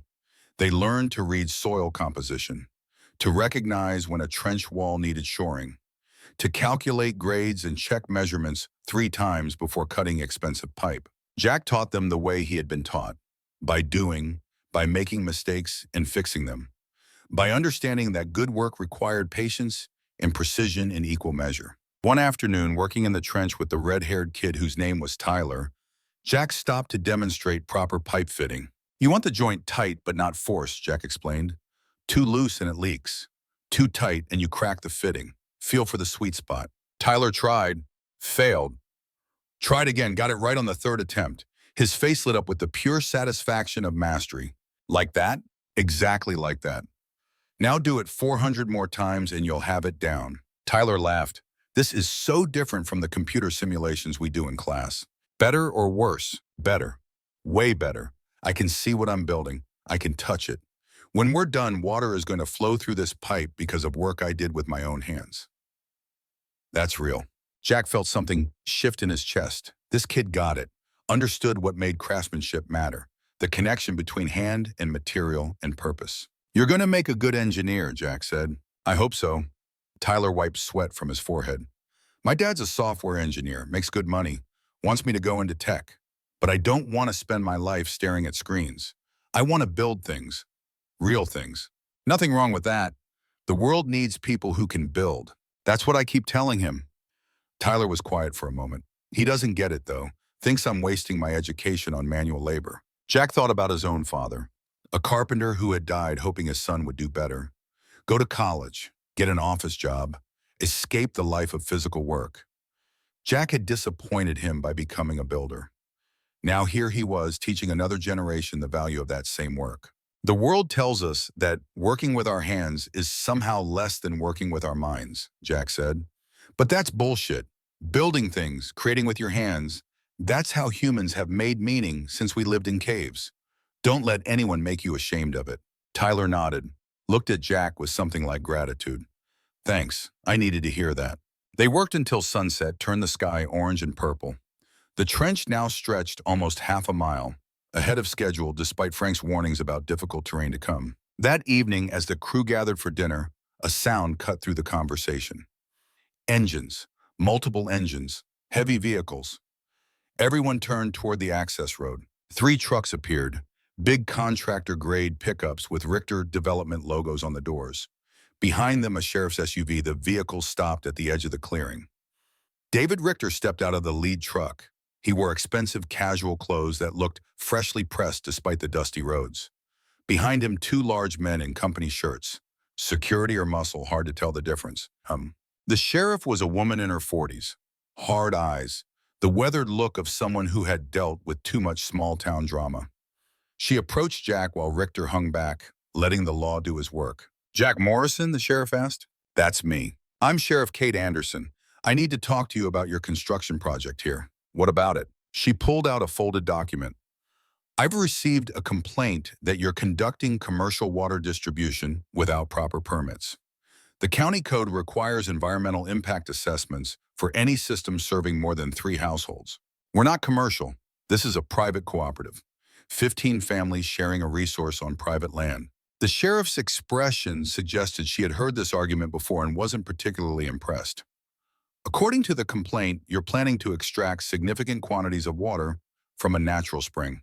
They learned to read soil composition, to recognize when a trench wall needed shoring, to calculate grades and check measurements 3 times before cutting expensive pipe. Jack taught them the way he had been taught, by doing, by making mistakes and fixing them, by understanding that good work required patience and precision in equal measure. One afternoon, working in the trench with the red-haired kid whose name was Tyler, Jack stopped to demonstrate proper pipe fitting. You want the joint tight but not forced, Jack explained. Too loose and it leaks. Too tight and you crack the fitting. Feel for the sweet spot. Tyler tried, failed. Tried again, got it right on the 3rd attempt. His face lit up with the pure satisfaction of mastery. Like that? Exactly like that. Now do it 400 more times and you'll have it down. Tyler laughed. This is so different from the computer simulations we do in class. Better or worse? Better. Way better. I can see what I'm building. I can touch it. When we're done, water is going to flow through this pipe because of work I did with my own hands. That's real. Jack felt something shift in his chest. This kid got it. Understood what made craftsmanship matter. The connection between hand and material and purpose. You're going to make a good engineer, Jack said. I hope so. Tyler wiped sweat from his forehead. My dad's a software engineer, makes good money, wants me to go into tech. But I don't want to spend my life staring at screens. I want to build things. Real things. Nothing wrong with that. The world needs people who can build. That's what I keep telling him. Tyler was quiet for a moment. He doesn't get it, though. Thinks I'm wasting my education on manual labor. Jack thought about his own father, a carpenter who had died hoping his son would do better. Go to college, get an office job, escape the life of physical work. Jack had disappointed him by becoming a builder. Now here he was teaching another generation the value of that same work. The world tells us that working with our hands is somehow less than working with our minds, Jack said. But that's bullshit. Building things, creating with your hands, that's how humans have made meaning since we lived in caves. Don't let anyone make you ashamed of it. Tyler nodded, looked at Jack with something like gratitude. Thanks, I needed to hear that. They worked until sunset turned the sky orange and purple. The trench now stretched almost half a mile, ahead of schedule despite Frank's warnings about difficult terrain to come. That evening, as the crew gathered for dinner, a sound cut through the conversation. Engines, multiple engines, heavy vehicles. Everyone turned toward the access road. 3 trucks appeared, big contractor-grade pickups with Richter Development logos on the doors. Behind them, a sheriff's SUV. The vehicle stopped at the edge of the clearing. David Richter stepped out of the lead truck. He wore expensive casual clothes that looked freshly pressed despite the dusty roads. Behind him, 2 large men in company shirts. Security or muscle, hard to tell the difference. The sheriff was a woman in her 40s. Hard eyes, the weathered look of someone who had dealt with too much small-town drama. She approached Jack while Richter hung back, letting the law do his work. Jack Morrison, the sheriff asked. That's me. I'm Sheriff Kate Anderson. I need to talk to you about your construction project here. What about it? She pulled out a folded document. I've received a complaint that you're conducting commercial water distribution without proper permits. The county code requires environmental impact assessments for any system serving more than 3 households. We're not commercial. This is a private cooperative. 15 families sharing a resource on private land. The sheriff's expression suggested she had heard this argument before and wasn't particularly impressed. According to the complaint, you're planning to extract significant quantities of water from a natural spring.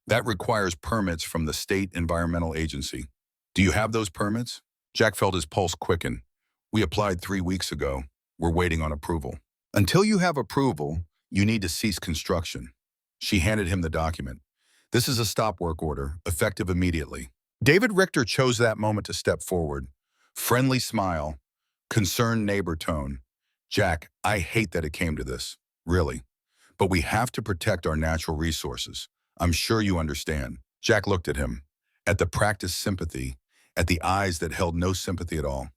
That requires permits from the state environmental agency. Do you have those permits? Jack felt his pulse quicken. We applied 3 weeks ago. We're waiting on approval. Until you have approval, you need to cease construction. She handed him the document. This is a stop work order, effective immediately. David Richter chose that moment to step forward. Friendly smile, concerned neighbor tone. Jack, I hate that it came to this, really. But we have to protect our natural resources. I'm sure you understand. Jack looked at him, at the practiced sympathy, at the eyes that held no sympathy at all.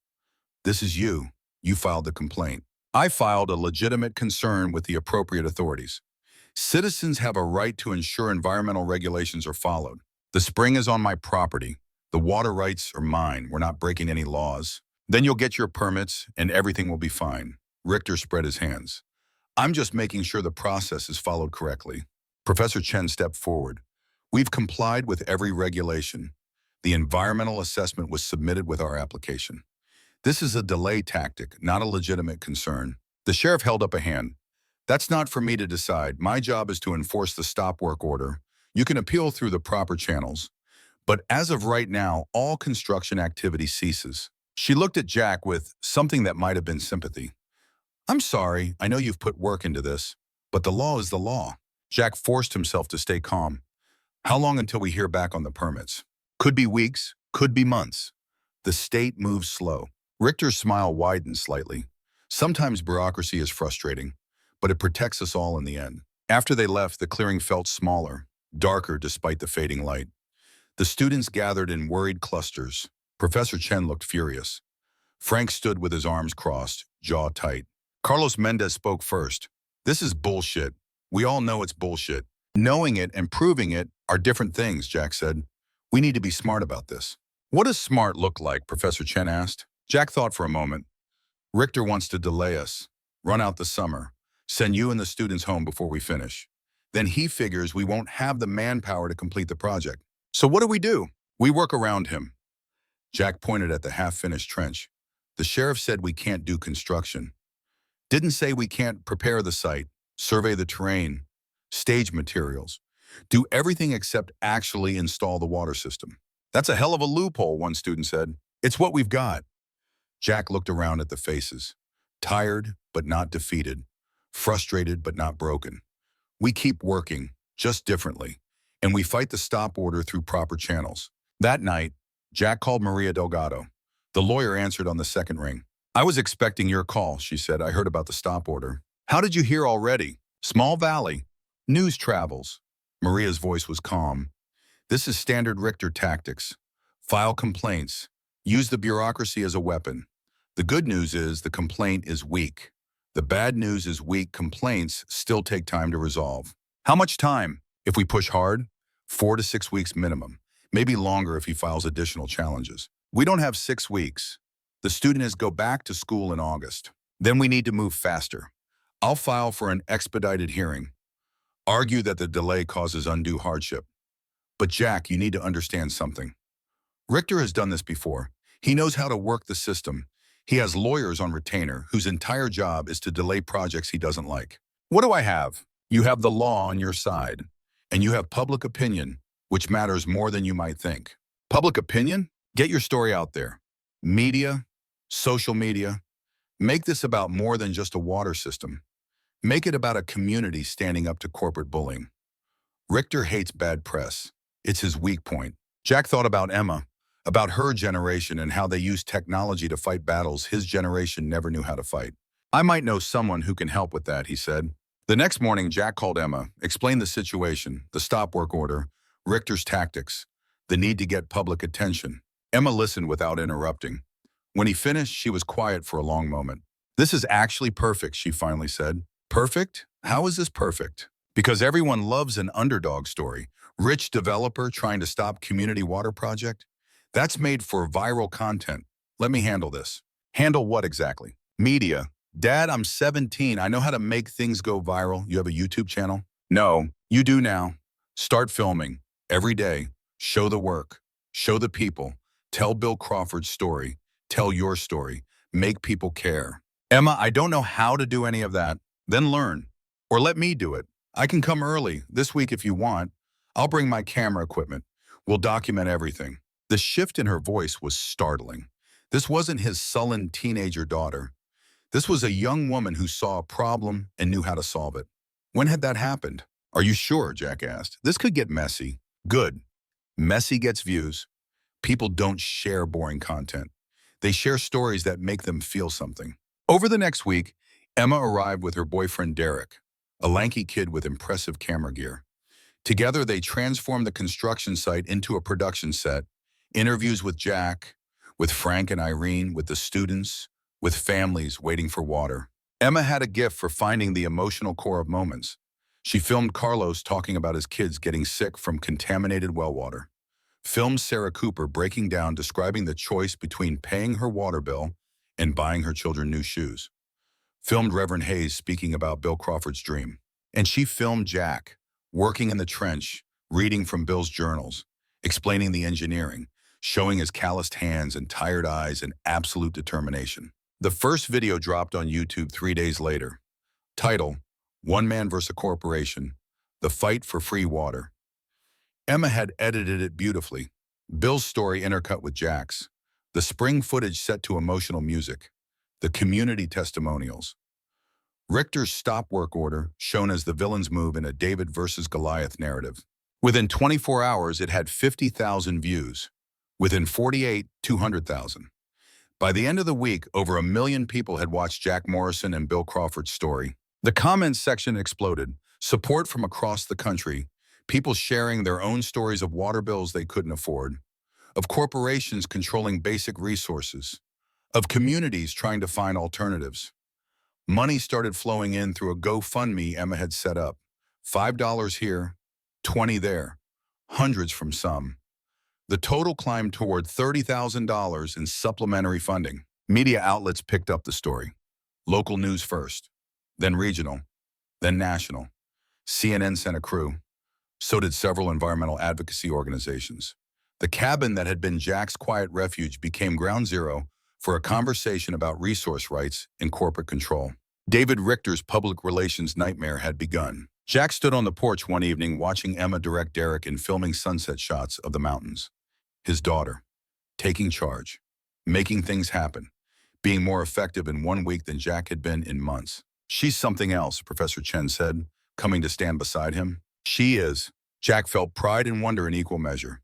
This is you. You filed the complaint. I filed a legitimate concern with the appropriate authorities. Citizens have a right to ensure environmental regulations are followed. The spring is on my property. The water rights are mine. We're not breaking any laws. Then you'll get your permits and everything will be fine. Richter spread his hands. I'm just making sure the process is followed correctly. Professor Chen stepped forward. We've complied with every regulation. The environmental assessment was submitted with our application. This is a delay tactic, not a legitimate concern. The sheriff held up a hand. That's not for me to decide. My job is to enforce the stop work order. You can appeal through the proper channels. But as of right now, all construction activity ceases. She looked at Jack with something that might have been sympathy. I'm sorry, I know you've put work into this, but the law is the law. Jack forced himself to stay calm. How long until we hear back on the permits? Could be weeks, could be months. The state moves slow. Richter's smile widened slightly. Sometimes bureaucracy is frustrating, but it protects us all in the end. After they left, the clearing felt smaller, darker despite the fading light. The students gathered in worried clusters. Professor Chen looked furious. Frank stood with his arms crossed, jaw tight. Carlos Mendez spoke first. This is bullshit. We all know it's bullshit. Knowing it and proving it are different things, Jack said. We need to be smart about this. What does smart look like? Professor Chen asked. Jack thought for a moment. Richter wants to delay us, run out the summer, send you and the students home before we finish. Then he figures we won't have the manpower to complete the project. So what do? We work around him. Jack pointed at the half-finished trench. The sheriff said we can't do construction. Didn't say we can't prepare the site, survey the terrain, stage materials, do everything except actually install the water system. That's a hell of a loophole, one student said. It's what we've got. Jack looked around at the faces. Tired, but not defeated. Frustrated, but not broken. We keep working, just differently, and we fight the stop order through proper channels. That night, Jack called Maria Delgado. The lawyer answered on the second ring. I was expecting your call, she said. I heard about the stop order. How did you hear already? Small Valley. News travels. Maria's voice was calm. This is standard Richter tactics. File complaints. Use the bureaucracy as a weapon. The good news is the complaint is weak. The bad news is weak complaints still take time to resolve. How much time? If we push hard, 4 to 6 weeks minimum. Maybe longer if he files additional challenges. We don't have 6 weeks. The student is go back to school in August. Then we need to move faster. I'll file for an expedited hearing. Argue that the delay causes undue hardship. But Jack, you need to understand something. Richter has done this before. He knows how to work the system. He has lawyers on retainer whose entire job is to delay projects he doesn't like. What do I have? You have the law on your side, and you have public opinion, which matters more than you might think. Public opinion? Get your story out there. Media, social media. Make this about more than just a water system. Make it about a community standing up to corporate bullying. Richter hates bad press. It's his weak point. Jack thought about Emma, about her generation and how they use technology to fight battles his generation never knew how to fight. I might know someone who can help with that, he said. The next morning, Jack called Emma, explained the situation, the stop work order, Richter's tactics, the need to get public attention. Emma listened without interrupting. When he finished, she was quiet for a long moment. This is actually perfect, she finally said. Perfect? How is this perfect? Because everyone loves an underdog story. Rich developer trying to stop community water project? That's made for viral content. Let me handle this. Handle what exactly? Media. Dad, I'm 17. I know how to make things go viral. You have a YouTube channel? No, you do now. Start filming. Every day. Show the work. Show the people. Tell Bill Crawford's story. Tell your story. Make people care. Emma, I don't know how to do any of that. Then learn. Or let me do it. I can come early this week if you want. I'll bring my camera equipment. We'll document everything. The shift in her voice was startling. This wasn't his sullen teenager daughter. This was a young woman who saw a problem and knew how to solve it. When had that happened? Are you sure? Jack asked. This could get messy. Good. Messy gets views. People don't share boring content. They share stories that make them feel something. Over the next week, Emma arrived with her boyfriend Derek, a lanky kid with impressive camera gear. Together, they transformed the construction site into a production set, interviews with Jack, with Frank and Irene, with the students, with families waiting for water. Emma had a gift for finding the emotional core of moments. She filmed Carlos talking about his kids getting sick from contaminated well water. Filmed Sarah Cooper breaking down describing the choice between paying her water bill and buying her children new shoes. Filmed Reverend Hayes speaking about Bill Crawford's dream. And she filmed Jack working in the trench, reading from Bill's journals, explaining the engineering, showing his calloused hands and tired eyes and absolute determination. The first video dropped on YouTube 3 days later. Title, One Man vs. a Corporation, The Fight for Free Water. Emma had edited it beautifully. Bill's story intercut with Jack's. The spring footage set to emotional music. The community testimonials. Richter's stop work order, shown as the villain's move in a David versus Goliath narrative. Within 24 hours, it had 50,000 views. Within 48, 200,000. By the end of the week, over 1 million people had watched Jack Morrison and Bill Crawford's story. The comments section exploded. Support from across the country. People sharing their own stories of water bills they couldn't afford. Of corporations controlling basic resources. Of communities trying to find alternatives. Money started flowing in through a GoFundMe Emma had set up. $5 here, $20 there, hundreds from some. The total climbed toward $30,000 in supplementary funding. Media outlets picked up the story. Local news first, then regional, then national. CNN sent a crew. So did several environmental advocacy organizations. The cabin that had been Jack's quiet refuge became ground zero for a conversation about resource rights and corporate control. David Richter's public relations nightmare had begun. Jack stood on the porch one evening watching Emma direct Derek in filming sunset shots of the mountains. His daughter, taking charge, making things happen, being more effective in 1 week than Jack had been in months. She's something else, Professor Chen said, coming to stand beside him. She is. Jack felt pride and wonder in equal measure.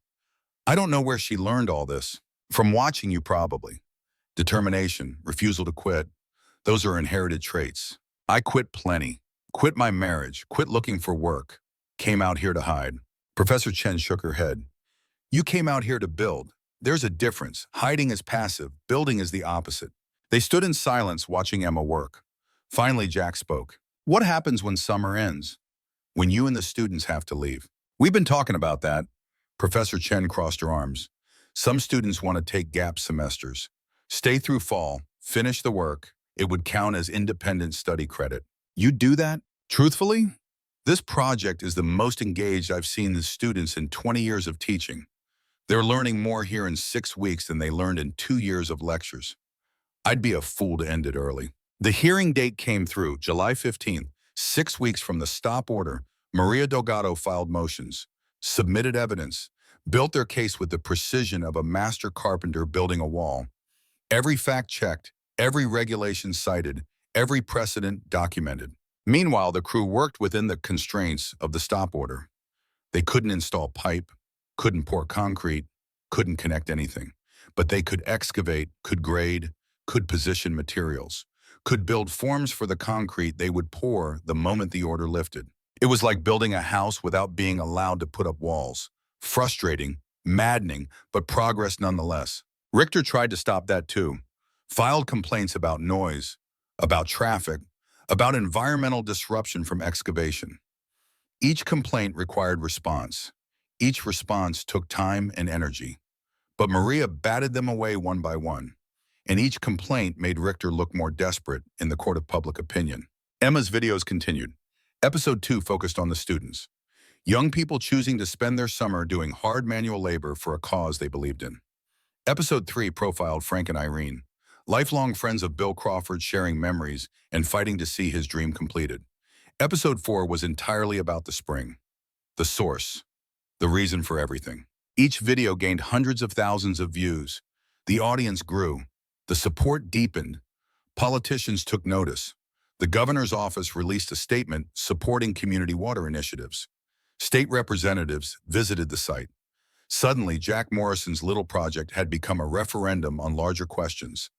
I don't know where she learned all this. From watching you, probably. Determination, refusal to quit. Those are inherited traits. I quit plenty. Quit my marriage. Quit looking for work. Came out here to hide. Professor Chen shook her head. You came out here to build. There's a difference. Hiding is passive. Building is the opposite. They stood in silence watching Emma work. Finally, Jack spoke. What happens when summer ends? When you and the students have to leave? We've been talking about that. Professor Chen crossed her arms. Some students want to take gap semesters. Stay through fall, finish the work. It would count as independent study credit. You'd do that? Truthfully? This project is the most engaged I've seen the students in 20 years of teaching. They're learning more here in 6 weeks than they learned in 2 years of lectures. I'd be a fool to end it early. The hearing date came through, July 15th, 6 weeks from the stop order. Maria Delgado filed motions, submitted evidence, built their case with the precision of a master carpenter building a wall. Every fact checked, every regulation cited, every precedent documented. Meanwhile, the crew worked within the constraints of the stop order. They couldn't install pipe, couldn't pour concrete, couldn't connect anything. But they could excavate, could grade, could position materials, could build forms for the concrete they would pour the moment the order lifted. It was like building a house without being allowed to put up walls. Frustrating, maddening, but progress nonetheless. Richter tried to stop that too. Filed complaints about noise, about traffic, about environmental disruption from excavation. Each complaint required response. Each response took time and energy. But Maria batted them away one by one. And each complaint made Richter look more desperate in the court of public opinion. Emma's videos continued. Episode 2 focused on the students. Young people choosing to spend their summer doing hard manual labor for a cause they believed in. Episode 3 profiled Frank and Irene, lifelong friends of Bill Crawford sharing memories and fighting to see his dream completed. Episode 4 was entirely about the spring, the source, the reason for everything. Each video gained hundreds of thousands of views. The audience grew. The support deepened. Politicians took notice. The governor's office released a statement supporting community water initiatives. State representatives visited the site. Suddenly, Jack Morrison's little project had become a referendum on larger questions.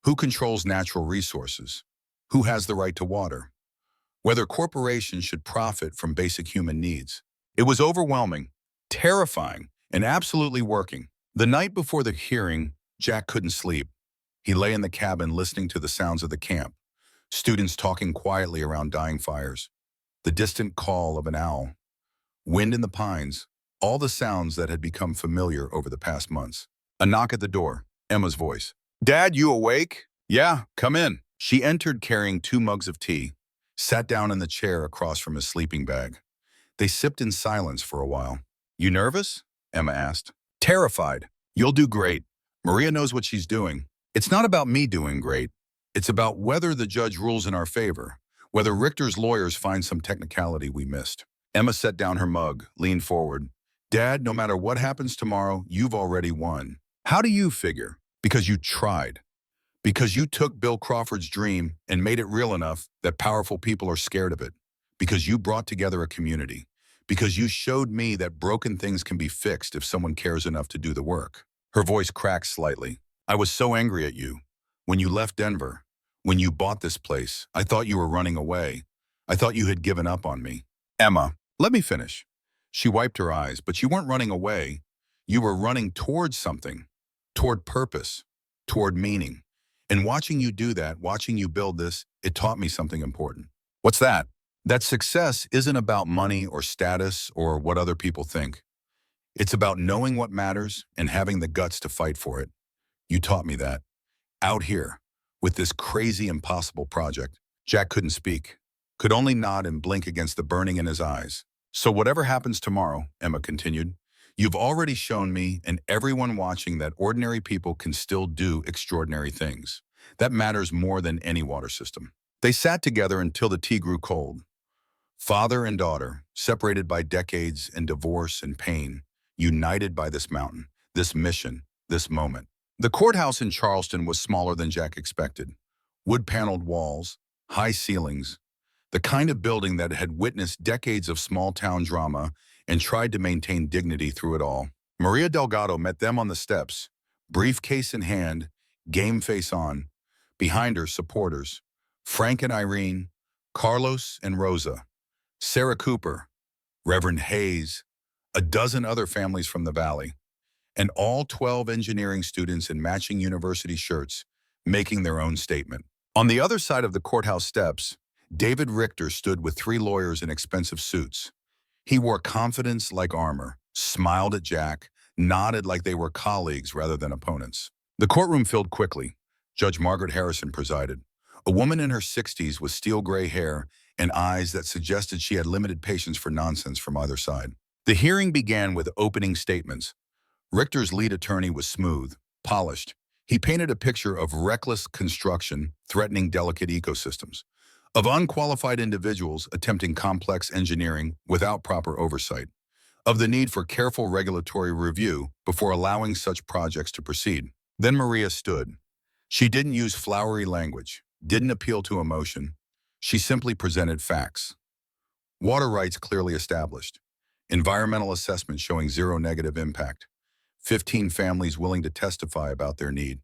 Who controls natural resources? Who has the right to water? Whether corporations should profit from basic human needs. It was overwhelming, terrifying, and absolutely working. The night before the hearing, Jack couldn't sleep. He lay in the cabin listening to the sounds of the camp, students talking quietly around dying fires, the distant call of an owl, wind in the pines, all the sounds that had become familiar over the past months. A knock at the door, Emma's voice. "Dad, you awake?" "Yeah, come in." She entered carrying 2 mugs of tea, sat down in the chair across from his sleeping bag. They sipped in silence for a while. "You nervous?" Emma asked. "Terrified. You'll do great. Maria knows what she's doing. It's not about me doing great. It's about whether the judge rules in our favor, whether Richter's lawyers find some technicality we missed." Emma set down her mug, leaned forward. "Dad, no matter what happens tomorrow, you've already won. How do you figure? Because you tried. Because you took Bill Crawford's dream and made it real enough that powerful people are scared of it. Because you brought together a community. Because you showed me that broken things can be fixed if someone cares enough to do the work." Her voice cracked slightly. "I was so angry at you. When you left Denver, when you bought this place, I thought you were running away. I thought you had given up on me." "Emma, let me finish." She wiped her eyes, "But you weren't running away. You were running towards something, toward purpose, toward meaning. And watching you do that, watching you build this, it taught me something important." "What's that?" "That success isn't about money or status or what other people think. It's about knowing what matters and having the guts to fight for it. You taught me that. Out here, with this crazy, impossible project." Jack couldn't speak, could only nod and blink against the burning in his eyes. "So whatever happens tomorrow," Emma continued, "you've already shown me and everyone watching that ordinary people can still do extraordinary things. That matters more than any water system." They sat together until the tea grew cold. Father and daughter, separated by decades and divorce and pain, united by this mountain, this mission, this moment. The courthouse in Charleston was smaller than Jack expected. Wood-paneled walls, high ceilings, the kind of building that had witnessed decades of small-town drama and tried to maintain dignity through it all. Maria Delgado met them on the steps, briefcase in hand, game face on. Behind her, supporters, Frank and Irene, Carlos and Rosa, Sarah Cooper, Reverend Hayes, a dozen other families from the valley, and all 12 engineering students in matching university shirts, making their own statement. On the other side of the courthouse steps, David Richter stood with 3 lawyers in expensive suits. He wore confidence like armor, smiled at Jack, nodded like they were colleagues rather than opponents. The courtroom filled quickly. Judge Margaret Harrison presided, a woman in her 60s with steel gray hair and eyes that suggested she had limited patience for nonsense from either side. The hearing began with opening statements. Richter's lead attorney was smooth, polished. He painted a picture of reckless construction threatening delicate ecosystems, of unqualified individuals attempting complex engineering without proper oversight, of the need for careful regulatory review before allowing such projects to proceed. Then Maria stood. She didn't use flowery language, didn't appeal to emotion. She simply presented facts. Water rights clearly established. Environmental assessment showing 0 negative impact. 15 families willing to testify about their need.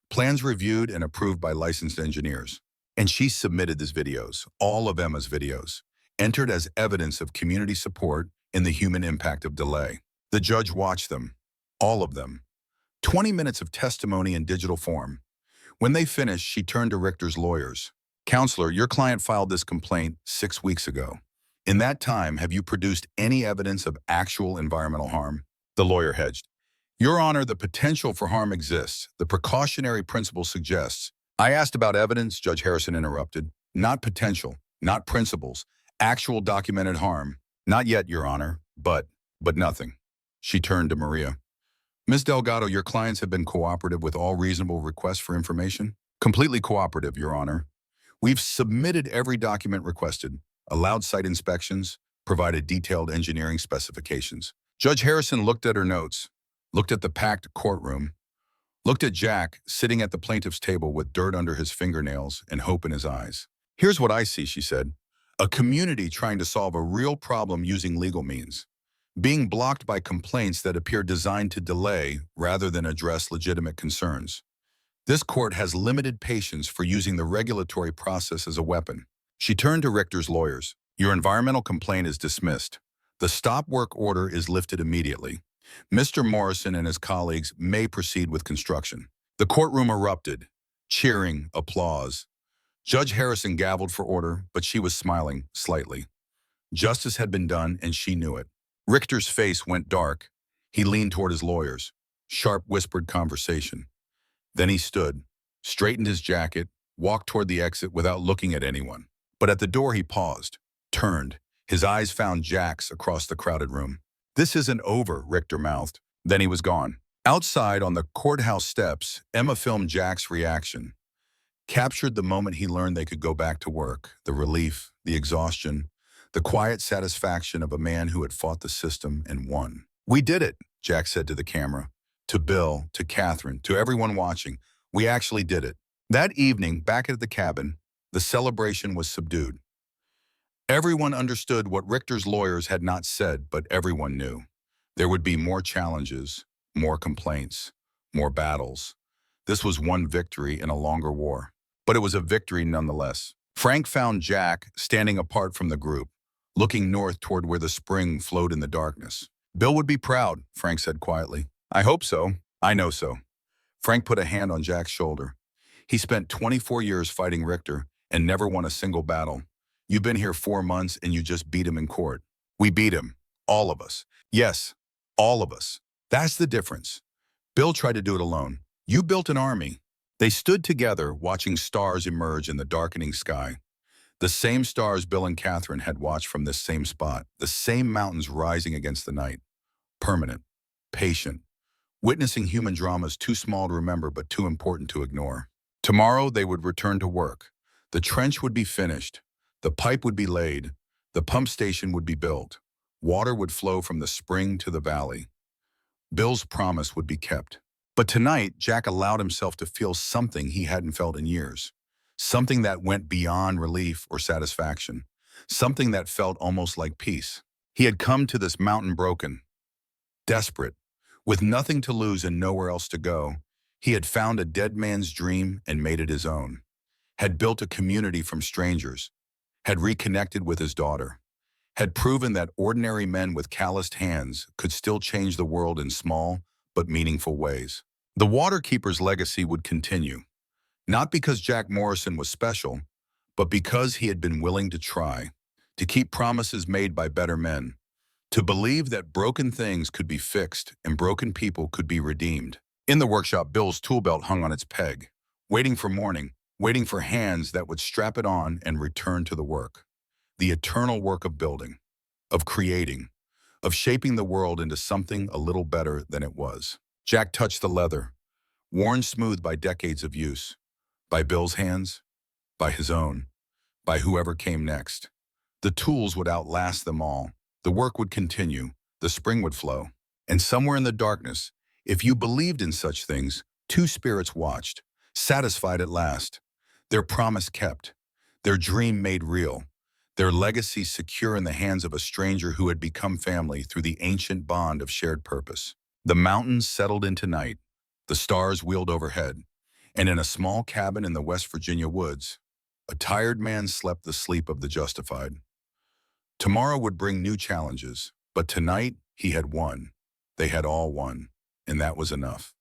Plans reviewed and approved by licensed engineers. And she submitted these videos, all of Emma's videos, entered as evidence of community support in the human impact of delay. The judge watched them, all of them. 20 minutes of testimony in digital form. When they finished, she turned to Richter's lawyers. "Counselor, your client filed this complaint 6 weeks ago. In that time, have you produced any evidence of actual environmental harm?" The lawyer hedged. "Your Honor, the potential for harm exists. The precautionary principle suggests." "I asked about evidence," Judge Harrison interrupted. "Not potential, not principles. Actual documented harm. Not yet, Your Honor, but nothing." She turned to Maria. Ms. Delgado, your clients have been cooperative with all reasonable requests for information? Completely cooperative, Your Honor. We've submitted every document requested, allowed site inspections, provided detailed engineering specifications. Judge Harrison looked at her notes, looked at the packed courtroom, looked at Jack sitting at the plaintiff's table with dirt under his fingernails and hope in his eyes. Here's what I see, she said. A community trying to solve a real problem using legal means, being blocked by complaints that appear designed to delay rather than address legitimate concerns. This court has limited patience for using the regulatory process as a weapon. She turned to Richter's lawyers. Your environmental complaint is dismissed. The stop work order is lifted immediately. Mr. Morrison and his colleagues may proceed with construction. The courtroom erupted. Cheering, applause. Judge Harrison gavelled for order, but she was smiling, slightly. Justice had been done, and she knew it. Richter's face went dark. He leaned toward his lawyers. Sharp, whispered conversation. Then he stood, straightened his jacket, walked toward the exit without looking at anyone. But at the door he paused, turned. His eyes found Jack's across the crowded room. This isn't over, Richter mouthed. Then he was gone. Outside on the courthouse steps, Emma filmed Jack's reaction. Captured the moment he learned they could go back to work, the relief, the exhaustion, the quiet satisfaction of a man who had fought the system and won. We did it, Jack said to the camera. To Bill, to Catherine, to everyone watching, we actually did it. That evening, back at the cabin, the celebration was subdued. Everyone understood what Richter's lawyers had not said, but everyone knew. There would be more challenges, more complaints, more battles. This was one victory in a longer war, but it was a victory nonetheless. Frank found Jack standing apart from the group, looking north toward where the spring flowed in the darkness. Bill would be proud, Frank said quietly. I hope so. I know so. Frank put a hand on Jack's shoulder. He spent 24 years fighting Richter and never won a single battle. You've been here 4 months and you just beat him in court. We beat him. All of us. Yes, all of us. That's the difference. Bill tried to do it alone. You built an army. They stood together, watching stars emerge in the darkening sky. The same stars Bill and Catherine had watched from this same spot, the same mountains rising against the night. Permanent, patient, witnessing human dramas too small to remember but too important to ignore. Tomorrow they would return to work. The trench would be finished. The pipe would be laid. The pump station would be built. Water would flow from the spring to the valley. Bill's promise would be kept. But tonight, Jack allowed himself to feel something he hadn't felt in years. Something that went beyond relief or satisfaction. Something that felt almost like peace. He had come to this mountain broken, desperate, with nothing to lose and nowhere else to go. He had found a dead man's dream and made it his own. Had built a community from strangers. Had reconnected with his daughter. Had proven that ordinary men with calloused hands could still change the world in small but meaningful ways. The Waterkeeper's legacy would continue, not because Jack Morrison was special, but because he had been willing to try, to keep promises made by better men, to believe that broken things could be fixed and broken people could be redeemed. In the workshop, Bill's tool belt hung on its peg, waiting for morning, waiting for hands that would strap it on and return to the work. The eternal work of building, of creating, of shaping the world into something a little better than it was. Jack touched the leather, worn smooth by decades of use, by Bill's hands, by his own, by whoever came next. The tools would outlast them all. The work would continue, the spring would flow. And somewhere in the darkness, if you believed in such things, two spirits watched, satisfied at last, their promise kept, their dream made real, their legacy secure in the hands of a stranger who had become family through the ancient bond of shared purpose. The mountains settled into night, the stars wheeled overhead, and in a small cabin in the West Virginia woods, a tired man slept the sleep of the justified. Tomorrow would bring new challenges, but tonight he had won. They had all won, and that was enough.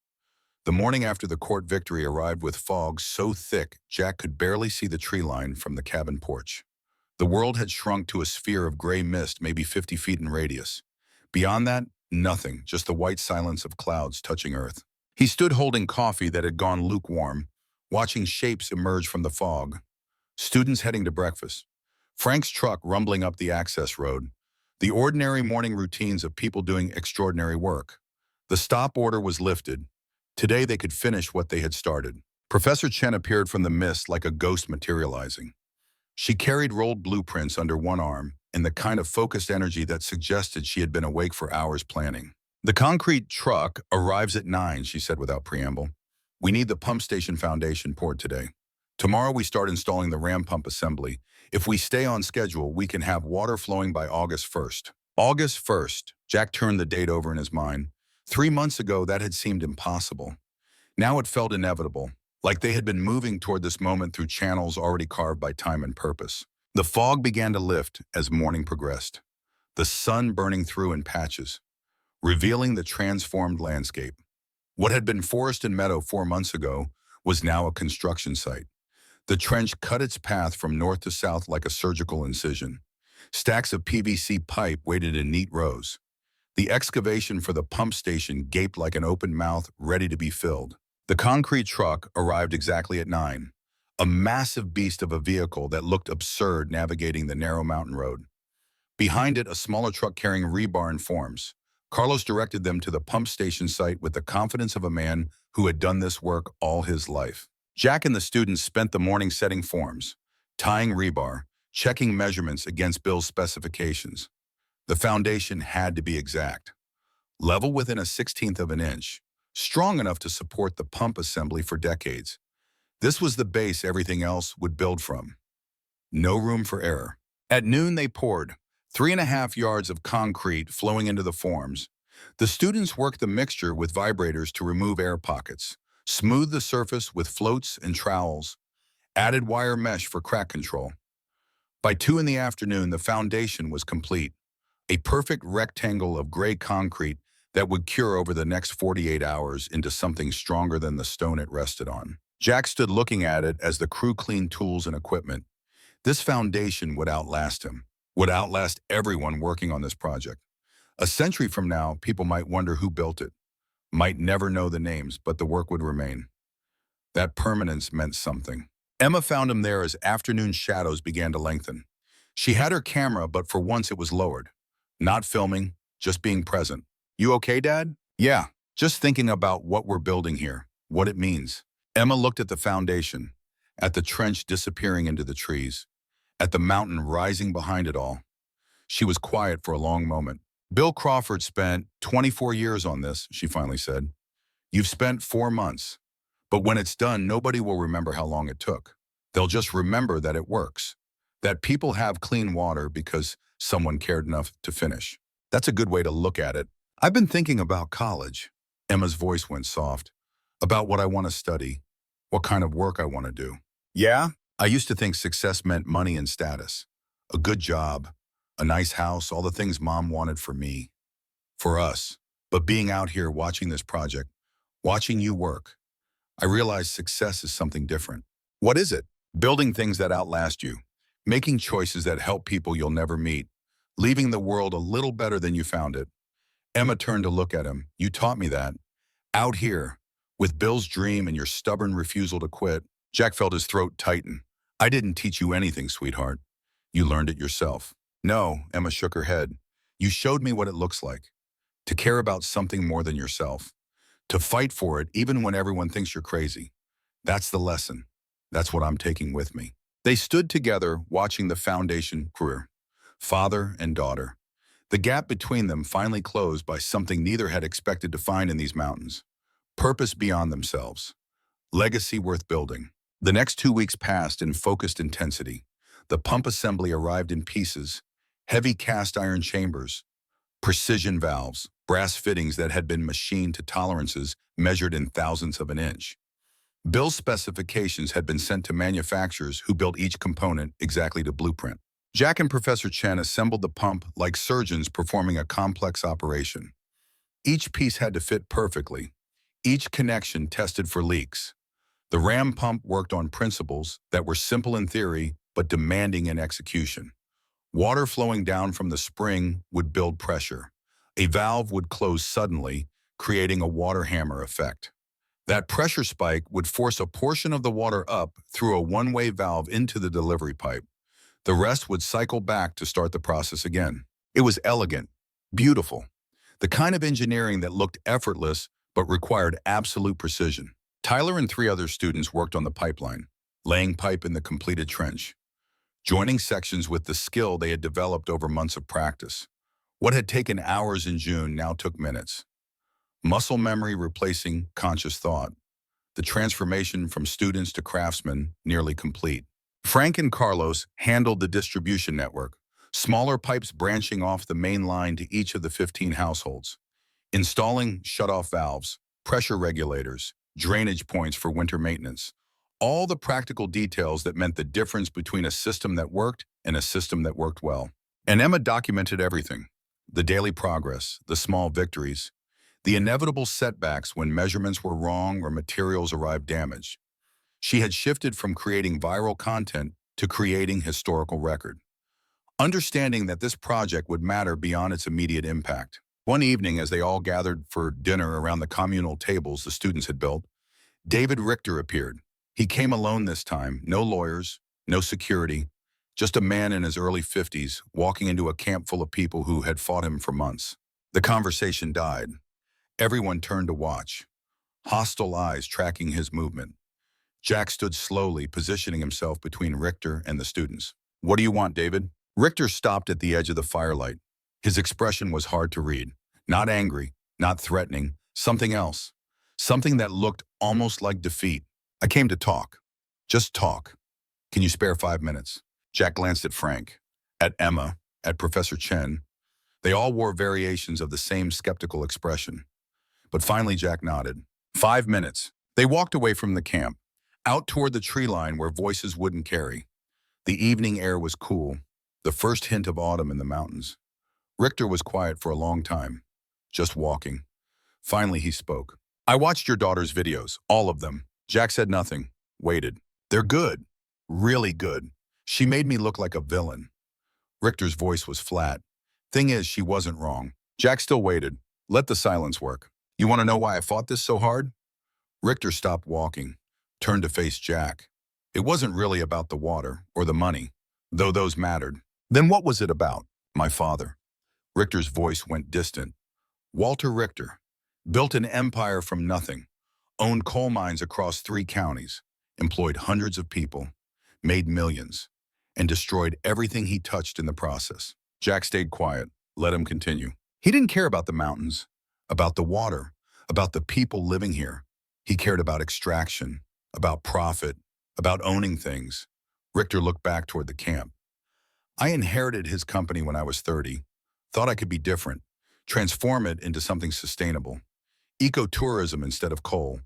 The morning after the court victory arrived with fog so thick Jack could barely see the tree line from the cabin porch. The world had shrunk to a sphere of gray mist, maybe 50 feet in radius. Beyond that, nothing, just the white silence of clouds touching earth. He stood holding coffee that had gone lukewarm, watching shapes emerge from the fog. Students heading to breakfast. Frank's truck rumbling up the access road. The ordinary morning routines of people doing extraordinary work. The stop order was lifted. Today they could finish what they had started. Professor Chen appeared from the mist like a ghost materializing. She carried rolled blueprints under one arm and the kind of focused energy that suggested she had been awake for hours planning. The concrete truck arrives at 9, she said without preamble. We need the pump station foundation poured today. Tomorrow we start installing the ram pump assembly. If we stay on schedule, we can have water flowing by August 1st. August 1st. Jack turned the date over in his mind. 3 months ago, that had seemed impossible. Now it felt inevitable, like they had been moving toward this moment through channels already carved by time and purpose. The fog began to lift as morning progressed, the sun burning through in patches, revealing the transformed landscape. What had been forest and meadow 4 months ago was now a construction site. The trench cut its path from north to south like a surgical incision. Stacks of PVC pipe waited in neat rows. The excavation for the pump station gaped like an open mouth ready to be filled. The concrete truck arrived exactly at 9, a massive beast of a vehicle that looked absurd navigating the narrow mountain road. Behind it, a smaller truck carrying rebar and forms. Carlos directed them to the pump station site with the confidence of a man who had done this work all his life. Jack and the students spent the morning setting forms, tying rebar, checking measurements against Bill's specifications. The foundation had to be exact, level within a 1/16 of an inch, strong enough to support the pump assembly for decades. This was the base everything else would build from. No room for error. At noon, they poured 3.5 yards of concrete flowing into the forms. The students worked the mixture with vibrators to remove air pockets, smoothed the surface with floats and trowels, added wire mesh for crack control. By 2 in the afternoon, the foundation was complete, a perfect rectangle of gray concrete that would cure over the next 48 hours into something stronger than the stone it rested on. Jack stood looking at it as the crew cleaned tools and equipment. This foundation would outlast him, would outlast everyone working on this project. A century from now, people might wonder who built it, might never know the names, but the work would remain. That permanence meant something. Emma found him there as afternoon shadows began to lengthen. She had her camera, but for once it was lowered. Not filming, just being present. You okay, Dad? Yeah, just thinking about what we're building here, what it means. Emma looked at the foundation, at the trench disappearing into the trees, at the mountain rising behind it all. She was quiet for a long moment. Bill Crawford spent 24 years on this, she finally said. You've spent 4 months. But when it's done, nobody will remember how long it took. They'll just remember that it works, that people have clean water because someone cared enough to finish. That's a good way to look at it. I've been thinking about college. Emma's voice went soft. About what I want to study, what kind of work I want to do. Yeah? I used to think success meant money and status. A good job, a nice house, all the things Mom wanted for me, for us. But being out here watching this project, watching you work, I realized success is something different. What is it? Building things that outlast you, making choices that help people you'll never meet, leaving the world a little better than you found it. Emma turned to look at him. You taught me that. Out here, with Bill's dream and your stubborn refusal to quit. Jack felt his throat tighten. I didn't teach you anything, sweetheart. You learned it yourself. No, Emma shook her head. You showed me what it looks like. To care about something more than yourself. To fight for it even when everyone thinks you're crazy. That's the lesson. That's what I'm taking with me. They stood together watching the foundation grew. Father and daughter. The gap between them finally closed by something neither had expected to find in these mountains. Purpose beyond themselves. Legacy worth building. The next 2 weeks passed in focused intensity. The pump assembly arrived in pieces, heavy cast iron chambers, precision valves, brass fittings that had been machined to tolerances measured in thousandths of an inch. Bill's specifications had been sent to manufacturers who built each component exactly to blueprint. Jack and Professor Chen assembled the pump like surgeons performing a complex operation. Each piece had to fit perfectly, each connection tested for leaks. The ram pump worked on principles that were simple in theory but demanding in execution. Water flowing down from the spring would build pressure. A valve would close suddenly, creating a water hammer effect. That pressure spike would force a portion of the water up through a one-way valve into the delivery pipe. The rest would cycle back to start the process again. It was elegant, beautiful. The kind of engineering that looked effortless but required absolute precision. Tyler and 3 other students worked on the pipeline, laying pipe in the completed trench, joining sections with the skill they had developed over months of practice. What had taken hours in June now took minutes. Muscle memory replacing conscious thought. The transformation from students to craftsmen nearly complete. Frank and Carlos handled the distribution network, smaller pipes branching off the main line to each of the 15 households, installing shut-off valves, pressure regulators, drainage points for winter maintenance, all the practical details that meant the difference between a system that worked and a system that worked well. And Emma documented everything, the daily progress, the small victories, the inevitable setbacks when measurements were wrong or materials arrived damaged. She had shifted from creating viral content to creating historical record, understanding that this project would matter beyond its immediate impact. One evening, as they all gathered for dinner around the communal tables the students had built, David Richter appeared. He came alone this time, no lawyers, no security, just a man in his early 50s walking into a camp full of people who had fought him for months. The conversation died. Everyone turned to watch, hostile eyes tracking his movement. Jack stood slowly, positioning himself between Richter and the students. "What do you want, David?" Richter stopped at the edge of the firelight. His expression was hard to read. Not angry, not threatening, something else. Something that looked almost like defeat. "I came to talk. Just talk. Can you spare 5 minutes?" Jack glanced at Frank, at Emma, at Professor Chen. They all wore variations of the same skeptical expression. But finally Jack nodded. 5 minutes. They walked away from the camp, out toward the tree line where voices wouldn't carry. The evening air was cool, the first hint of autumn in the mountains. Richter was quiet for a long time, just walking. Finally he spoke. "I watched your daughter's videos, all of them." Jack said nothing, waited. "They're good, really good. She made me look like a villain." Richter's voice was flat. "Thing is, she wasn't wrong." Jack still waited. Let the silence work. "You want to know why I fought this so hard?" Richter stopped walking, turned to face Jack. "It wasn't really about the water or the money, though those mattered." "Then what was it about?" "My father." Richter's voice went distant. "Walter Richter built an empire from nothing, owned coal mines across 3 counties, employed hundreds of people, made millions, and destroyed everything he touched in the process." Jack stayed quiet, let him continue. "He didn't care about the mountains, about the water, about the people living here. He cared about extraction, about profit, about owning things." Richter looked back toward the camp. "I inherited his company when I was 30, thought I could be different, transform it into something sustainable. Ecotourism instead of coal,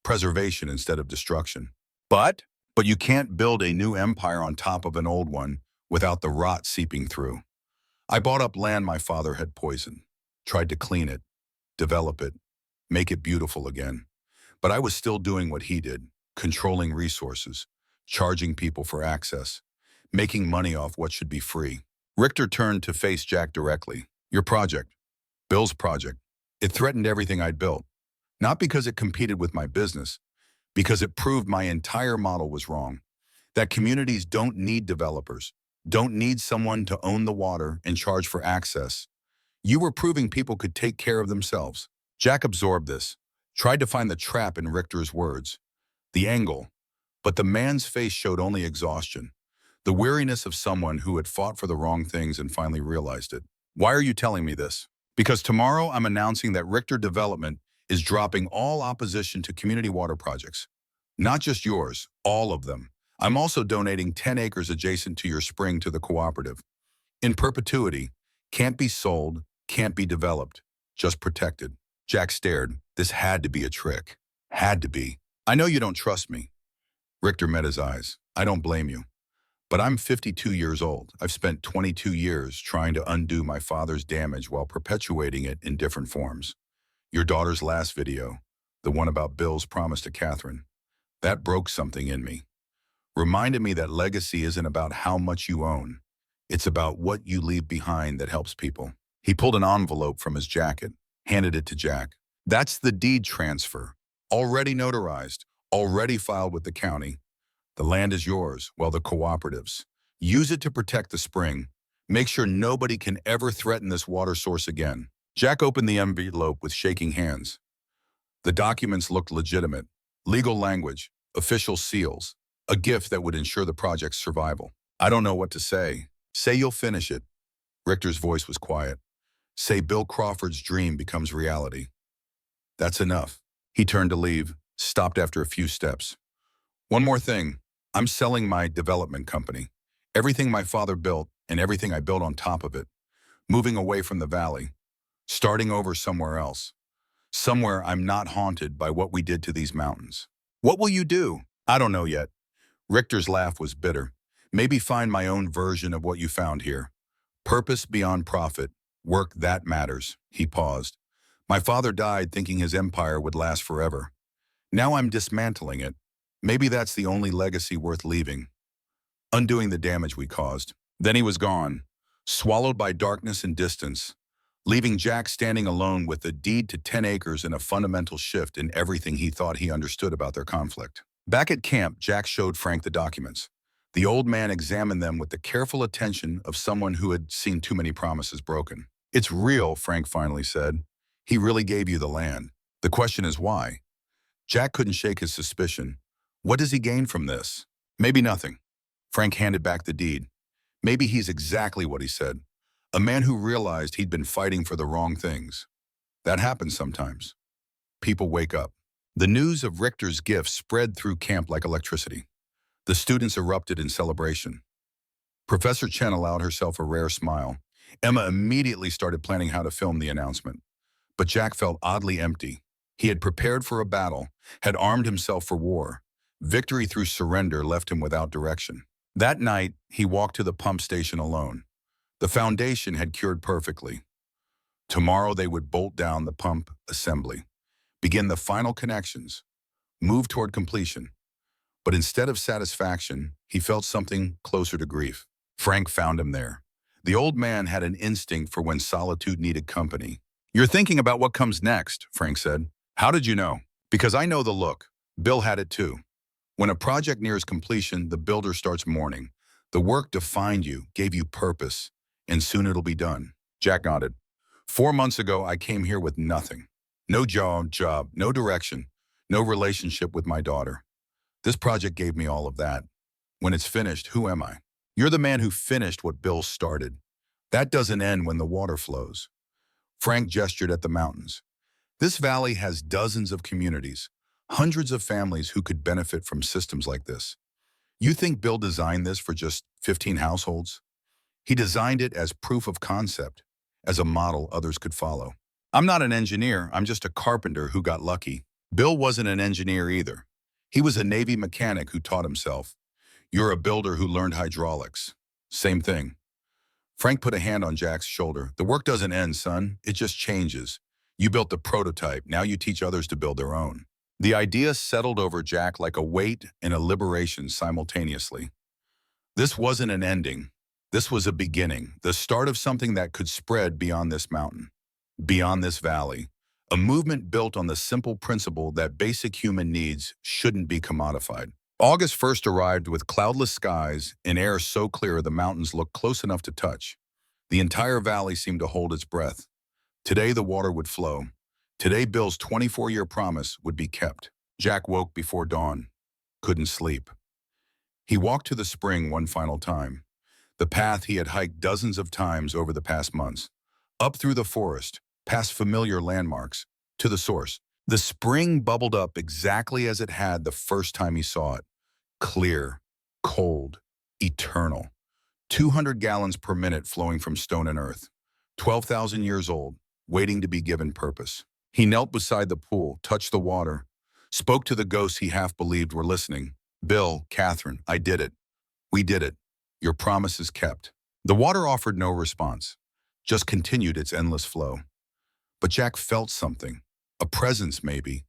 preservation instead of destruction. But you can't build a new empire on top of an old one without the rot seeping through. I bought up land my father had poisoned, tried to clean it, develop it, make it beautiful again. But I was still doing what he did, controlling resources, charging people for access, making money off what should be free." Richter turned to face Jack directly. "Your project, Bill's project, it threatened everything I'd built. Not because it competed with my business, because it proved my entire model was wrong. That communities don't need developers, don't need someone to own the water and charge for access. You were proving people could take care of themselves." Jack absorbed this, tried to find the trap in Richter's words, the angle, but the man's face showed only exhaustion, the weariness of someone who had fought for the wrong things and finally realized it. "Why are you telling me this?" "Because tomorrow I'm announcing that Richter Development is dropping all opposition to community water projects. Not just yours, all of them. I'm also donating 10 acres adjacent to your spring to the cooperative. In perpetuity, can't be sold, can't be developed, just protected." Jack stared. This had to be a trick. Had to be. "I know you don't trust me." Richter met his eyes. "I don't blame you. But I'm 52 years old. I've spent 22 years trying to undo my father's damage while perpetuating it in different forms. Your daughter's last video, the one about Bill's promise to Catherine, that broke something in me. Reminded me that legacy isn't about how much you own. It's about what you leave behind that helps people." He pulled an envelope from his jacket, handed it to Jack. "That's the deed transfer. Already notarized, already filed with the county. The land is yours, well, the cooperatives. Use it to protect the spring. Make sure nobody can ever threaten this water source again." Jack opened the envelope with shaking hands. The documents looked legitimate. Legal language, official seals, a gift that would ensure the project's survival. I don't know what to say. Say you'll finish it. Richter's voice was quiet. Say Bill Crawford's dream becomes reality. That's enough. He turned to leave, stopped after a few steps. One more thing. I'm selling my development company. Everything my father built and everything I built on top of it. Moving away from the valley. Starting over somewhere else. Somewhere I'm not haunted by what we did to these mountains. What will you do? I don't know yet. Richter's laugh was bitter. Maybe find my own version of what you found here. Purpose beyond profit. Work that matters. He paused. My father died thinking his empire would last forever. Now I'm dismantling it. Maybe that's the only legacy worth leaving. Undoing the damage we caused. Then he was gone, swallowed by darkness and distance, leaving Jack standing alone with a deed to 10 acres and a fundamental shift in everything he thought he understood about their conflict. Back at camp, Jack showed Frank the documents. The old man examined them with the careful attention of someone who had seen too many promises broken. It's real, Frank finally said. He really gave you the land. The question is why? Jack couldn't shake his suspicion. What does he gain from this? Maybe nothing. Frank handed back the deed. Maybe he's exactly what he said. A man who realized he'd been fighting for the wrong things. That happens sometimes. People wake up. The news of Richter's gift spread through camp like electricity. The students erupted in celebration. Professor Chen allowed herself a rare smile. Emma immediately started planning how to film the announcement. But Jack felt oddly empty. He had prepared for a battle, had armed himself for war. Victory through surrender left him without direction. That night, he walked to the pump station alone. The foundation had cured perfectly. Tomorrow they would bolt down the pump assembly, begin the final connections, move toward completion. But instead of satisfaction, he felt something closer to grief. Frank found him there. The old man had an instinct for when solitude needed company. You're thinking about what comes next, Frank said. How did you know? Because I know the look. Bill had it too. When a project nears completion, the builder starts mourning. The work defined you, gave you purpose, and soon it'll be done. Jack nodded. 4 months ago, I came here with nothing. No job, no direction, no relationship with my daughter. This project gave me all of that. When it's finished, who am I? You're the man who finished what Bill started. That doesn't end when the water flows. Frank gestured at the mountains. This valley has dozens of communities, hundreds of families who could benefit from systems like this. You think Bill designed this for just 15 households? He designed it as proof of concept, as a model others could follow. I'm not an engineer, I'm just a carpenter who got lucky. Bill wasn't an engineer either. He was a Navy mechanic who taught himself. You're a builder who learned hydraulics. Same thing. Frank put a hand on Jack's shoulder. The work doesn't end, son. It just changes. You built the prototype. Now you teach others to build their own. The idea settled over Jack like a weight and a liberation simultaneously. This wasn't an ending. This was a beginning, the start of something that could spread beyond this mountain, beyond this valley. A movement built on the simple principle that basic human needs shouldn't be commodified. August 1st arrived with cloudless skies and air so clear the mountains looked close enough to touch. The entire valley seemed to hold its breath. Today the water would flow. Today Bill's 24-year promise would be kept. Jack woke before dawn. Couldn't sleep. He walked to the spring one final time. The path he had hiked dozens of times over the past months. Up through the forest, past familiar landmarks, to the source. The spring bubbled up exactly as it had the first time he saw it. Clear, cold, eternal. 200 gallons per minute flowing from stone and earth. 12,000 years old, waiting to be given purpose. He knelt beside the pool, touched the water, spoke to the ghosts he half believed were listening. Bill, Catherine, I did it. We did it. Your promise is kept. The water offered no response, just continued its endless flow. But Jack felt something, a presence maybe,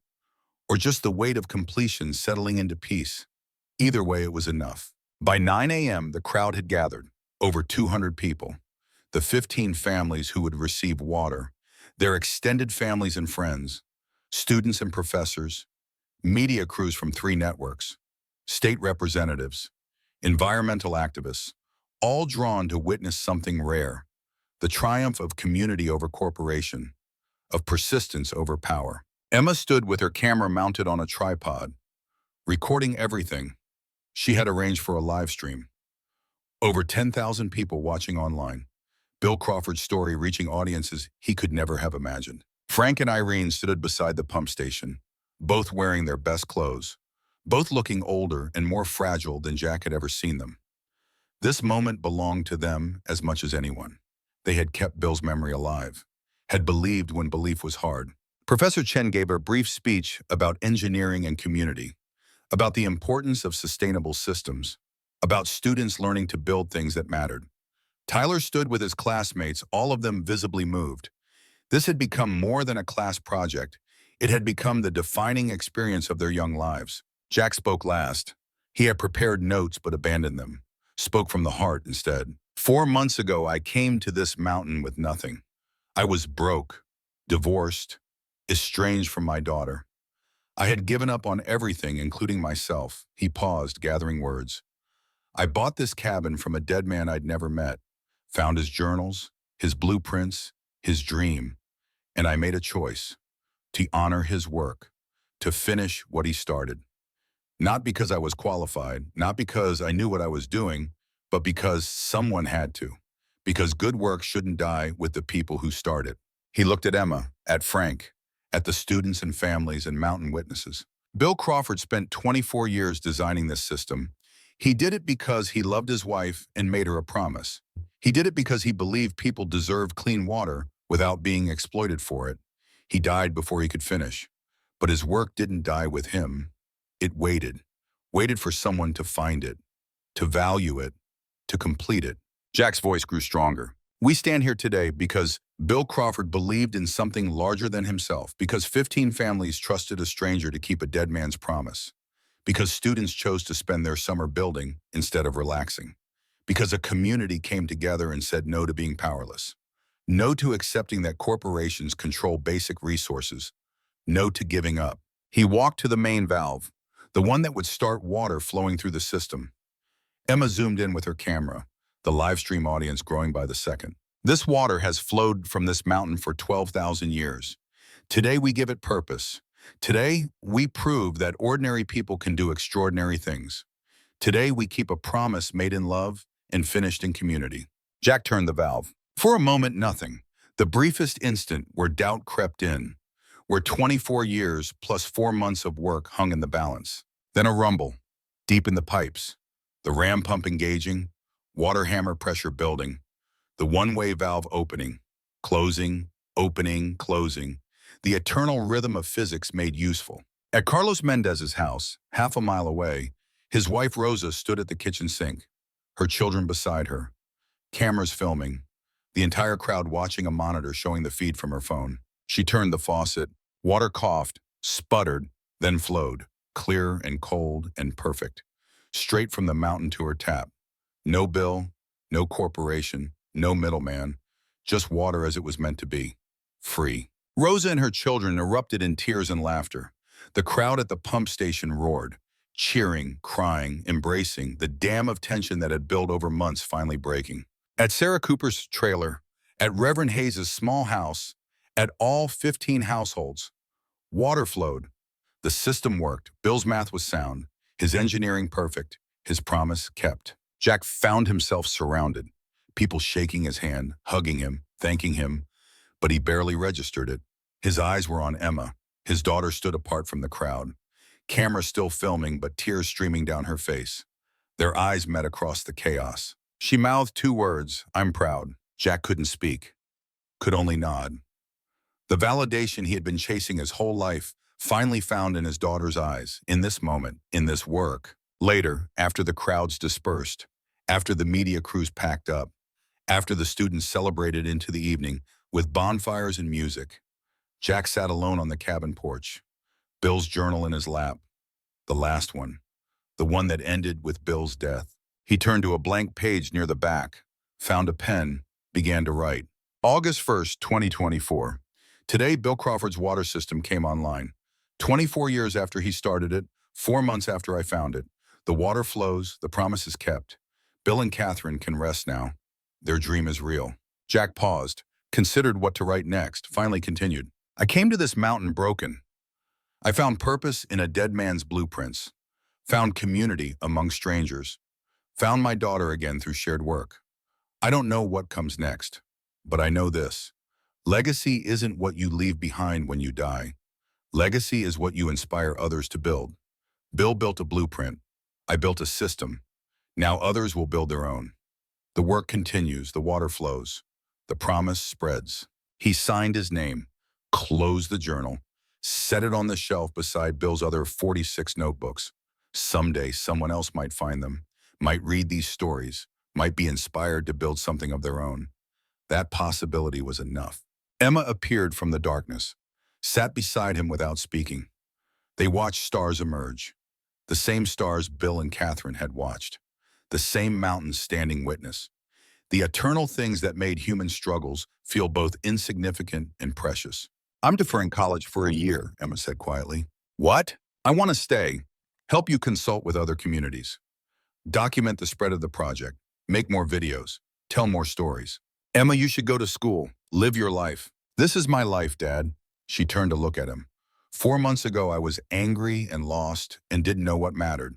or just the weight of completion settling into peace. Either way, it was enough. By 9 a.m., the crowd had gathered, over 200 people. The 15 families who would receive water, their extended families and friends, students and professors, media crews from 3 networks, state representatives, environmental activists, all drawn to witness something rare, the triumph of community over corporation. of persistence over power. Emma stood with her camera mounted on a tripod, recording everything. She had arranged for a live stream. Over 10,000 people watching online. Bill Crawford's story reaching audiences he could never have imagined. Frank and Irene stood beside the pump station, both wearing their best clothes, both looking older and more fragile than Jack had ever seen them. This moment belonged to them as much as anyone. They had kept Bill's memory alive, had believed when belief was hard. Professor Chen gave a brief speech about engineering and community, about the importance of sustainable systems, about students learning to build things that mattered. Tyler stood with his classmates, all of them visibly moved. This had become more than a class project. It had become the defining experience of their young lives. Jack spoke last. He had prepared notes but abandoned them, spoke from the heart instead. 4 months ago, I came to this mountain with nothing. I was broke, divorced, estranged from my daughter. I had given up on everything, including myself. He paused, gathering words. I bought this cabin from a dead man I'd never met, found his journals, his blueprints, his dream, and I made a choice to honor his work, to finish what he started. Not because I was qualified, not because I knew what I was doing, but because someone had to, because good work shouldn't die with the people who start it. He looked at Emma, at Frank, at the students and families and mountain witnesses. Bill Crawford spent 24 years designing this system. He did it because he loved his wife and made her a promise. He did it because he believed people deserved clean water without being exploited for it. He died before he could finish. But his work didn't die with him. It waited for someone to find it, to value it, to complete it. Jack's voice grew stronger. We stand here today because Bill Crawford believed in something larger than himself, because 15 families trusted a stranger to keep a dead man's promise, because students chose to spend their summer building instead of relaxing, because a community came together and said no to being powerless, no to accepting that corporations control basic resources, no to giving up. He walked to the main valve, the one that would start water flowing through the system. Emma zoomed in with her camera, the live stream audience growing by the second. This water has flowed from this mountain for 12,000 years. Today we give it purpose. Today we prove that ordinary people can do extraordinary things. Today we keep a promise made in love and finished in community. Jack turned the valve. For a moment, nothing. The briefest instant where doubt crept in, where 24 years plus 4 months of work hung in the balance. Then a rumble, deep in the pipes, the ram pump engaging, water hammer pressure building, the one-way valve opening, closing, opening, closing, the eternal rhythm of physics made useful. At Carlos Mendez's house, half a mile away, his wife Rosa stood at the kitchen sink, her children beside her, cameras filming, the entire crowd watching a monitor showing the feed from her phone. She turned the faucet, water coughed, sputtered, then flowed, clear and cold and perfect, straight from the mountain to her tap. No bill, no corporation, no middleman, just water as it was meant to be, free. Rosa and her children erupted in tears and laughter. The crowd at the pump station roared, cheering, crying, embracing, the dam of tension that had built over months finally breaking. At Sarah Cooper's trailer, at Reverend Hayes' small house, at all 15 households, water flowed. The system worked. Bill's math was sound, his engineering perfect, his promise kept. Jack found himself surrounded, people shaking his hand, hugging him, thanking him, but he barely registered it. His eyes were on Emma. His daughter stood apart from the crowd, camera still filming but tears streaming down her face. Their eyes met across the chaos. She mouthed 2 words, "I'm proud." Jack couldn't speak, could only nod. The validation he had been chasing his whole life finally found in his daughter's eyes, in this moment, in this work. Later, after the crowds dispersed, after the media crews packed up, after the students celebrated into the evening with bonfires and music, Jack sat alone on the cabin porch, Bill's journal in his lap, the last one, the one that ended with Bill's death. He turned to a blank page near the back, found a pen, began to write. August 1st, 2024. Today, Bill Crawford's water system came online. 24 years after he started it, 4 months after I found it. The water flows, the promise is kept. Bill and Catherine can rest now. Their dream is real. Jack paused, considered what to write next, finally continued. I came to this mountain broken. I found purpose in a dead man's blueprints, found community among strangers, found my daughter again through shared work. I don't know what comes next, but I know this. Legacy isn't what you leave behind when you die. Legacy is what you inspire others to build. Bill built a blueprint. I built a system. Now others will build their own. The work continues, the water flows. The promise spreads. He signed his name, closed the journal, set it on the shelf beside Bill's other 46 notebooks. Someday someone else might find them, might read these stories, might be inspired to build something of their own. That possibility was enough. Emma appeared from the darkness, sat beside him without speaking. They watched stars emerge, the same stars Bill and Catherine had watched, the same mountains standing witness, the eternal things that made human struggles feel both insignificant and precious. I'm deferring college for a year, Emma said quietly. What? I want to stay, help you consult with other communities, document the spread of the project, make more videos, tell more stories. Emma, you should go to school, live your life. This is my life, Dad. She turned to look at him. 4 months ago, I was angry and lost and didn't know what mattered.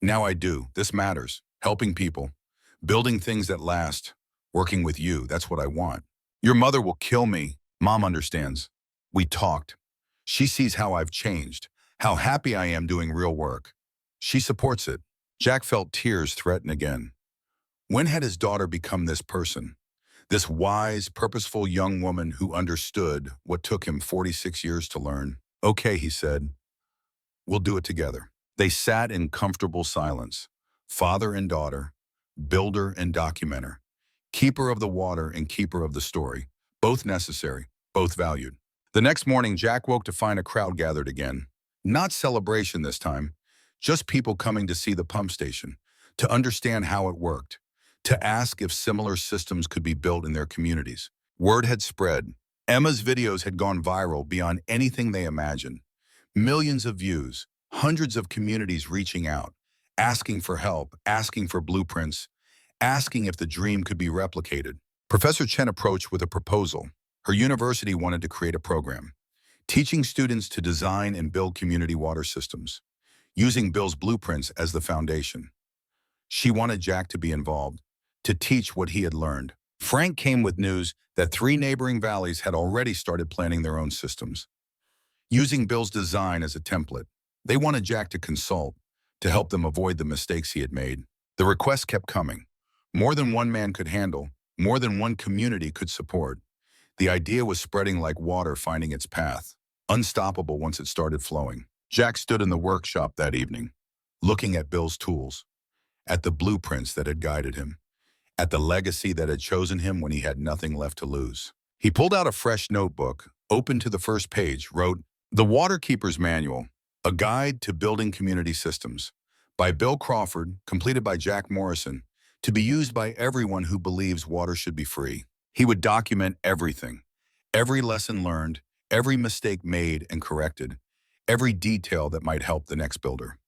Now I do. This matters. Helping people, building things that last, working with you. That's what I want. Your mother will kill me. Mom understands. We talked. She sees how I've changed, how happy I am doing real work. She supports it. Jack felt tears threaten again. When had his daughter become this person? This wise, purposeful young woman who understood what took him 46 years to learn. Okay, he said. We'll do it together. They sat in comfortable silence. Father and daughter, builder and documenter, keeper of the water and keeper of the story. Both necessary, both valued. The next morning, Jack woke to find a crowd gathered again. Not celebration this time, just people coming to see the pump station, to understand how it worked, to ask if similar systems could be built in their communities. Word had spread. Emma's videos had gone viral beyond anything they imagined. Millions of views, hundreds of communities reaching out, asking for help, asking for blueprints, asking if the dream could be replicated. Professor Chen approached with a proposal. Her university wanted to create a program, teaching students to design and build community water systems, using Bill's blueprints as the foundation. She wanted Jack to be involved, to teach what he had learned. Frank came with news that 3 neighboring valleys had already started planning their own systems. Using Bill's design as a template, they wanted Jack to consult, to help them avoid the mistakes he had made. The requests kept coming. More than one man could handle, more than one community could support. The idea was spreading like water finding its path, unstoppable once it started flowing. Jack stood in the workshop that evening, looking at Bill's tools, at the blueprints that had guided him, at the legacy that had chosen him when he had nothing left to lose. He pulled out a fresh notebook, opened to the first page, wrote, "The Waterkeeper's Manual, a Guide to Building Community Systems, by Bill Crawford, completed by Jack Morrison, to be used by everyone who believes water should be free." He would document everything, every lesson learned, every mistake made and corrected, every detail that might help the next builder.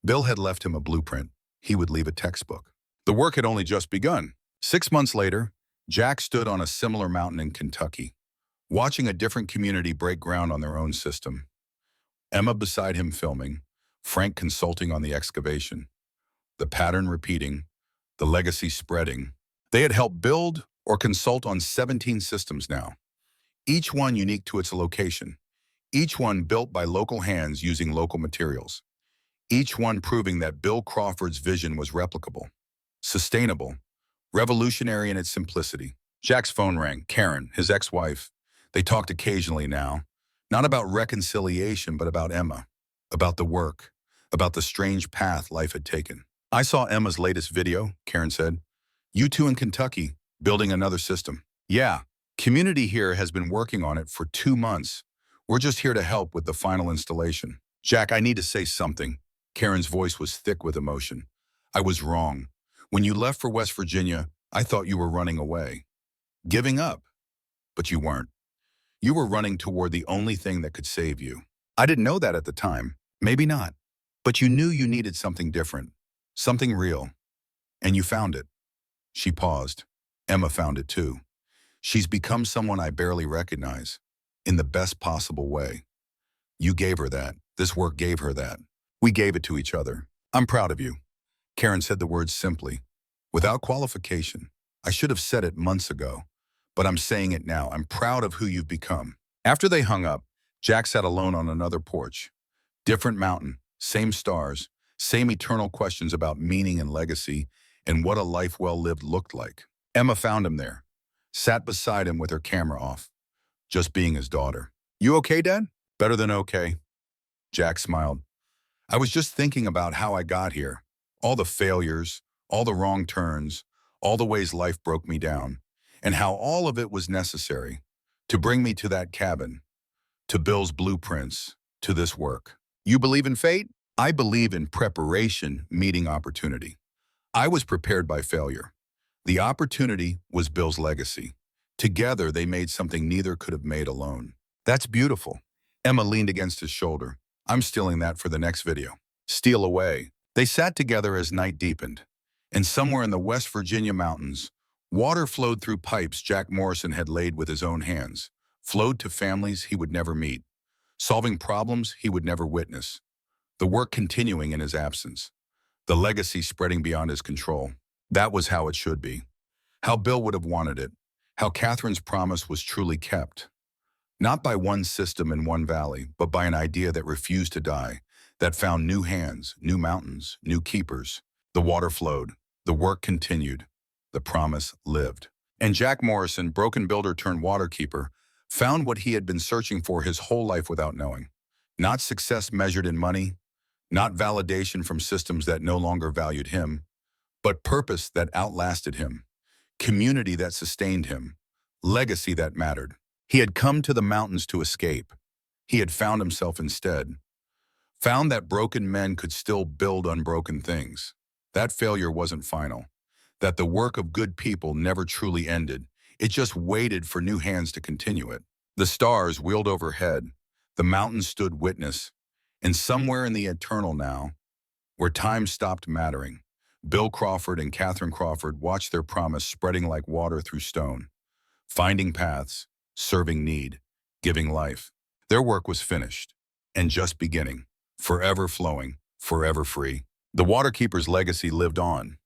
Bill had left him a blueprint. He would leave a textbook. The work had only just begun. 6 months later, Jack stood on a similar mountain in Kentucky, watching a different community break ground on their own system. Emma beside him filming, Frank consulting on the excavation, the pattern repeating, the legacy spreading. They had helped build or consult on 17 systems now, each one unique to its location, each one built by local hands using local materials, each one proving that Bill Crawford's vision was replicable, sustainable, revolutionary in its simplicity. Jack's phone rang. Karen, his ex-wife. They talked occasionally now, not about reconciliation, but about Emma, about the work, about the strange path life had taken. "I saw Emma's latest video," Karen said. "You two in Kentucky, building another system." "Yeah, community here has been working on it for 2 months. We're just here to help with the final installation." "Jack, I need to say something." Karen's voice was thick with emotion. "I was wrong. When you left for West Virginia, I thought you were running away, giving up. But you weren't. You were running toward the only thing that could save you. I didn't know that at the time. Maybe not. But you knew you needed something different, something real. And you found it." She paused. Emma found it too. "She's become someone I barely recognize. in the best possible way. You gave her that. This work gave her that. We gave it to each other. I'm proud of you. Karen said the words simply, without qualification. I should have said it months ago, but I'm saying it now. I'm proud of who you've become. After they hung up, Jack sat alone on another porch. Different mountain, same stars, same eternal questions about meaning and legacy and what a life well lived looked like. Emma found him there, sat beside him with her camera off, just being his daughter. You okay, Dad? Better than okay. Jack smiled. I was just thinking about how I got here. All the failures, all the wrong turns, all the ways life broke me down, and how all of it was necessary to bring me to that cabin, to Bill's blueprints, to this work. You believe in fate? I believe in preparation meeting opportunity. I was prepared by failure. The opportunity was Bill's legacy. Together, they made something neither could have made alone. That's beautiful. Emma leaned against his shoulder. I'm stealing that for the next video. Steal away. They sat together as night deepened. And somewhere in the West Virginia mountains, water flowed through pipes Jack Morrison had laid with his own hands, flowed to families he would never meet, solving problems he would never witness. The work continuing in his absence. The legacy spreading beyond his control. That was how it should be. How Bill would have wanted it. How Catherine's promise was truly kept. Not by one system in one valley, but by an idea that refused to die, that found new hands, new mountains, new keepers. The water flowed. The work continued. The promise lived. And Jack Morrison, broken builder turned waterkeeper, found what he had been searching for his whole life without knowing. Not success measured in money, not validation from systems that no longer valued him, but purpose that outlasted him, community that sustained him, legacy that mattered. He had come to the mountains to escape. He had found himself instead. Found that broken men could still build unbroken things. That failure wasn't final. That the work of good people never truly ended. It just waited for new hands to continue it. The stars wheeled overhead. The mountains stood witness. And somewhere in the eternal now, where time stopped mattering, Bill Crawford and Catherine Crawford watched their promise spreading like water through stone, finding paths, serving need, giving life. Their work was finished and just beginning, forever flowing, forever free. The Waterkeeper's legacy lived on,